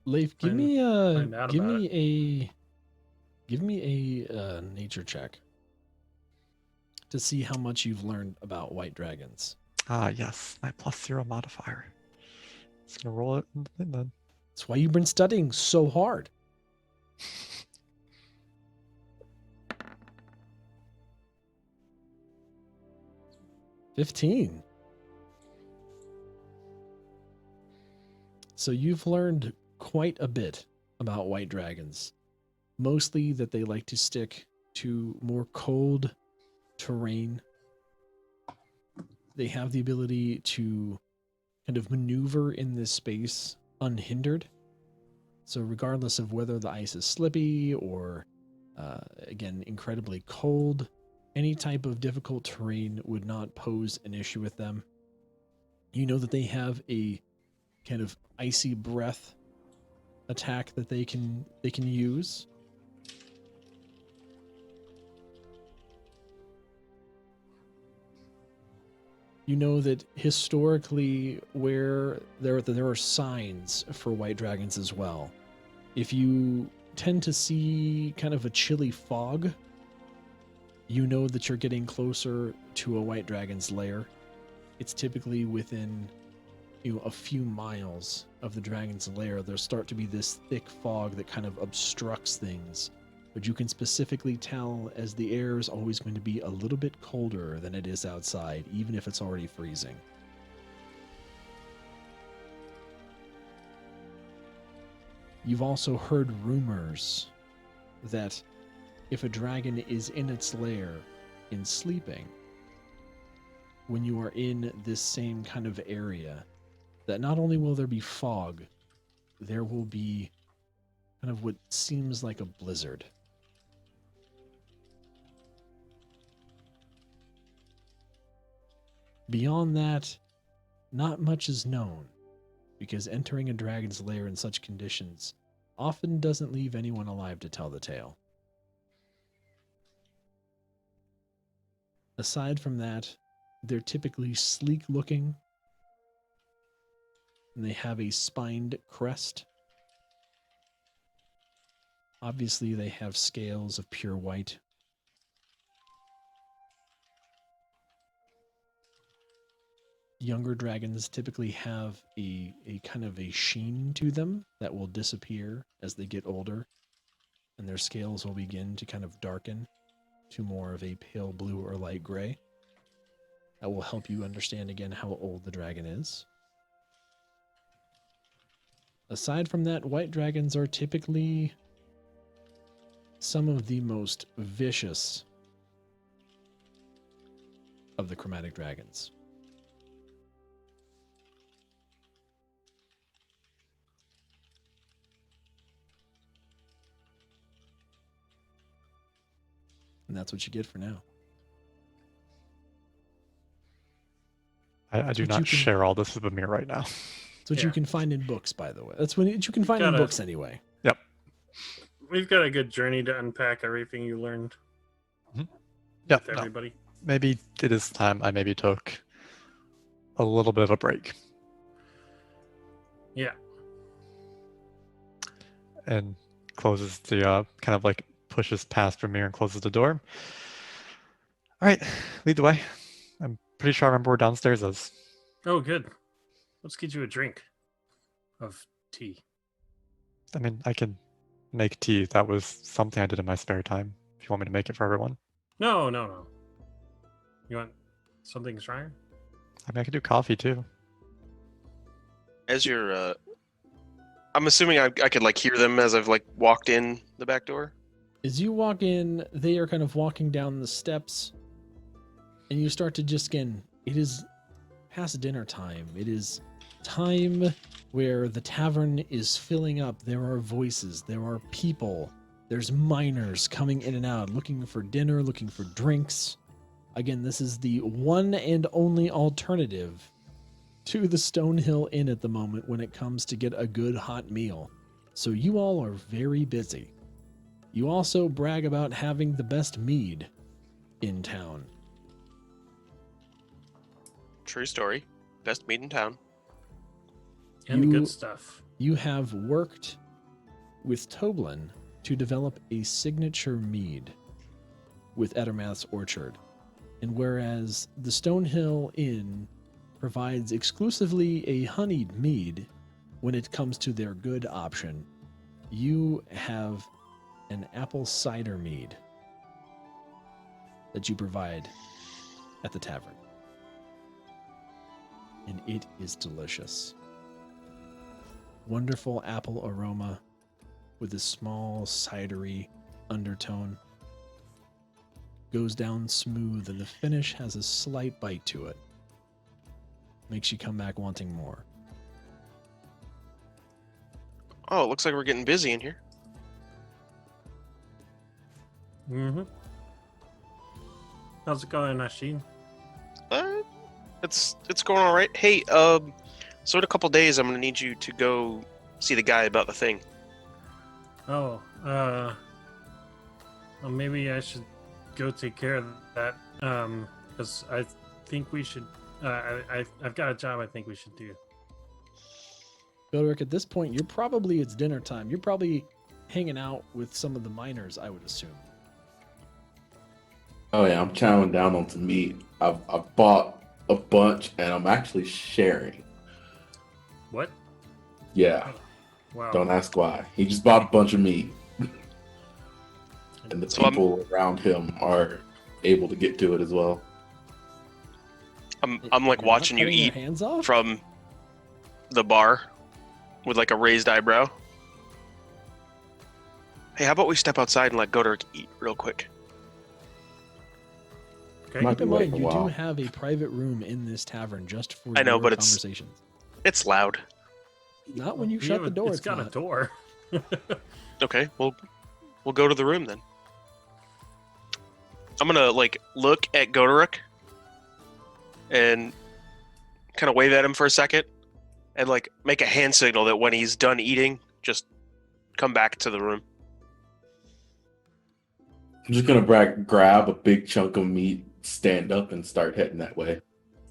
Leif, give Find- me find out give about me a nature check to see how much you've learned about white dragons. Ah, yes, my +0 modifier. Just gonna roll it in the thing then. That's why you've been studying so hard. 15. So you've learned quite a bit about white dragons. Mostly that they like to stick to more cold terrain. They have the ability to kind of maneuver in this space unhindered. So regardless of whether the ice is slippy or, again, incredibly cold, any type of difficult terrain would not pose an issue with them. You know that they have a kind of icy breath attack that they can use. You know that historically, where there are signs for white dragons as well. If you tend to see kind of a chilly fog, you know that you're getting closer to a white dragon's lair. It's typically within a few miles of the dragon's lair. There'll start to be this thick fog that kind of obstructs things. But you can specifically tell as the air is always going to be a little bit colder than it is outside, even if it's already freezing. You've also heard rumors that if a dragon is in its lair in sleeping, when you are in this same kind of area, that not only will there be fog, there will be kind of what seems like a blizzard. Beyond that, not much is known, because entering a dragon's lair in such conditions often doesn't leave anyone alive to tell the tale. Aside from that, they're typically sleek-looking, and they have a spined crest. Obviously, they have scales of pure white. Younger dragons typically have a kind of a sheen to them that will disappear as they get older, and their scales will begin to kind of darken to more of a pale blue or light gray. That will help you understand again how old the dragon is. Aside from that, white dragons are typically some of the most vicious of the chromatic dragons. And that's what you get for now. I do not share all this with Amir right now. That's what you can find in books, by the way. That's what you can find in books anyway. Yep. We've got a good journey to unpack everything you learned. Yep. With everybody. Maybe it is time I maybe took a little bit of a break. Yeah. And closes the kind of like pushes past Vermeer and closes the door. All right, lead the way. I'm pretty sure I remember where downstairs is. Oh, good. Let's get you a drink of tea. I mean, I can make tea. That was something I did in my spare time. If you want me to make it for everyone. No. You want something stronger? I mean, I could do coffee too. As you're, I'm assuming I could like hear them as I've like walked in the back door. As you walk in, they are kind of walking down the steps, and you start to just again, it is past dinner time. It is time where the tavern is filling up. There are voices, there are people, there's miners coming in and out, looking for dinner, looking for drinks. Again, this is the one and only alternative to the Stonehill Inn at the moment when it comes to get a good hot meal. So you all are very busy. You also brag about having the best mead in town. True story. Best meat in town. And the good stuff. You have worked with Toblin to develop a signature mead with Ettermath's Orchard. And whereas the Stonehill Inn provides exclusively a honeyed mead when it comes to their good option, you have an apple cider mead that you provide at the tavern. And it is delicious. Wonderful apple aroma with a small cidery undertone. Goes down smooth, and the finish has a slight bite to it. Makes you come back wanting more. Oh, it looks like we're getting busy in here. Mm-hmm. How's it going, Nashin? It's going all right. Hey, so in a couple days, I'm gonna need you to go see the guy about the thing. Oh, well, maybe I should go take care of that. Because I think we should I've got a job I think we should do. Godric, at this point, it's dinner time. You're probably hanging out with some of the miners, I would assume. Oh yeah, I'm chowing down on some meat. I've bought a bunch and I'm actually sharing. What? Yeah, Wow. don't ask why. He just bought a bunch of meat. And the So I'm- people around him are able to get to it as well. I'm like You're not watching you cutting your eat hands off? from the bar with like a raised eyebrow. Hey, how about we step outside and let Godric eat real quick? Okay. Might Keep be in waiting mind, a you do while. have a private room in this tavern just for I know, your but it's- conversations. It's loud. Not when you We shut have the door. It's got not. a door. Okay, we'll go to the room then. I'm gonna like look at Godric and kind of wave at him for a second, and like make a hand signal that when he's done eating, just come back to the room. I'm just gonna grab a big chunk of meat, stand up, and start heading that way.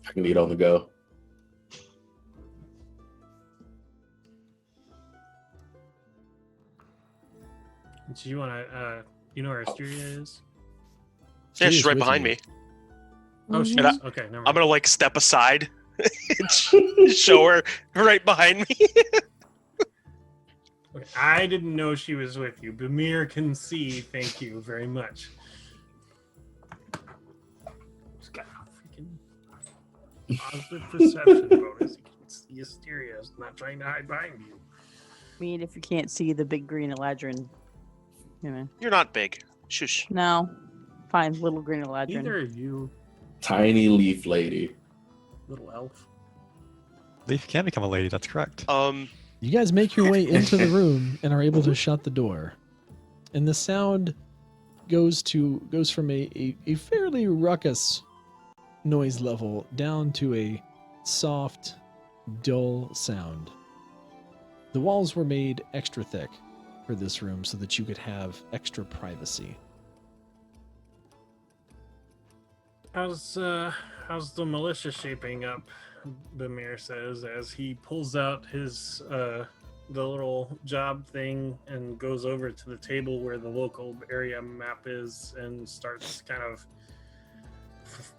I can eat on the go. Do you want to? You know where Asteria is? Yeah, she's She's right with behind you. me. Oh, she's And okay. Never mind. I'm gonna like step aside and show her right behind me. Okay, I didn't know she was with you. Bamir can see. Thank you very much. Just got a freaking positive perception bonus. You can see Asteria is not trying to hide behind you. I mean, if you can't see the big green eladrin, you know. You're not big. Shush. No. Fine, little green eladrin. Neither of you, Tiny leaf lady. little elf. Leaf can become a lady. That's correct. You guys make your way into the room and are able to shut the door. And the sound goes from a fairly ruckus noise level down to a soft, dull sound. The walls were made extra thick for this room so that you could have extra privacy. How's the militia shaping up? Bamir says as he pulls out his the little job thing and goes over to the table where the local area map is and starts kind of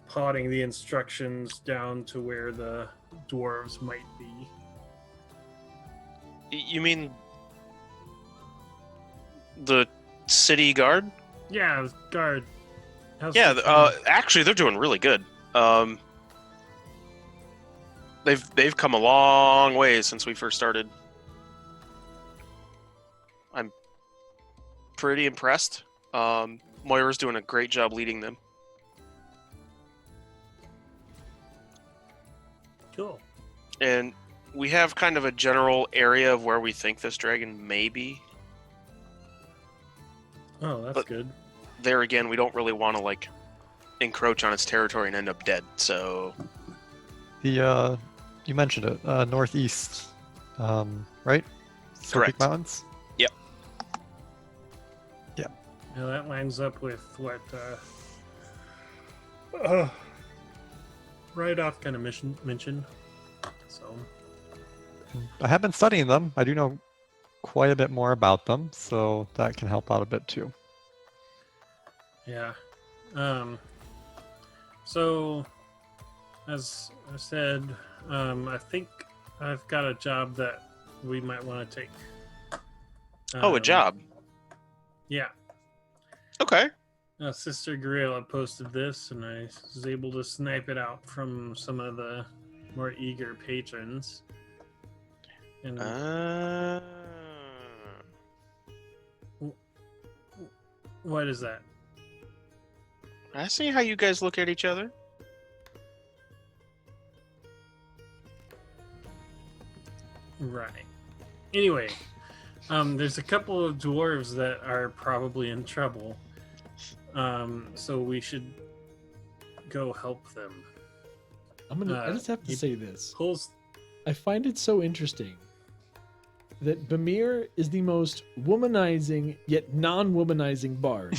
potting the instructions down to where the dwarves might be. You mean the city guard? Yeah, guard. How's Yeah. the- Actually, they're doing really good. They've come a long way since we first started. I'm pretty impressed. Moira's doing a great job leading them. cool. And we have kind of a general area of where we think this dragon may be. Oh, that's But- good. There again, we don't really want to like encroach on its territory and end up dead. So The you mentioned it, northeast, right? Snow Peak Correct. Mountains. Now that lines up with what Reidoth kind of mentioned. So I have been studying them. I do know quite a bit more about them, so that can help out a bit too. yeah. So as I said, I think I've got a job that we might want to take. a job. Yeah. Okay. Sister Gorilla posted this, and I was able to snipe it out from some of the more eager patrons. And what is that? I see how you guys look at each other. Right. Anyway, there's a couple of dwarves that are probably in trouble. So we should go help them. I just have to he say this. Pulls. I find it so interesting that Bamir is the most womanizing yet non-womanizing bard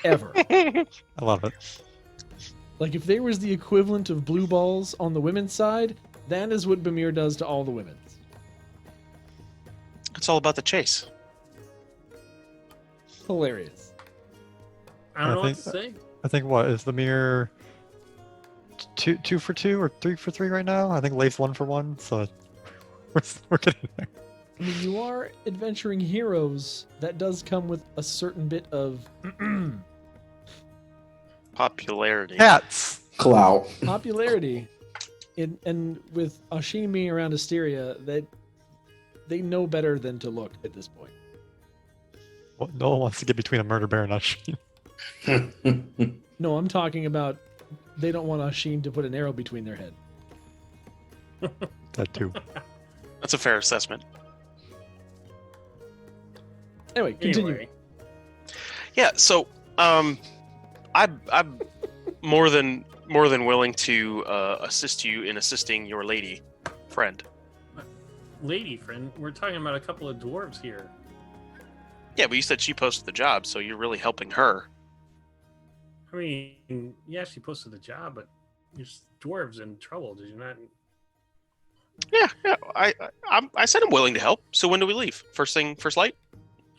ever. I love it. Like if there was the equivalent of blue balls on the women's side, that is what Bamir does to all the women. It's all about the chase. Hilarious. I don't know what think- to say. I think what is the mirror 2 for 2 or 3 for 3 right now? I think Leif's 1 for 1, so we're getting there. I mean, you are adventuring heroes. That does come with a certain bit of Popularity. Cats. Clout. popularity. And with Ashin being around Asteria, that they know better than to look at this point. Well, no one wants to get between a murder baron and Ashin. No, I'm talking about they don't want Ashin to put an arrow between their head. That too. That's a fair assessment. Anyway, continue. Anyway, Yeah, so I'm more than willing to assist you in assisting your lady friend. lady friend, we're talking about a couple of dwarves here. Yeah, but you said she posted the job, so you're really helping her. I mean, yeah, she posted the job, but there's dwarves in trouble. Did you not? Yeah, I said I'm willing to help. So when do we leave? First light?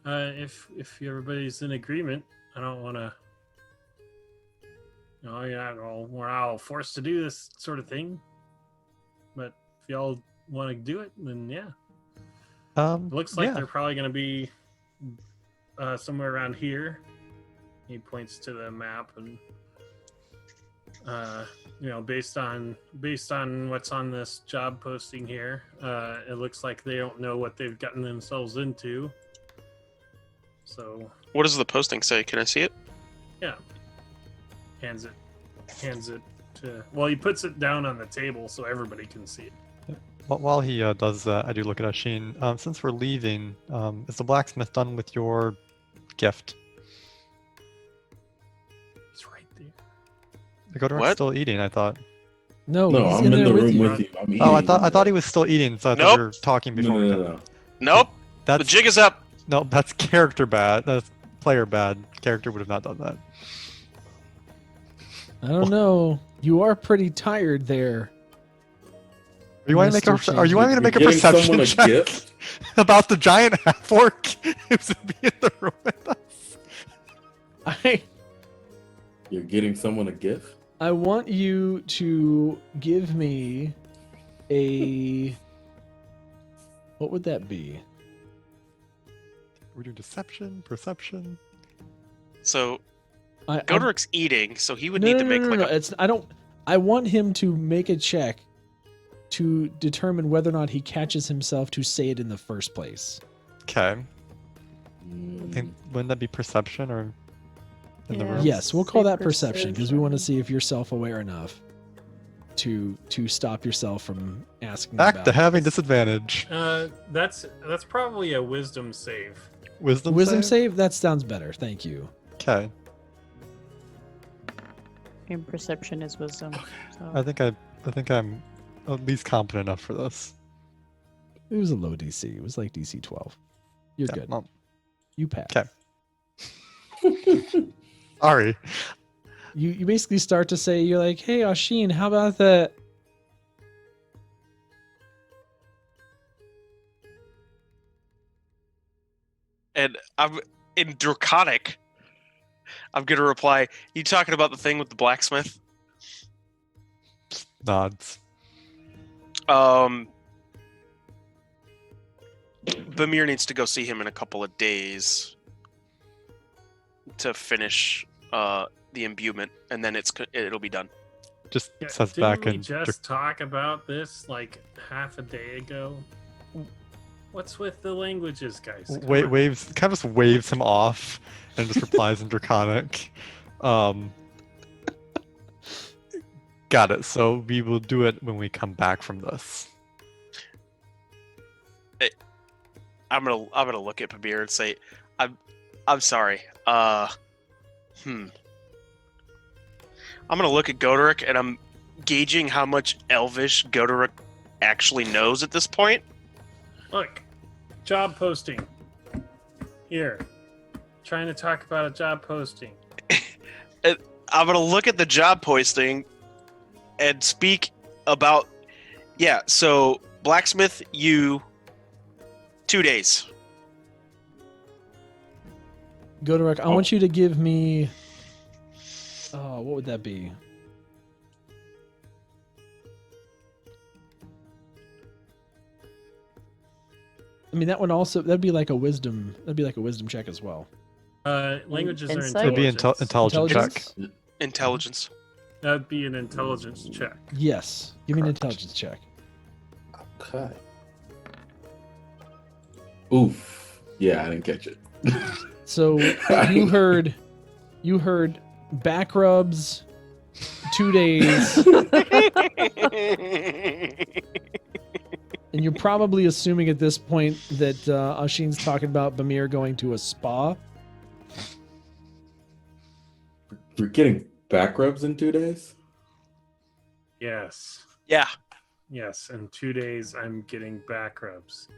If everybody's in agreement, I don't want to. Yeah, well, we're all forced to do this sort of thing. But if y'all want to do it, then yeah. It looks like yeah. they're probably going to be somewhere around here. He points to the map, and based on what's on this job posting here, it looks like they don't know what they've gotten themselves into. So What does the posting say? Can I see it? yeah, hands it to. Well, he puts it down on the table so everybody can see it. While he does that, I do look at Ashin. Since we're leaving, is the blacksmith done with your gift? It's right there. The Godoric's What? still eating, I thought. No, No, he's I'm in there the with room you. with you. I'm eating. Oh, I thought he was still eating, so I thought Nope. we were talking No, before. no. Nope. That's The jig is up. no, that's character bad. That's player bad. Character would have not done that. I don't know. You are pretty tired there. Are you wanting to Mr. make me to make a You're giving perception someone a check gift? about the giant half orc who's in the room with us? You're getting someone a gift? I want you to give me a. What would that be? We do deception, perception. So I Godoric's eating, so he would no, need no, to no, make no, like no, a. It's I don't. I want him to make a check to determine whether or not he catches himself to say it in the first place. Okay. I think, wouldn't that be perception or in the Yeah. room? Yes, we'll call Say that perception because we want to perception. see if you're self-aware enough to stop yourself from asking Back about to it. having disadvantage. That's probably a wisdom save. Wisdom, Wisdom save. That sounds better. Thank you. Okay. And perception is wisdom. So. I think I'm at least competent enough for this. It was a low DC. It was like DC 12. You're Yeah, good. well, You pass. Okay. Sorry. You basically start to say, you're like, hey, Ashin, how about that? And I'm in Draconic. I'm gonna reply. You talking about the thing with the blacksmith? Nods. Bamir needs to go see him in a couple of days to finish the imbuement, and then it'll be done. Just Yeah, says didn't back we and just talk about this like half a day ago? What's with the languages, guys? Come on. waves kind of just waves him off and just replies in Draconic. Got it. So we will do it when we come back from this. I'm gonna look at Bamir and say, I'm sorry. I'm gonna look at Godoric and I'm gauging how much Elvish Godoric actually knows at this point. Look, job posting. Here. Trying to talk about a job posting. I'm gonna look at the job posting and speak about. Yeah, so blacksmith, you 2 days. Godorek, I want you to give me. What would that be? I mean, that'd be like a wisdom. That'd be like a wisdom check as well. Languages are Insight? It'd be intelligence. intelligence check. Intelligence. That'd be an intelligence check. Yes. Give me an Correct. intelligence check. Okay. Oof. Yeah, I didn't catch it. So you heard back rubs, 2 days, and you're probably assuming at this point that Ashin's talking about Bamir going to a spa. We're getting back rubs in 2 days? Yes. Yeah. Yes. In 2 days, I'm getting back rubs.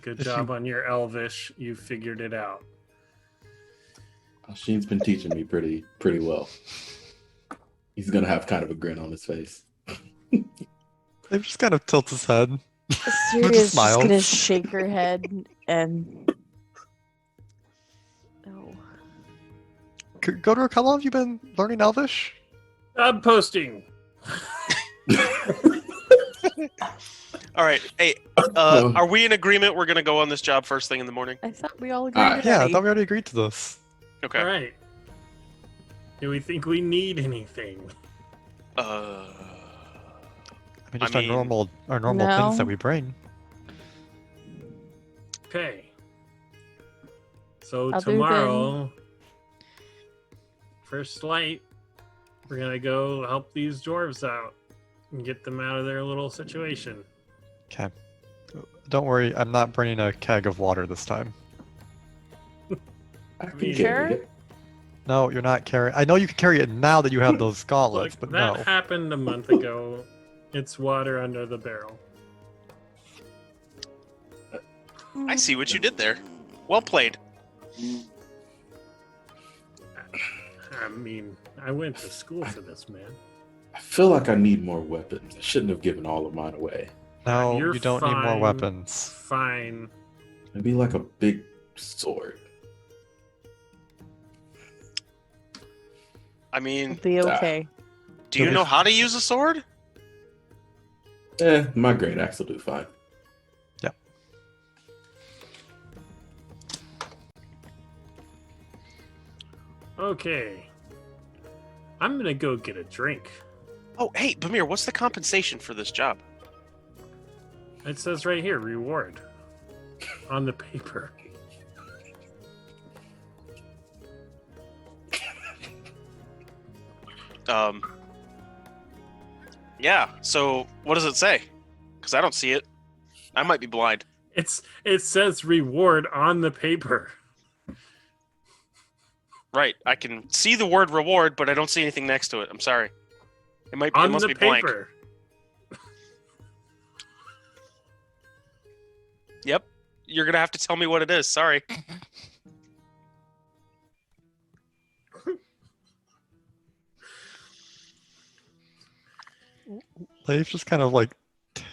Good If job you- on your Elvish. You figured it out. Sheen's been teaching me pretty well. He's gonna have kind of a grin on his face. They just kind of tilts his head. Syria's just gonna smiles. shake her head and. Oh. Godorek, how long have you been learning Elvish? Job posting. All right. Hey, are we in agreement? We're gonna go on this job first thing in the morning. I thought we all agreed. Yeah, I already. thought we already agreed to this. Okay. All right. Do we think we need anything? I mean, just I our mean- normal No. things that we bring. Okay. So Other tomorrow, first light, we're gonna go help these dwarves out and get them out of their little situation. Okay. Don't worry, I'm not bringing a keg of water this time. I can You carry sure? it. No, you're not carrying. I know you can carry it now that you have those Look, gauntlets, but that no. happened a month ago. It's water under the barrel. I see what you did there. Well played. I mean, I went to school for this, man. I feel like I need more weapons. I shouldn't have given all of mine away. No, You're you don't need more fine. weapons. Fine. Maybe like a big sword. I mean, It'll be okay. do you know how to use a sword? My great axe will do fine. Okay. I'm gonna go get a drink. Oh, hey, Bamir, what's the compensation for this job? It says right here, reward. On the paper. Yeah. So, what does it say? Because I don't see it. I might be blind. It says reward on the paper. Right. I can see the word reward, but I don't see anything next to it. I'm sorry. It might. It On must the be blank. paper. Yep. You're gonna have to tell me what it is. Sorry. Leif just kind of like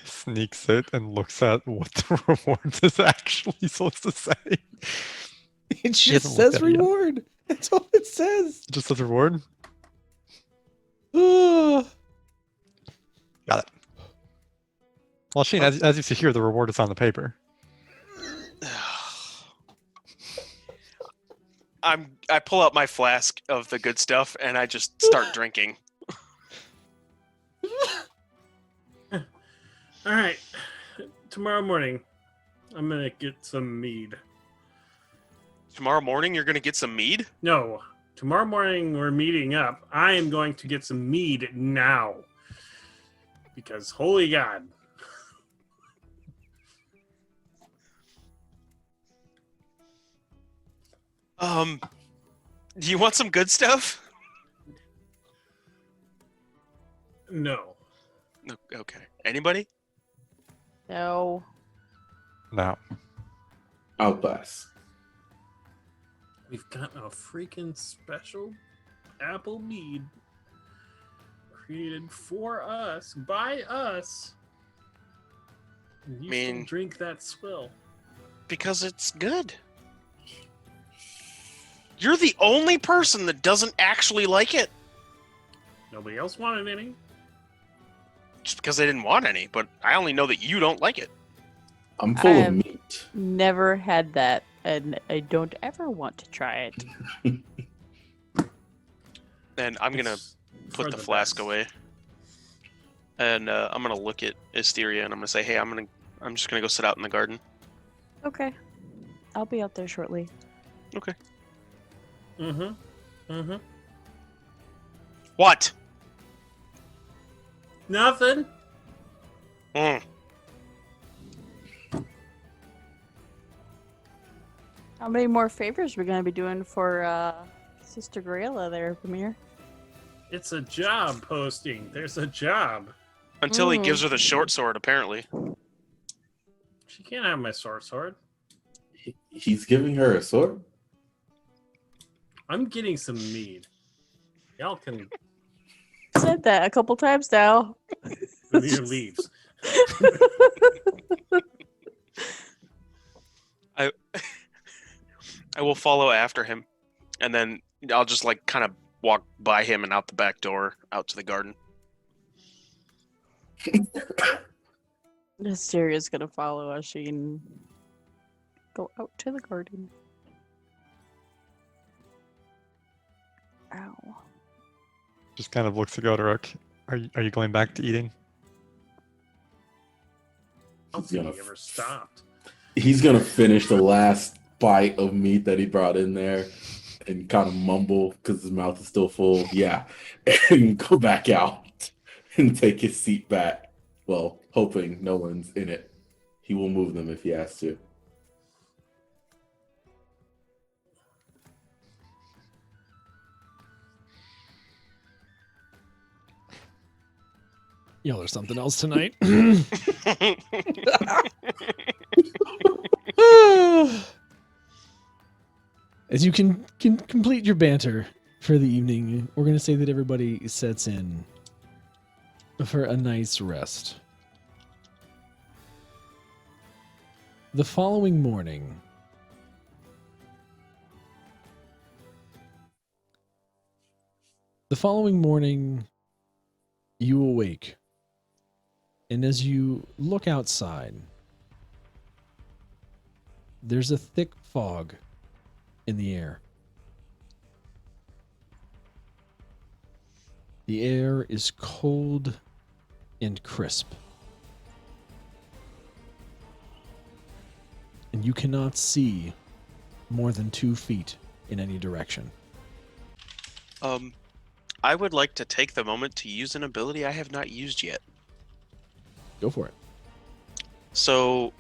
sneaks it and looks at what the reward is actually supposed to say. It just hasn't looked says at it yet. reward. That's all it says. It just says reward. Ugh. Got it. Well, Sheen, as you see here, the reward is on the paper. I pull out my flask of the good stuff and I just start drinking. All right. Tomorrow morning, I'm gonna get some mead. Tomorrow morning, you're gonna get some mead. No, tomorrow morning we're meeting up. I am going to get some mead now. Because holy God. Do you want some good stuff? No. Okay. Anybody? No. No. I'll pass. We've got a freaking special. apple mead created for us, by us. And you still mean- drink that swill. Because it's good. You're the only person that doesn't actually like it. Nobody else wanted any. Just because they didn't want any, but I only know that you don't like it. I'm full of I'm- meat. Never had that, and I don't ever want to try it. And I'm gonna It's put for the flask best. away. And I'm gonna look at Asteria and I'm gonna say, hey, I'm just gonna go sit out in the garden. Okay. I'll be out there shortly. What? Nothing. Mm. How many more favors are we going to be doing for Sister Gorilla there, Pamir? It's a job posting. There's a job. Until he Mm. gives her the short sword, apparently. She can't have my sword. He's giving her a sword? I'm getting some mead. Y'all can Said that a couple times now. Amir leaves. I will follow after him, and then I'll just like kind of walk by him and out the back door, out to the garden. Asteria's going to follow us and go out to the garden. Ow. Just kind of looks to Godorok. Are you going back to eating? I don't think he ever stopped. He's gonna finish the last bite of meat that he brought in there and kind of mumble because his mouth is still full. Yeah. And go back out and take his seat back. Well, hoping no one's in it. He will move them if he has to. Y'all are something else tonight. As you can complete your banter for the evening, we're going to say that everybody sets in for a night's rest. The following morning, you awake, and as you look outside, there's a thick fog in the air. The air is cold and crisp. And you cannot see more than 2 feet in any direction. I would like to take the moment to use an ability I have not used yet. Go for it. So,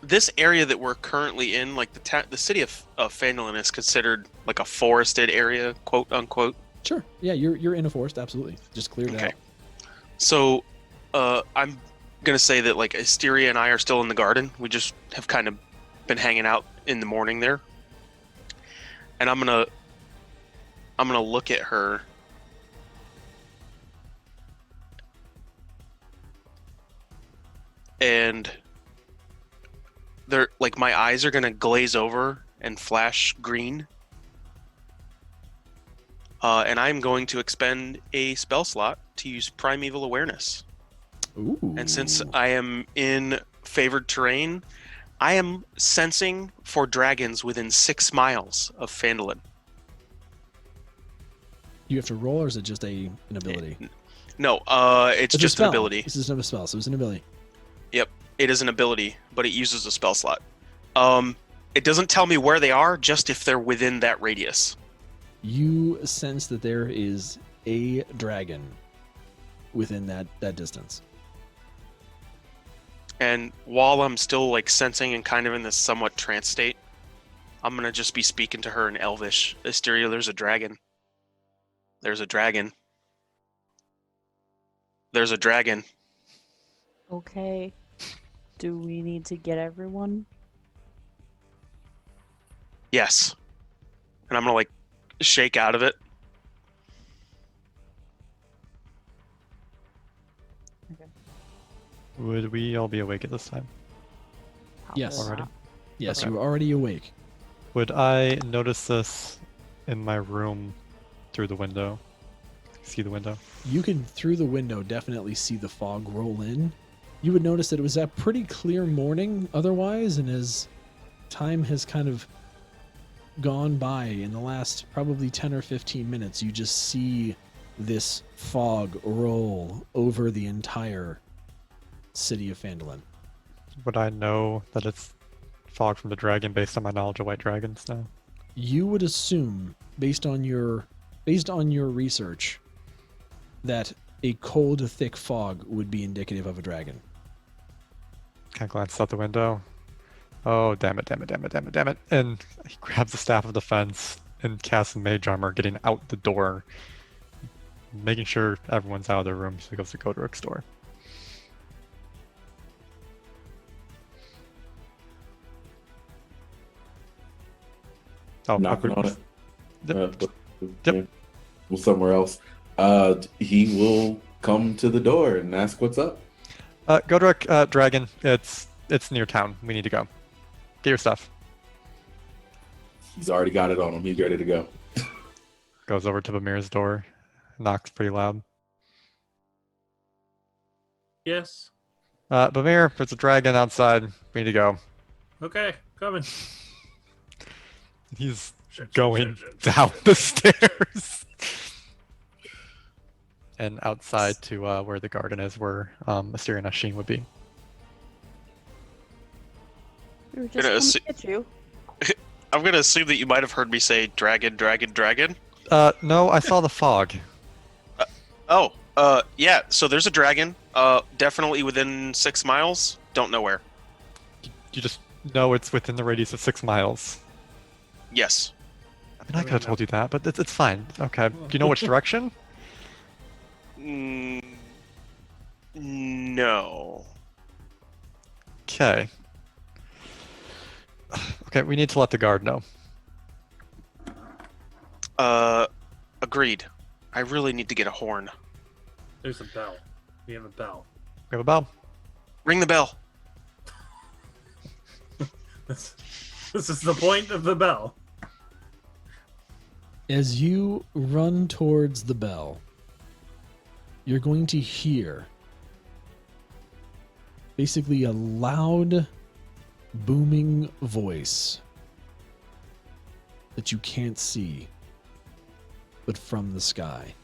this area that we're currently in, like the city of Phandalin is considered like a forested area, quote unquote. Sure. Yeah, you're in a forest, absolutely. Just cleared it Okay. out. So, I'm gonna say that like Asteria and I are still in the garden. We just have kind of been hanging out in the morning there, and I'm gonna look at her. And they're like my eyes are gonna glaze over and flash green. And I'm going to expend a spell slot to use Primeval Awareness. Ooh. And since I am in favored terrain, I am sensing for dragons within 6 miles of Phandalin. You have to roll, or is it just an ability? No, it's a just an spell. ability. This is not a spell, so it's an ability. Yep, it is an ability, but it uses a spell slot. It doesn't tell me where they are, just if they're within that radius. You sense that there is a dragon within that distance. And while I'm still like sensing and kind of in this somewhat trance state, I'm gonna just be speaking to her in Elvish. Asteria, there's a dragon. There's a dragon. There's a dragon. Okay. Do we need to get everyone? Yes. And I'm gonna like shake out of it. Would we all be awake at this time? Yes. Already? Yes, Okay. you are already awake. Would I notice this in my room through the window? See the window? You can, through the window, definitely see the fog roll in. You would notice that it was a pretty clear morning otherwise, and as time has kind of gone by in the last probably 10 or 15 minutes, you just see this fog roll over the entire city of Phandalin. Would I know that it's fog from the dragon based on my knowledge of white dragons now? You would assume, based on your research, that a cold, thick fog would be indicative of a dragon. Kind of glance out the window. Oh, damn it, damn it, damn it, damn it, damn it. And he grabs the staff of defense and casts mage armor, getting out the door, making sure everyone's out of their room so he goes to Godric's door. Oh, Knocking on it. Yep. Yeah. Well, somewhere else. He will come to the door and ask what's up. Godric, dragon, it's near town. We need to go. Get your stuff. He's already got it on him. He's ready to go. Goes over to Bamir's door, knocks pretty loud. Yes. Bamir, there's a dragon outside. We need to go. Okay, coming. He's Shit, going shit. down the stairs. And outside to where the garden is, where Mysteria and Asheen would be. We were Gonna just assu- coming to get you. I'm gonna assume that you might have heard me say dragon, dragon, dragon. No, I saw the fog. Oh, yeah. So there's a dragon. Definitely within 6 miles. Don't know where. You just know it's within the radius of 6 miles. Yes. I mean, I could have told you that, but it's fine. Okay. Do you know which direction? No. Okay. Okay, we need to let the guard know. Agreed. I really need to get a horn. There's a bell. We have a bell. We have a bell. Ring the bell. This is the point of the bell. As you run towards the bell, you're going to hear basically a loud, booming voice that you can't see, but from the sky.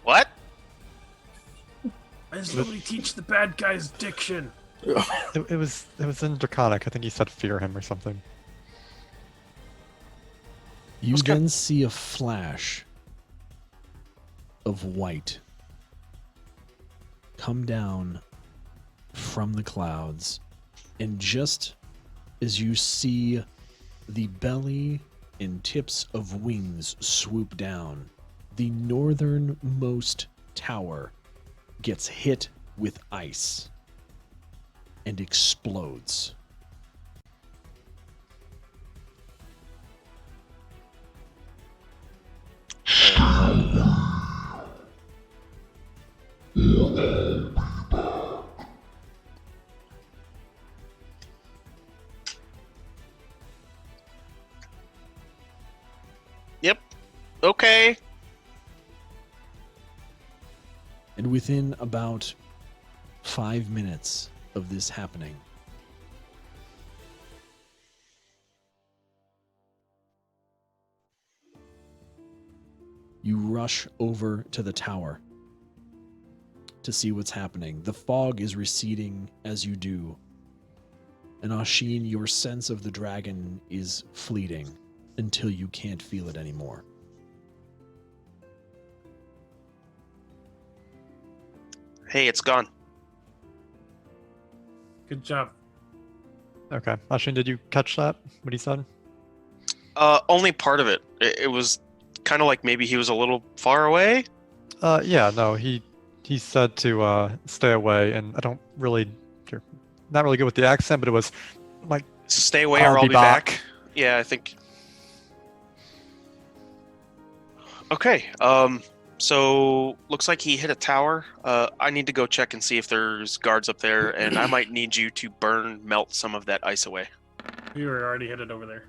What? Why does nobody teach the bad guys diction? It was in Draconic. I think he said fear him or something. You then see a flash of white come down from the clouds, and just as you see the belly and tips of wings swoop down, the northernmost tower gets hit with ice and explodes. Yep. Okay. And within about 5 minutes of this happening, You rush over to the tower to see what's happening. The fog is receding as you do. And Ashin, your sense of the dragon is fleeting until you can't feel it anymore. Hey, it's gone. Good job. Okay. Ashin, did you catch that? What he said? Only part of it. It was kind of like maybe he was a little far away. Yeah, no, he said to stay away, and I don't really, not really good with the accent, but it was like, Stay away or I'll be back. Yeah, I think. Okay. So looks like he hit a tower. I need to go check and see if there's guards up there, and I might need you to melt some of that ice away. We were already headed over there.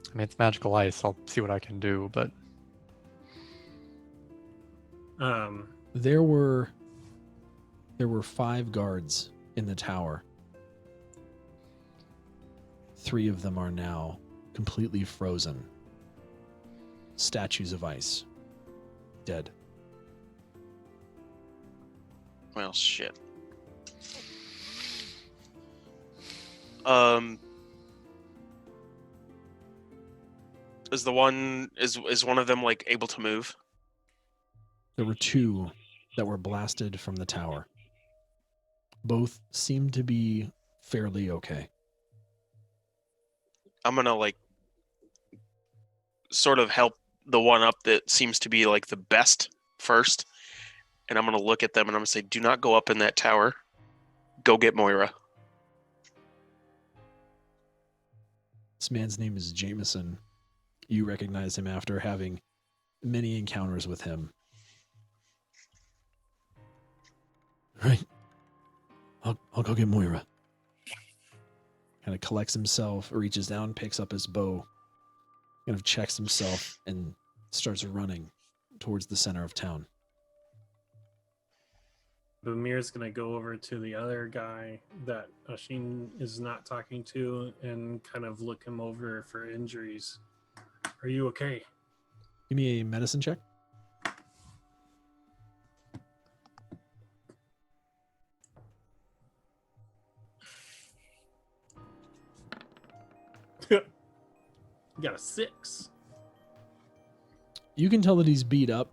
I mean, it's magical ice. I'll see what I can do, but There were 5 guards in the tower. 3 of them are now completely frozen. Statues of ice. Dead. Well, shit. Is one of them like able to move? There were 2 that were blasted from the tower. Both seem to be fairly okay. I'm gonna like sort of help the one up that seems to be like the best first, and I'm gonna look at them and I'm gonna say, "Do not go up in that tower. Go get Moira." This man's name is Jameson. You recognize him after having many encounters with him. Right. I'll go get Moira. Kind of collects himself, reaches down, picks up his bow, kind of checks himself, and starts running towards the center of town. Bamir's gonna go over to the other guy that Ashin is not talking to and kind of look him over for injuries. Are you okay? Give me a medicine check. You got a 6. You can tell that he's beat up.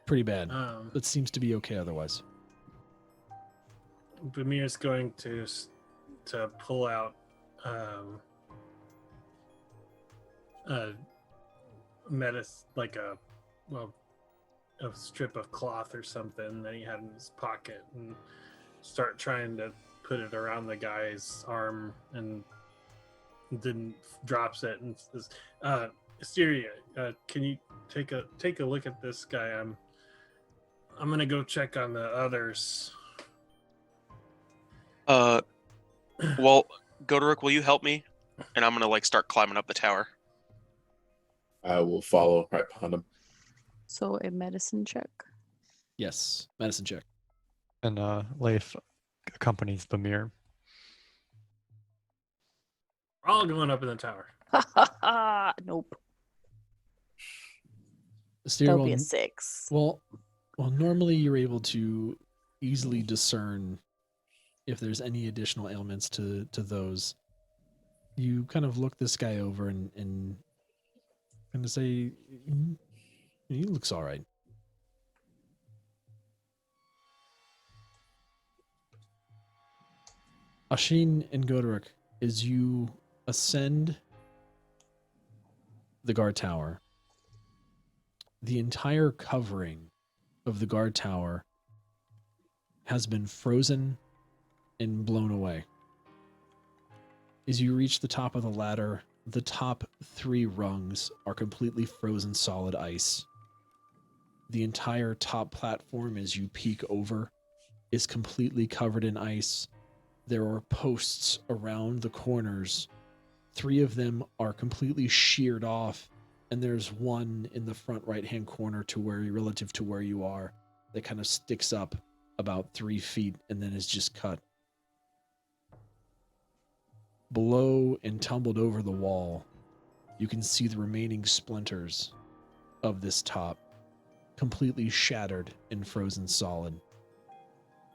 Pretty bad. It seems to be okay otherwise. Bamir's going to pull out a strip of cloth or something that he had in his pocket and start trying to put it around the guy's arm, and then drops it and says, Asteria, can you take a look at this guy? I'm gonna go check on the others. Well, Goderic, will you help me? And I'm gonna like start climbing up the tower. I will follow right behind him. So a medicine check. Yes, medicine check. and Leif accompanies Bamir. We're all going up in the tower. Nope. Steer That'll be a 6. Well, normally you're able to easily discern if there's any additional ailments to those. You kind of look this guy over and kind of say, he looks all right. Ashin and Goderic, as you ascend the guard tower, the entire covering of the guard tower has been frozen and blown away. As you reach the top of the ladder, the top 3 rungs are completely frozen solid ice. The entire top platform, as you peek over, is completely covered in ice. There are posts around the corners. 3 of them are completely sheared off, and there's one in the front right-hand corner relative to where you are that kind of sticks up about 3 feet and then is just cut. below and tumbled over the wall, you can see the remaining splinters of this top, completely shattered and frozen solid.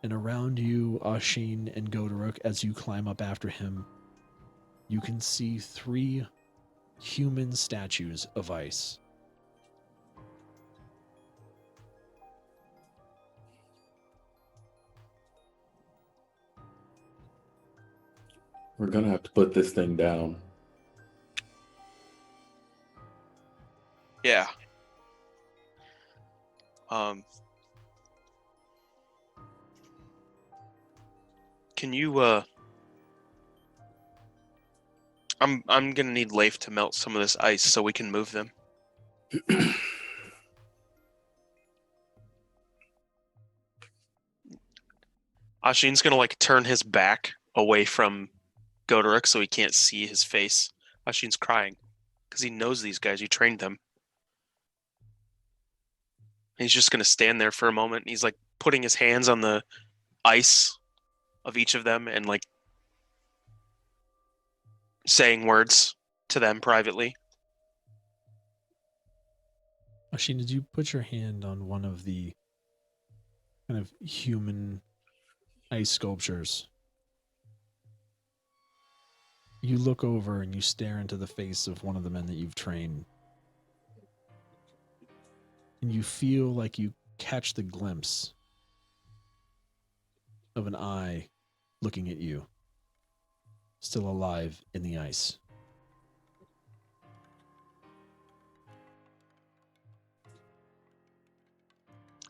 And around you, Ashin and Godoruk, as you climb up after him, you can see 3 human statues of ice. We're gonna have to put this thing down. Yeah. Can you I'm gonna need Leif to melt some of this ice so we can move them. Ashin's gonna like turn his back away from Godoruk so he can't see his face. Ashin's crying because he knows these guys. He trained them. He's just gonna stand there for a moment. He's like putting his hands on the ice of each of them and like saying words to them privately. Ashin, did you put your hand on one of the kind of human ice sculptures? You look over and you stare into the face of one of the men that you've trained. And you feel like you catch the glimpse of an eye looking at you, still alive in the ice.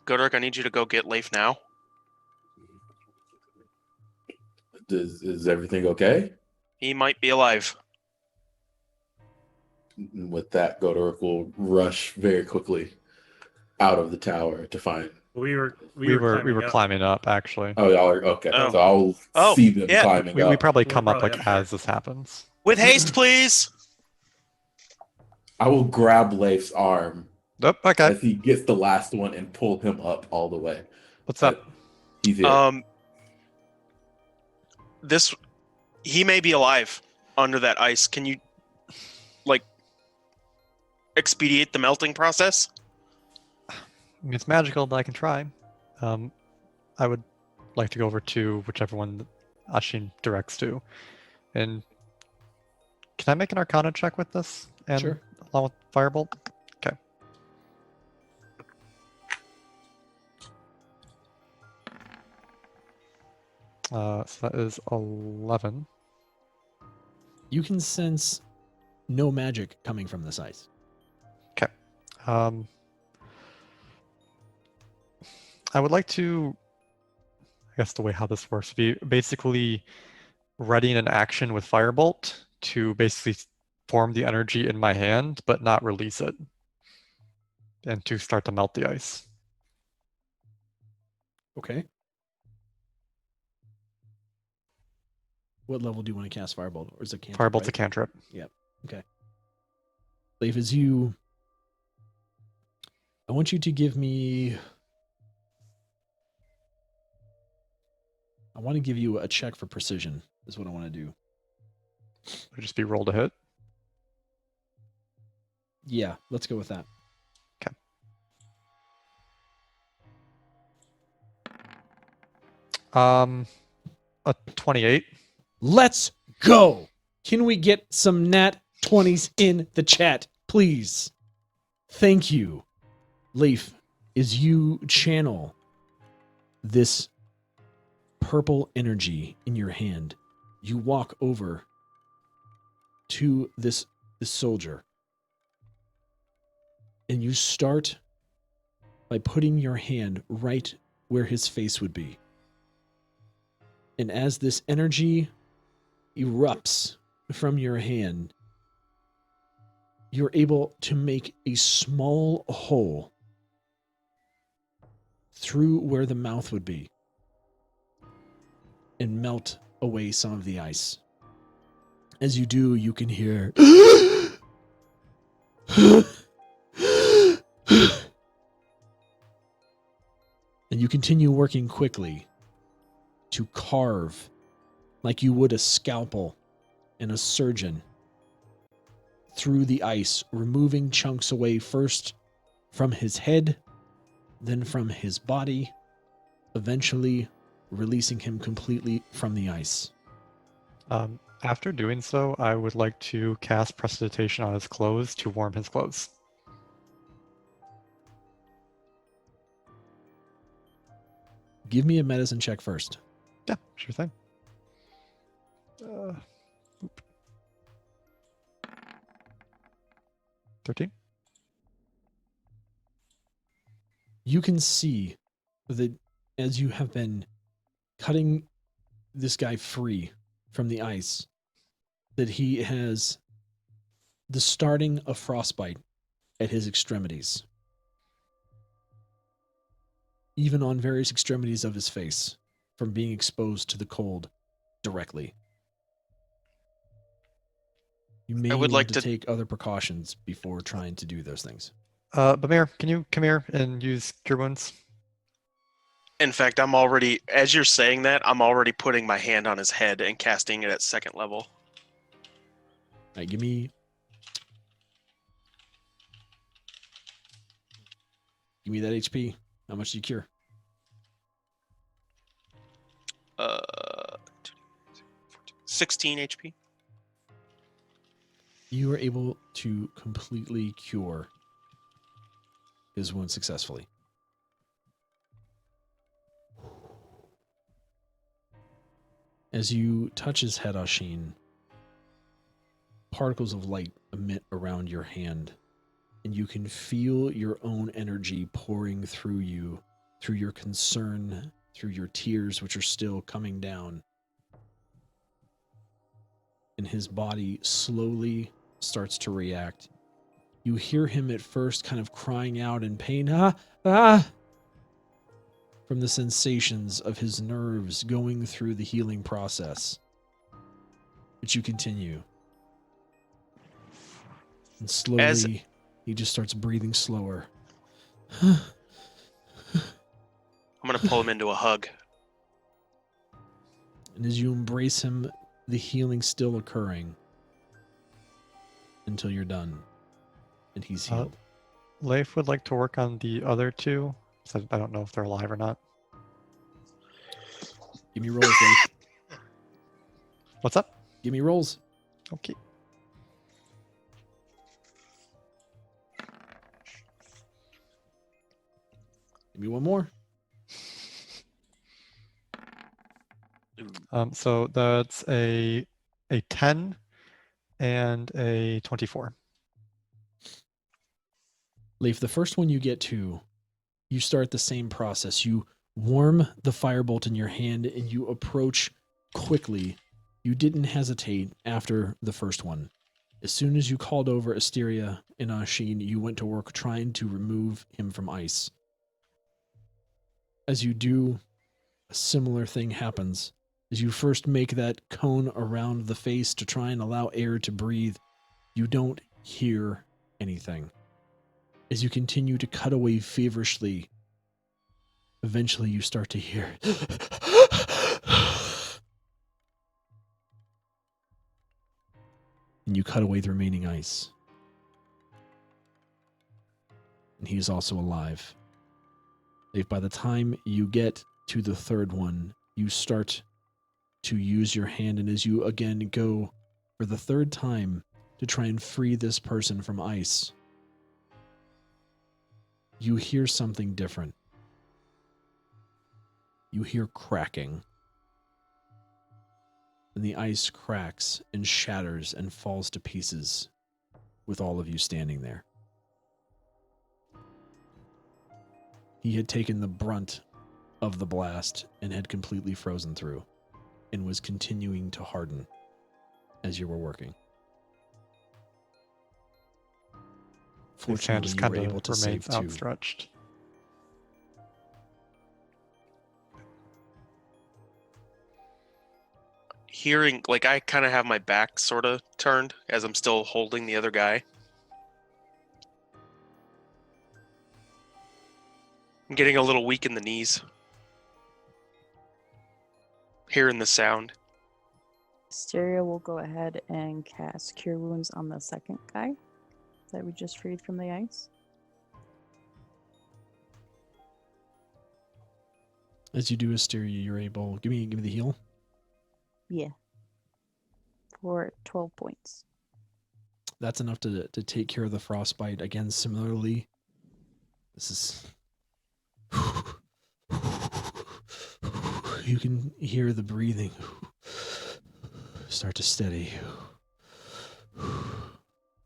Godoruk, I need you to go get Leif now. Is everything okay? He might be alive. With that, Godoruk will rush very quickly out of the tower to find. We were climbing up actually. Oh, y'all are okay. Oh. So I'll Oh, see them yeah. climbing We up. probably We're come up probably like up there. as this happens. With haste, please. I will grab Leif's arm Oh, okay. as he gets the last one and pull him up all the way. What's up? He's here. He may be alive under that ice. Can you like expedite the melting process? I mean, it's magical, but I can try. I would like to go over to whichever one that Ashin directs to. And can I make an Arcana check with this? And Sure. along with Firebolt? Okay. So that is 11. You can sense no magic coming from this ice. I would like to, I guess the way how this works would be basically readying an action with Firebolt to basically form the energy in my hand, but not release it. And to start to melt the ice. Okay. What level do you want to cast Firebolt? Or is it cantrip? Firebolt's a right? cantrip. Leif, as you... I want you to give me... I want to give you a check for precision, is what I want to do. It'll just be roll to hit. Yeah, let's go with that. A 28. Let's go! Can we get some nat 20s in the chat, please? Thank you. Leif, as you channel this purple energy in your hand, you walk over to this soldier. And you start by putting your hand right where his face would be. And as this energy erupts from your hand, you're able to make a small hole through where the mouth would be and melt away some of the ice. As you do, you can hear and you continue working quickly to carve like you would a scalpel and a surgeon through the ice, removing chunks away first from his head, then from his body, eventually releasing him completely from the ice. After doing so, I would like to cast Prestidigitation on his clothes to warm his clothes. Give me a medicine check first. Yeah, sure thing. 13. You can see that as you have been cutting this guy free from the ice, that he has the starting of frostbite at his extremities, even on various extremities of his face, from being exposed to the cold directly. You may I would need like to to- take other precautions before trying to do those things. Bamir, can you come here and use Cure Wounds? In fact, I'm already, as you're saying that, I'm already putting my hand on his head and casting it at 2nd level. All right, give me that HP. How much do you cure? 16 HP. You are able to completely cure his wound successfully. As you touch his head, Ashin, particles of light emit around your hand, and you can feel your own energy pouring through you, through your concern, through your tears, which are still coming down. And his body slowly starts to react. You hear him at first kind of crying out in pain, from the sensations of his nerves going through the healing process. But you continue. And slowly, he just starts breathing slower. I'm going to pull him into a hug. And as you embrace him, the healing still occurring until you're done and he's healed. Leif would like to work on the other two. So I don't know if they're alive or not. Give me rolls, Leif. What's up? Give me rolls. Okay. Give me one more. So that's a 10 and a 24. Leif, the first one you get to, you start the same process. You warm the firebolt in your hand and you approach quickly. You didn't hesitate after the first one. As soon as you called over Asteria and Ashin, you went to work trying to remove him from ice. As you do, a similar thing happens. As you first make that cone around the face to try and allow air to breathe, you don't hear anything. As you continue to cut away feverishly, eventually you start to hear and you cut away the remaining ice. And he is also alive. If by the time you get to the third one, you start to use your hand, and as you again go for the third time to try and free this person from ice, you hear something different. You hear cracking. And the ice cracks and shatters and falls to pieces with all of you standing there. He had taken the brunt of the blast and had completely frozen through and was continuing to harden as you were working. His hand just Fortunately, you kind were able of to remains save two. outstretched. Hearing, like, I kind of have my back sort of turned as I'm still holding the other guy. I'm getting a little weak in the knees. Hearing the sound. Asteria will go ahead and cast Cure Wounds on the second guy that we just freed from the ice. As you do Asteria, you're able. Give me the heal. Yeah. For 12 points. That's enough to take care of the frostbite. Again, similarly, this is. You can hear the breathing start to steady.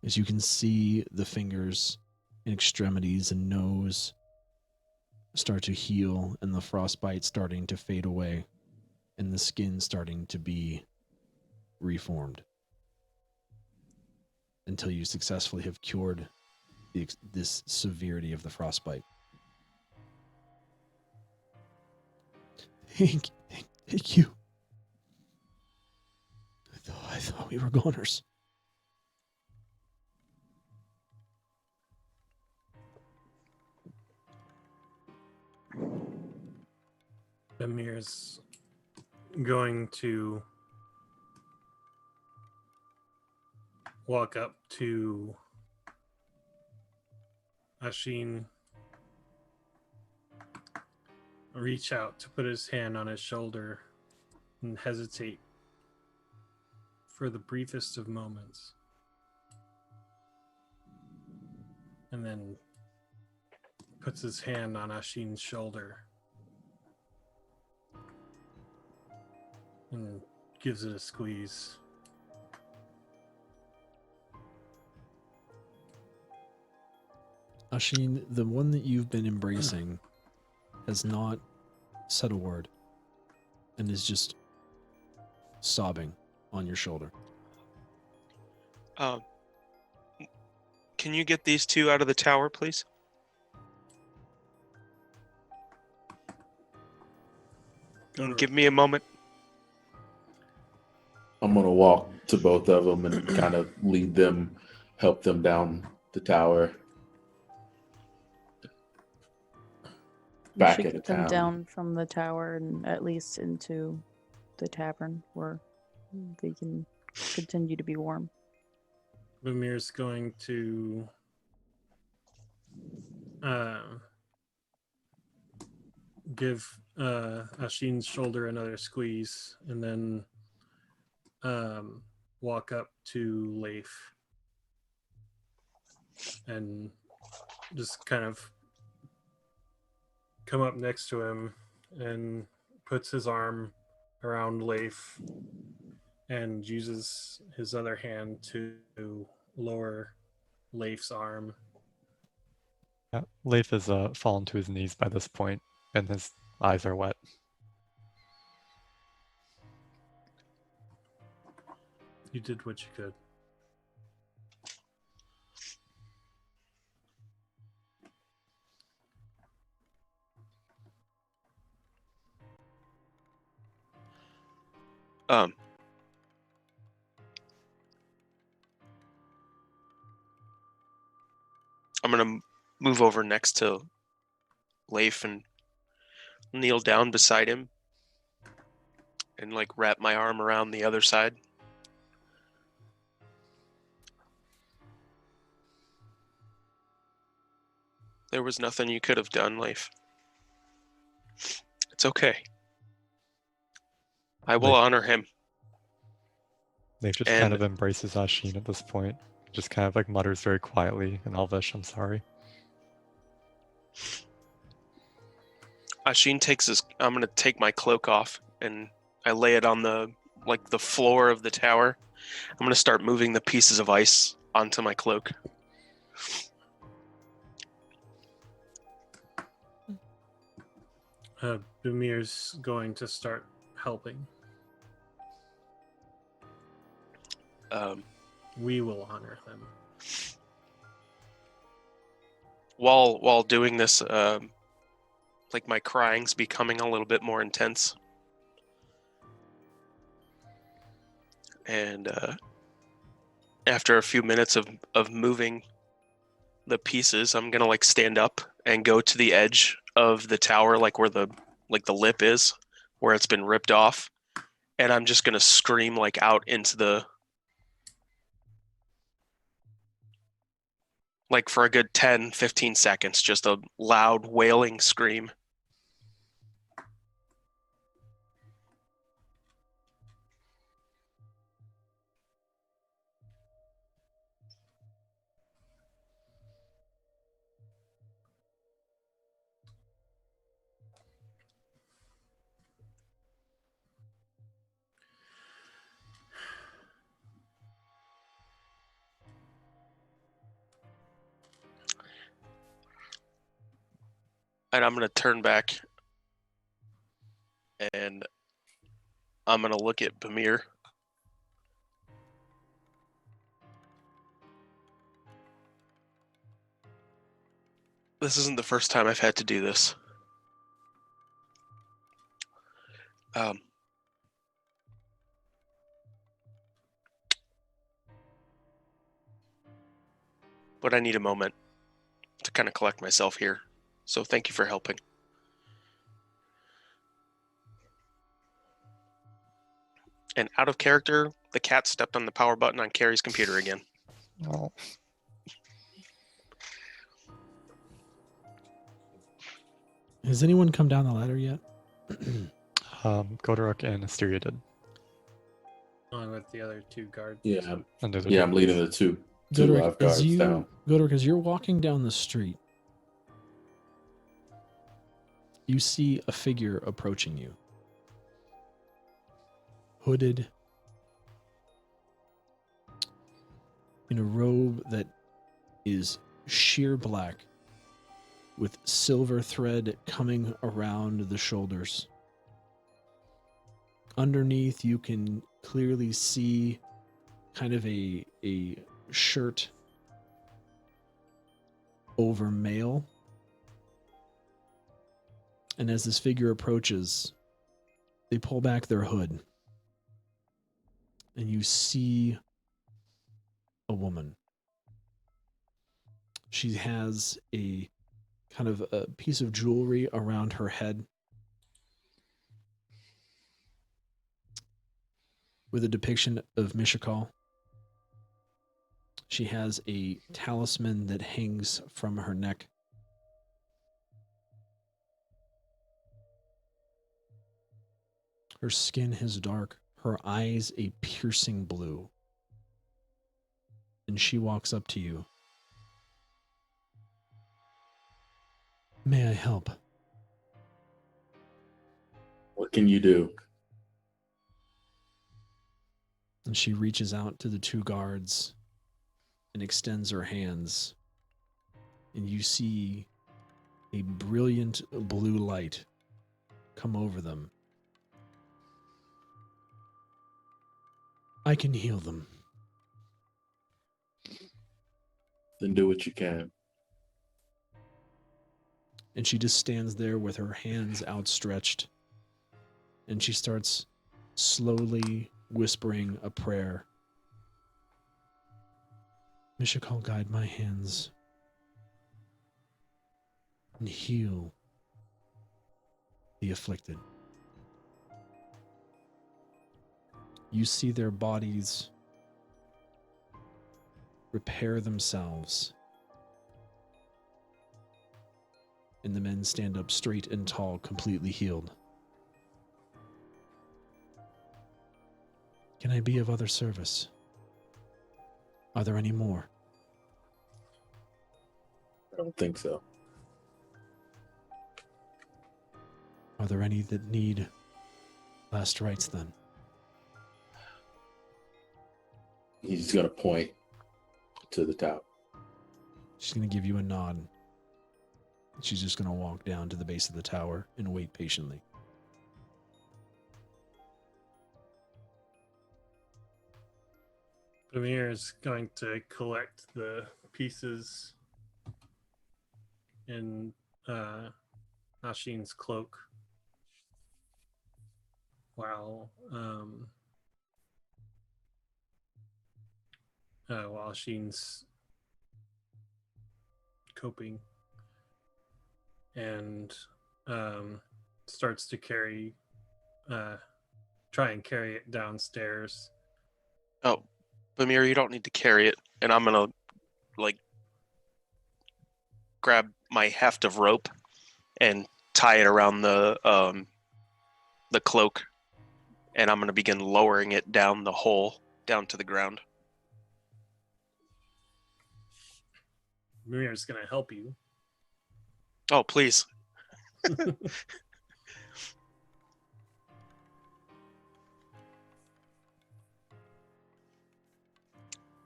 As you can see the fingers and extremities and nose start to heal, and the frostbite starting to fade away, and the skin starting to be reformed, until you successfully have cured this severity of the frostbite. Thank you. I thought we were goners. Amir's going to walk up to Ashin, reach out to put his hand on his shoulder, and hesitate for the briefest of moments. And then puts his hand on Ashin's shoulder and gives it a squeeze. Ashin, the one that you've been embracing, has not said a word and is just sobbing on your shoulder. Can you get these two out of the tower, please? Give me a moment. I'm gonna walk to both of them and kind of lead them, help them down the tower. You Back should into get them town. down from the tower and at least into the tavern where they can continue to be warm. Vamir's going to give Ashin's shoulder another squeeze, and then walk up to Leif and just kind of come up next to him and puts his arm around Leif and uses his other hand to lower Leif's arm. Yeah, Leif has fallen to his knees by this point, and his eyes are wet. You did what you could. I'm gonna move over next to Leif and kneel down beside him and like wrap my arm around the other side. There was nothing you could have done, Leif. It's okay. I will honor him. Leif just kind of embraces Ashin at this point. Just kind of like mutters very quietly in Elvish, "I'm sorry." Ashin takes his. I'm gonna take my cloak off and I lay it on the floor of the tower. I'm gonna start moving the pieces of ice onto my cloak. Vamir's going to start helping. We will honor them. While doing this, like my crying's becoming a little bit more intense, and after a few minutes of moving the pieces, I'm gonna like stand up and go to the edge of the tower, like where the lip is, where it's been ripped off, and I'm just gonna scream like out into the, like for a good 10, 15 seconds, just a loud wailing scream. And I'm gonna turn back and I'm gonna look at Bamir. This isn't the first time I've had to do this. But I need a moment to kind of collect myself here. So thank you for helping. And out of character, the cat stepped on the power button on Carrie's computer again. Oh. Has anyone come down the ladder yet? Godorok and Asteria did. Along with the other 2 guards. Yeah, And those are yeah, two I'm leading the two lifeguards down. Godorok, as you're walking down the street, you see a figure approaching you. Hooded, in a robe that is sheer black, with silver thread coming around the shoulders. Underneath, you can clearly see kind of a shirt over mail. And as this figure approaches, they pull back their hood. And you see a woman. She has a kind of a piece of jewelry around her head with a depiction of Mishakal. She has a talisman that hangs from her neck. Her skin is dark, her eyes a piercing blue. And she walks up to you. May I help? What can you do? And she reaches out to the 2 guards and extends her hands. And you see a brilliant blue light come over them. I can heal them. Then do what you can. And she just stands there with her hands outstretched. And she starts slowly whispering a prayer. Mishakal, guide my hands and heal the afflicted. You see their bodies repair themselves. And the men stand up straight and tall, completely healed. Can I be of other service? Are there any more? I don't think so. Are there any that need last rites then? He's going to point to the top. She's going to give you a nod. She's just going to walk down to the base of the tower and wait patiently. Bamir is going to collect the pieces in Nashin's cloak while Sheen's coping, and starts to carry try and carry it downstairs. Oh, Bamir, you don't need to carry it. And I'm gonna like grab my heft of rope and tie it around the cloak, and I'm gonna begin lowering it down the hole, down to the ground. Mir's gonna help you. Oh, please.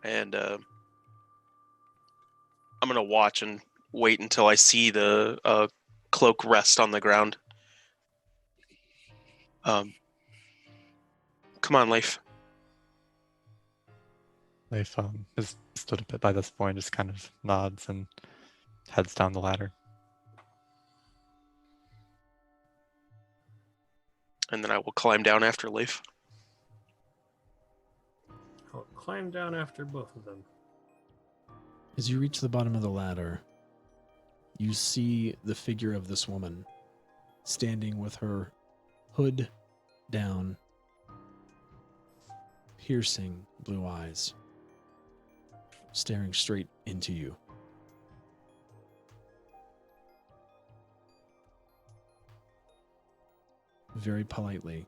And I'm gonna watch and wait until I see the cloak rest on the ground. Come on, Leif. Leif has stood a bit by this point, just kind of nods and heads down the ladder. And then I will climb down after Leif. I'll climb down after both of them. As you reach the bottom of the ladder, you see the figure of this woman standing with her hood down, piercing blue eyes, staring straight into you. Very politely,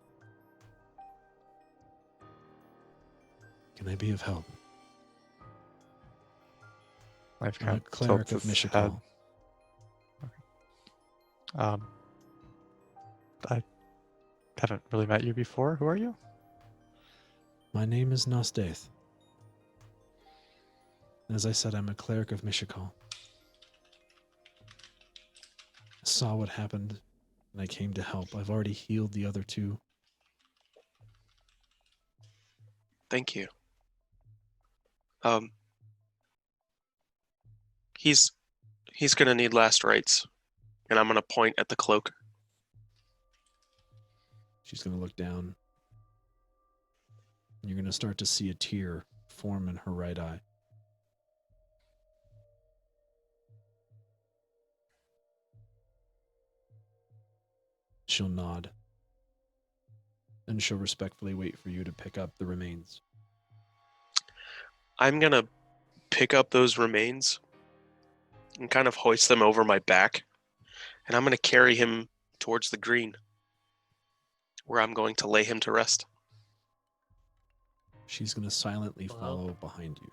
"Can I be of help?" Leif I'm kind a of cleric tilts of his Mishakal. head. I haven't really met you before. Who are you? My name is Nasdaith. As I said, I'm a cleric of Mishakal. I saw what happened, and I came to help. I've already healed the other two. Thank you. He's gonna need last rites, and I'm gonna point at the cloak. She's going to look down. And you're going to start to see a tear form in her right eye. She'll nod. And she'll respectfully wait for you to pick up the remains. I'm gonna pick up those remains and kind of hoist them over my back, and I'm gonna carry him towards the green, where I'm going to lay him to rest. She's going to silently Wow. follow behind you.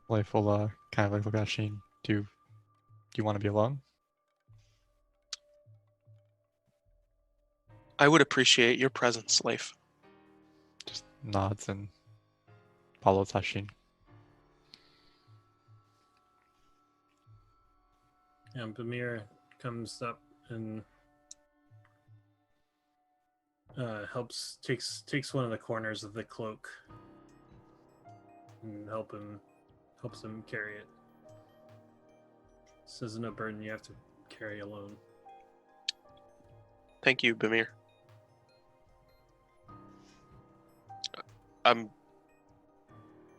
Leif will kind of like look at Sheen. Do you want to be alone? I would appreciate your presence, Leif. Just nods and follows Hashin. And Bamir comes up and takes one of the corners of the cloak and helps him carry it. This isn't a burden you have to carry alone. Thank you, Bamir. I'm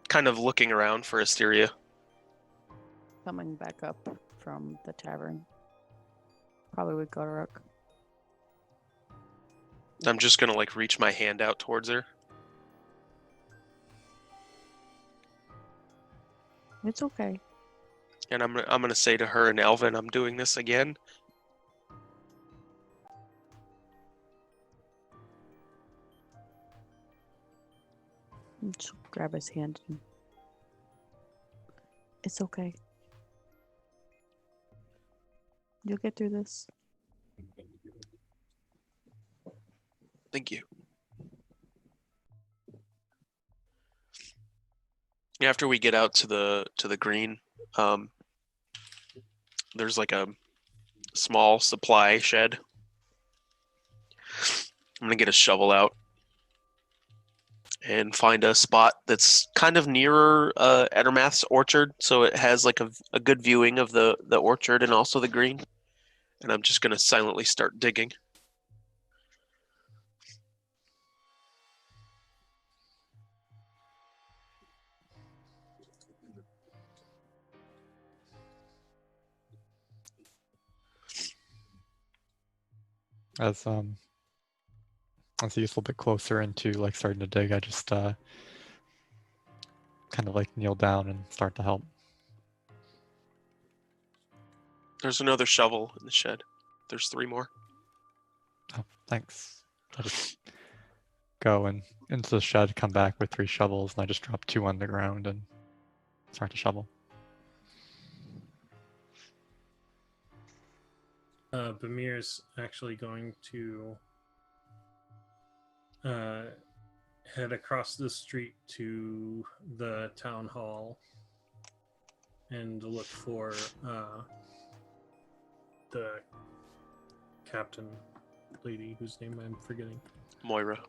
kind of looking around for Asteria. Coming back up from the tavern. Probably with Godorok. I'm just gonna like reach my hand out towards her. It's okay. And I'm gonna say to her in Elven, I'm doing this again. And she'll grab his hand. And... It's okay. You'll get through this. Thank you. After we get out to the green, there's like a small supply shed. I'm gonna get a shovel out and find a spot that's kind of nearer Ettermath's orchard, so it has like a good viewing of the orchard and also the green. And I'm just gonna silently start digging. As he gets a little bit closer into like starting to dig, I just kind of like kneel down and start to help. There's another shovel in the shed. There's 3 more. Oh, thanks. I just go and into the shed, come back with 3 shovels, and I just drop 2 on the ground and start to shovel. Bamir's actually going to head across the street to the town hall and look for the captain lady whose name I'm forgetting. Moira.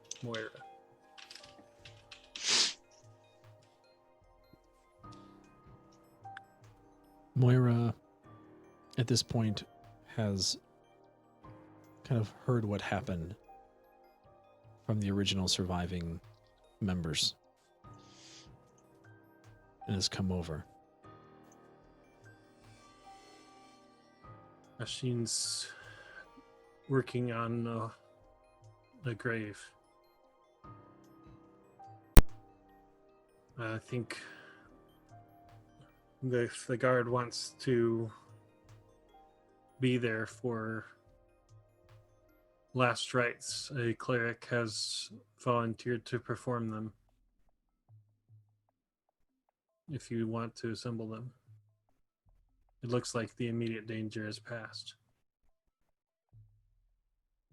Moira, at this point, has kind of heard what happened from the original surviving members and has come over. Ashin's working on the grave. I think if the guard wants to be there for last rites, a cleric has volunteered to perform them. If you want to assemble them. It looks like the immediate danger is past.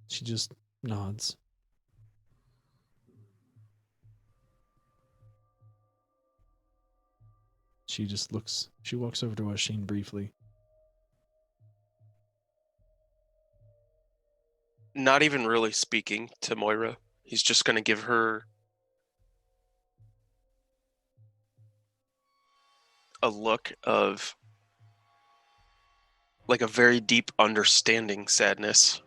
She just nods. She just looks. She walks over to Ashin briefly. Not even really speaking to Moira. He's just going to give her a look of like a very deep understanding sadness.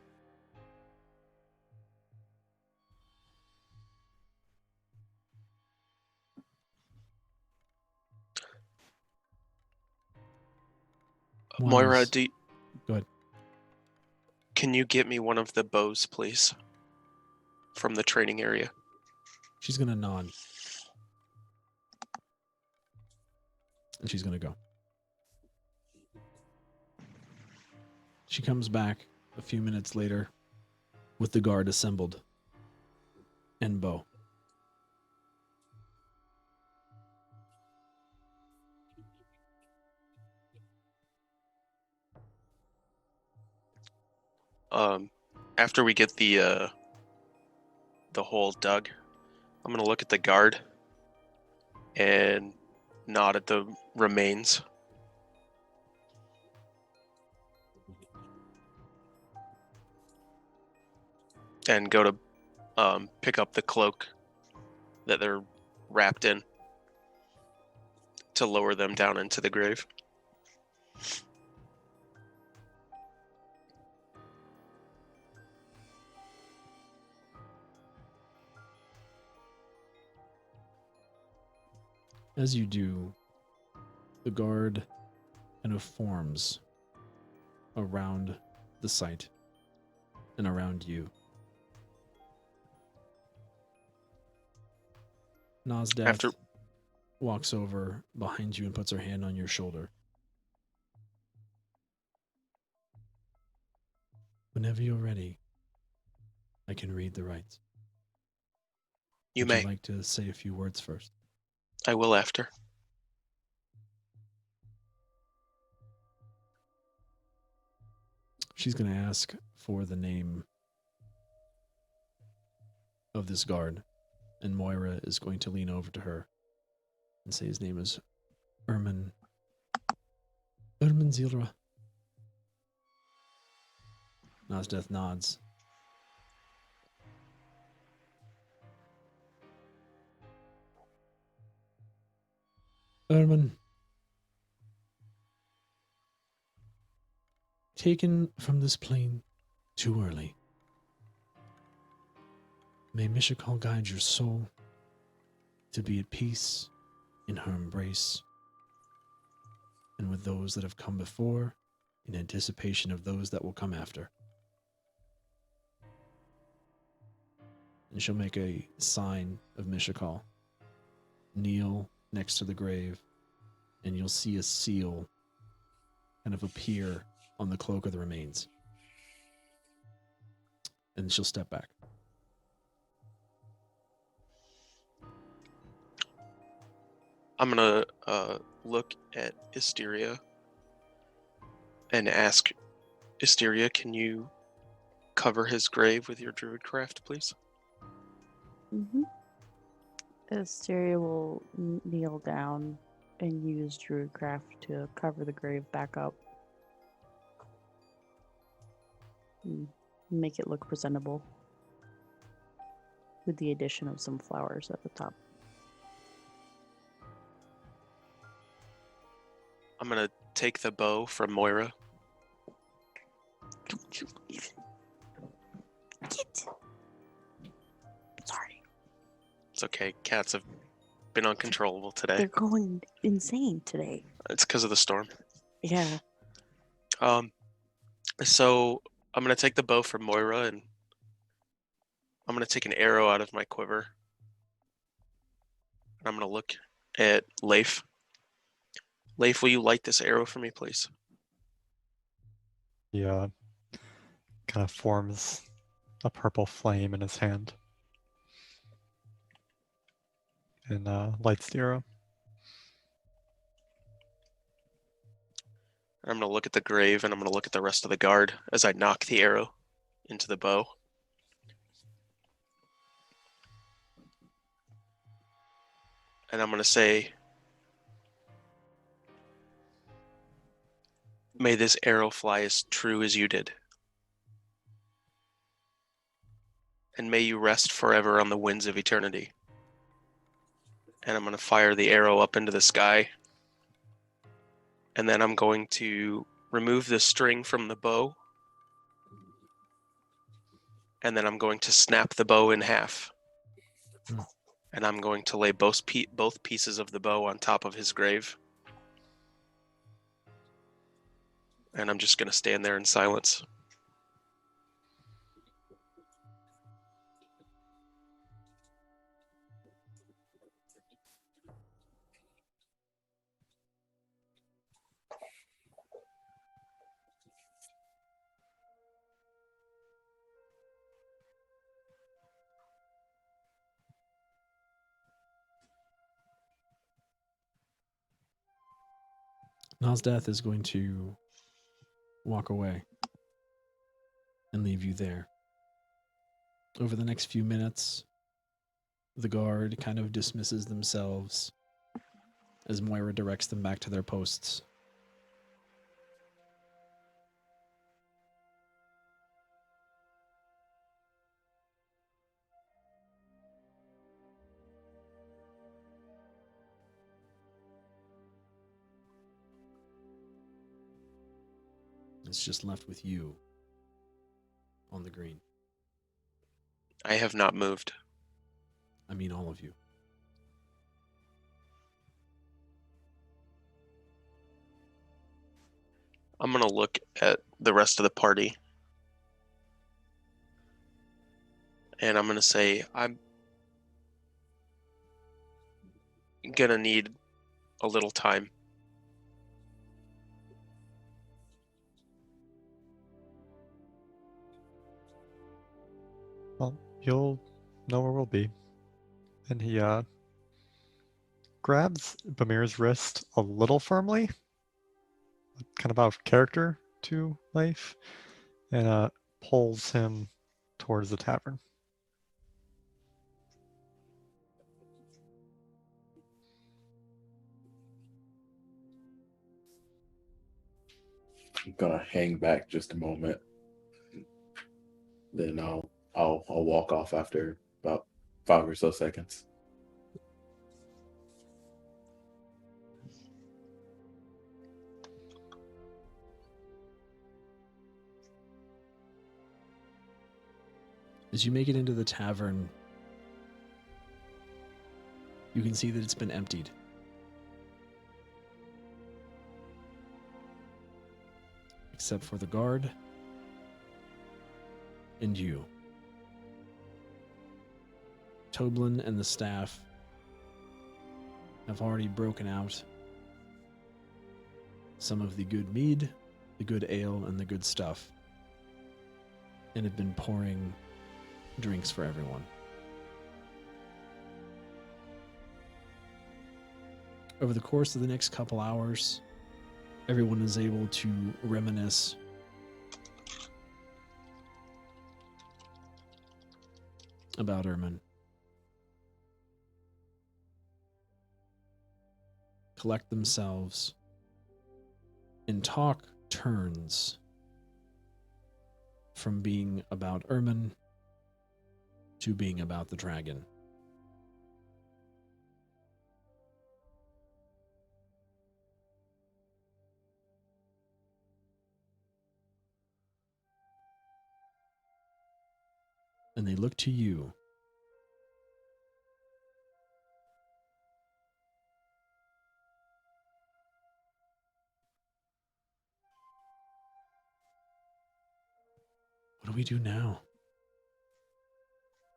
Moira, Go ahead. Can you get me one of the bows, please? From the training area. She's gonna nod. And she's gonna go. She comes back a few minutes later with the guard assembled and bow. After we get the hole dug, I'm gonna look at the guard and nod at the remains. And go to pick up the cloak that they're wrapped in to lower them down into the grave. As you do, the guard kind of forms around the site and around you. Nosdath walks over behind you and puts her hand on your shoulder. Whenever you're ready, I can read the rites. You Would may. you like to say a few words first? I will after. She's going to ask for the name of this guard, and Moira is going to lean over to her and say his name is Ermin Zilra. Nosdath nods. Ermin, taken from this plane too early. May Mishakal guide your soul to be at peace in her embrace and with those that have come before in anticipation of those that will come after. And she'll make a sign of Mishakal. Kneel next to the grave, and you'll see a seal kind of appear on the cloak of the remains. And she'll step back. I'm gonna look at Hysteria and ask Hysteria, can you cover his grave with your druidcraft, please? Mm-hmm. Asteria will kneel down and use druidcraft to cover the grave back up. And make it look presentable. With the addition of some flowers at the top. I'm gonna take the bow from Moira. Don't you even get. Sorry. It's okay. Cats have been uncontrollable today. They're going insane today. It's because of the storm. Yeah. So I'm gonna take the bow from Moira and I'm gonna take an arrow out of my quiver. And I'm gonna look at Leif. Leif, will you light this arrow for me, please? He kind of forms a purple flame in his hand and lights the arrow. I'm gonna look at the grave and I'm gonna look at the rest of the guard as I knock the arrow into the bow. And I'm gonna say, may this arrow fly as true as you did. And may you rest forever on the winds of eternity. And I'm gonna fire the arrow up into the sky. And then I'm going to remove the string from the bow. And then I'm going to snap the bow in half. Hmm. And I'm going to lay both pieces of the bow on top of his grave. And I'm just going to stand there in silence. Nosdath is going to walk away and leave you there. Over the next few minutes, the guard kind of dismisses themselves as Moira directs them back to their posts. It's just left with you on the green. I have not moved. I mean, all of you. I'm going to look at the rest of the party. And I'm going to say, I'm going to need a little time. Well, you'll know where we'll be. And he grabs Bamir's wrist a little firmly, kind of out of character to Leif, and pulls him towards the tavern. I'm gonna hang back just a moment. Then I'll walk off after about 5 or so seconds. As you make it into the tavern, you can see that it's been emptied. Except for the guard and you. Toblin and the staff have already broken out some of the good mead, the good ale, and the good stuff, and have been pouring drinks for everyone. Over the course of the next couple hours, everyone is able to reminisce about Ermin. Collect themselves, and talk turns from being about Ermin to being about the dragon. And they look to you. What do we do now?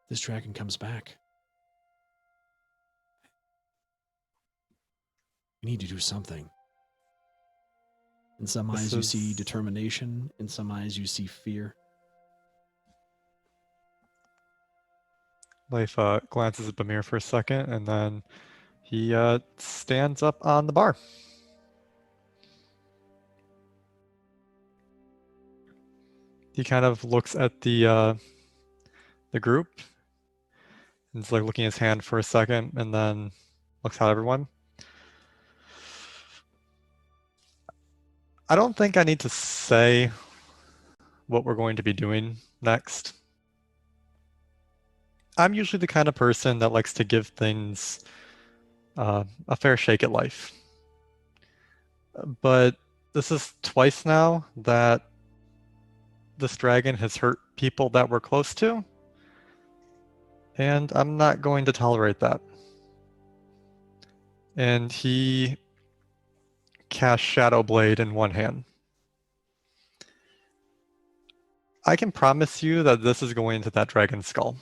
This dragon comes back. We need to do something. In some eyes you see determination, in some eyes you see fear. Leif glances at Bamir for a second, and then he stands up on the bar. He kind of looks at the group, and is like looking at his hand for a second, and then looks at everyone. I don't think I need to say what we're going to be doing next. I'm usually the kind of person that likes to give things a fair shake at life. But this is twice now that this dragon has hurt people that we're close to, and I'm not going to tolerate that. And he casts Shadow Blade in one hand. I can promise you that this is going into that dragon's skull.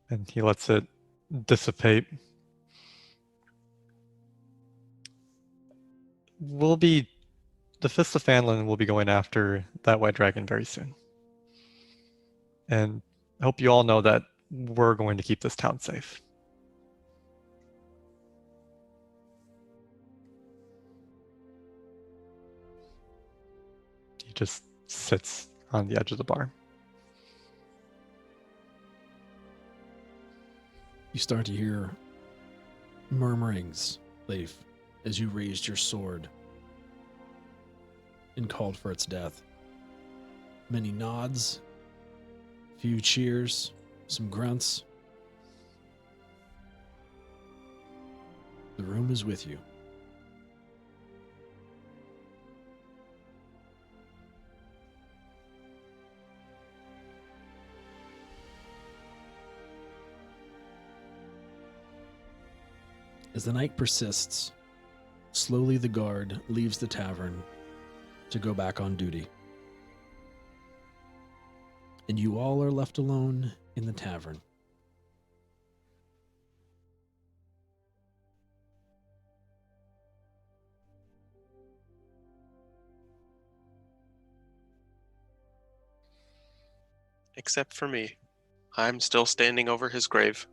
And he lets it dissipate. The Fist of Phandalin will be going after that white dragon very soon. And I hope you all know that we're going to keep this town safe. He just sits on the edge of the bar. You start to hear murmurings, Leif, as you raised your sword and called for its death. Many nods, few cheers, some grunts. The room is with you. As the night persists, slowly the guard leaves the tavern to go back on duty. And you all are left alone in the tavern. Except for me. I'm still standing over his grave.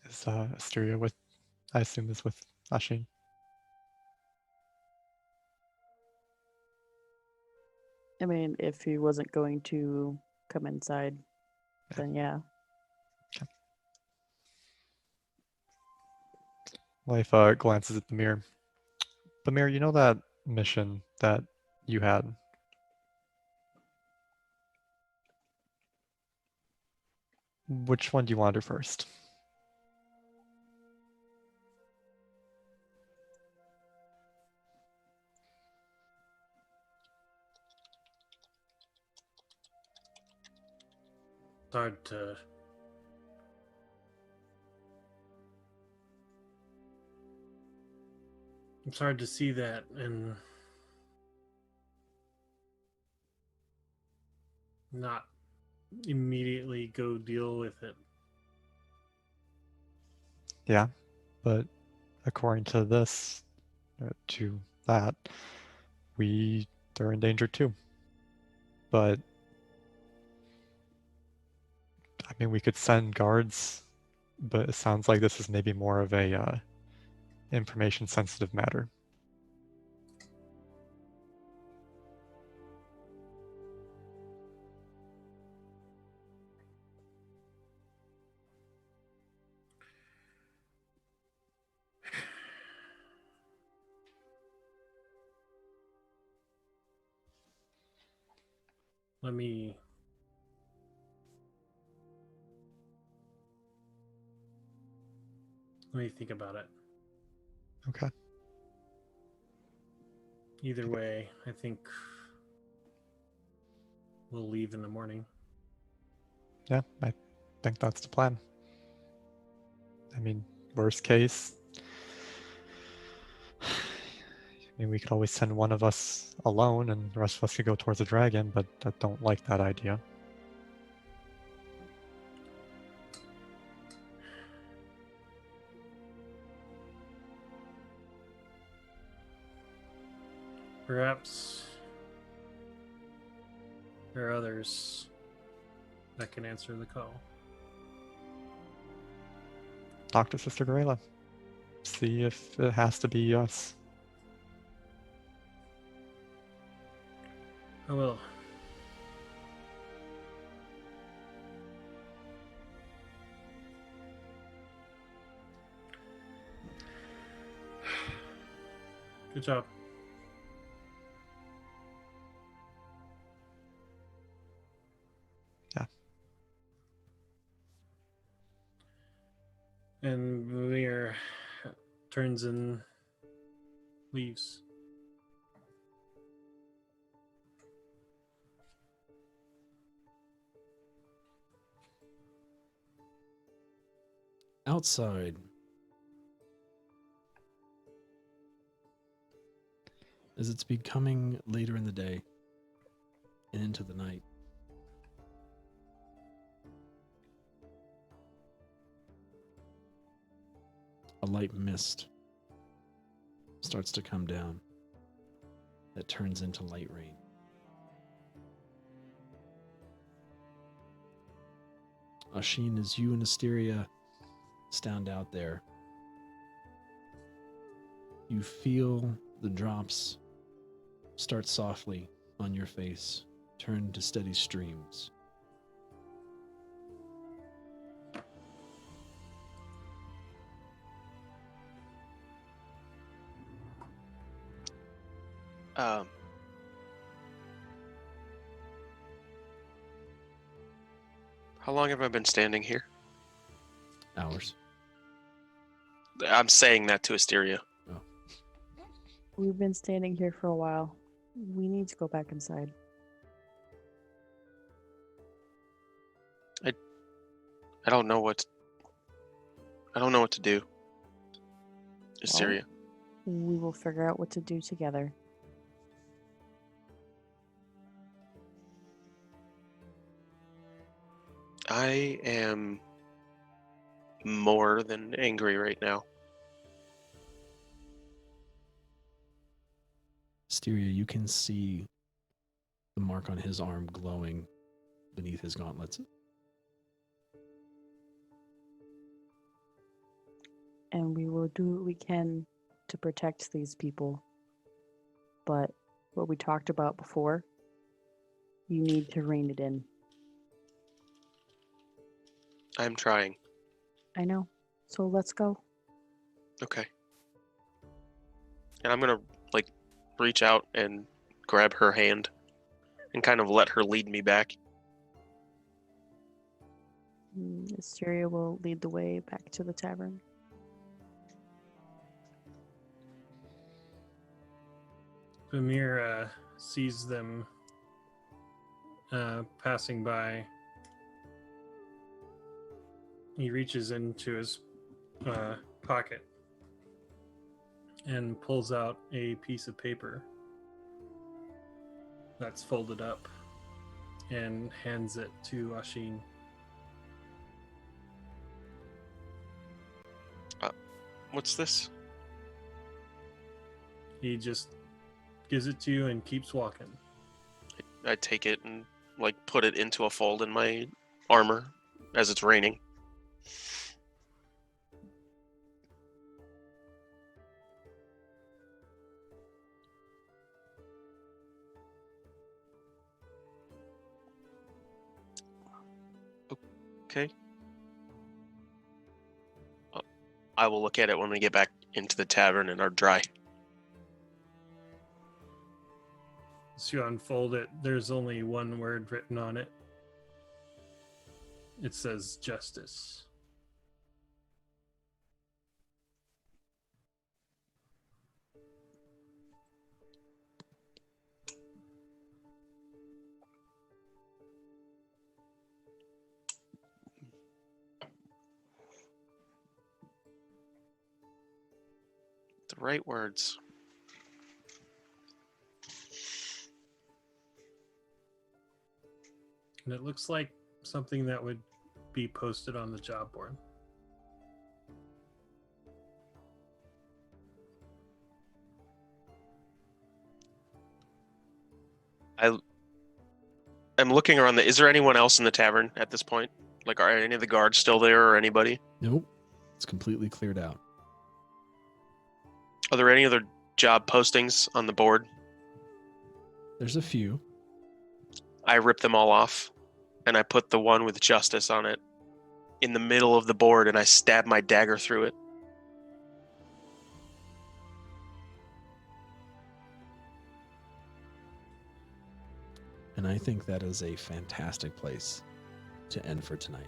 Is Asteria with, I assume, is with Ashin. I mean, if he wasn't going to come inside, then yeah. Leif glances at Bamir. Bamir, you know that mission that you had? Which one do you want to do first? It's hard to. It's hard to see that and not immediately go deal with it. Yeah, but according to this, to that, they're in danger too. But I mean, we could send guards, but it sounds like this is maybe more of a information sensitive matter. Let me think about it. Okay. Either way, I think we'll leave in the morning. Yeah, I think that's the plan. I mean, worst case, I mean, we could always send one of us alone and the rest of us could go towards the dragon, but I don't like that idea. Perhaps there are others that can answer the call. Talk to Sister Gorilla. See if it has to be us. I will. Good job. Yeah. And Mimir turns and leaves. Outside. As it's becoming later in the day and into the night, a light mist starts to come down that turns into light rain. Ashin, as you and Asteria stand out there, you feel the drops start softly on your face, turn to steady streams. How long have I been standing here? Hours. I'm saying that to Asteria. We've been standing here for a while. We need to go back inside. I don't know what to do. Asteria. We will figure out what to do together. I am more than angry right now. Asteria, you can see the mark on his arm glowing beneath his gauntlets. And we will do what we can to protect these people. But what we talked about before, you need to rein it in. I'm trying. I know. So let's go. Okay. And I'm gonna reach out and grab her hand and kind of let her lead me back. Asteria will lead the way back to the tavern. Mimir sees them passing by. He reaches into his pocket and pulls out a piece of paper that's folded up and hands it to Ashin. What's this? He just gives it to you and keeps walking. I take it and like put it into a fold in my armor as it's raining. Okay. I will look at it when we get back into the tavern and are dry. As you unfold it, there's only one word written on it. It says justice. The right words. And it looks like something that would be posted on the job board. I'm looking around. Is there anyone else in the tavern at this point? Like, are any of the guards still there, or anybody? Nope. It's completely cleared out. Are there any other job postings on the board? There's a few. I rip them all off, and I put the one with justice on it in the middle of the board, and I stab my dagger through it. And I think that is a fantastic place to end for tonight.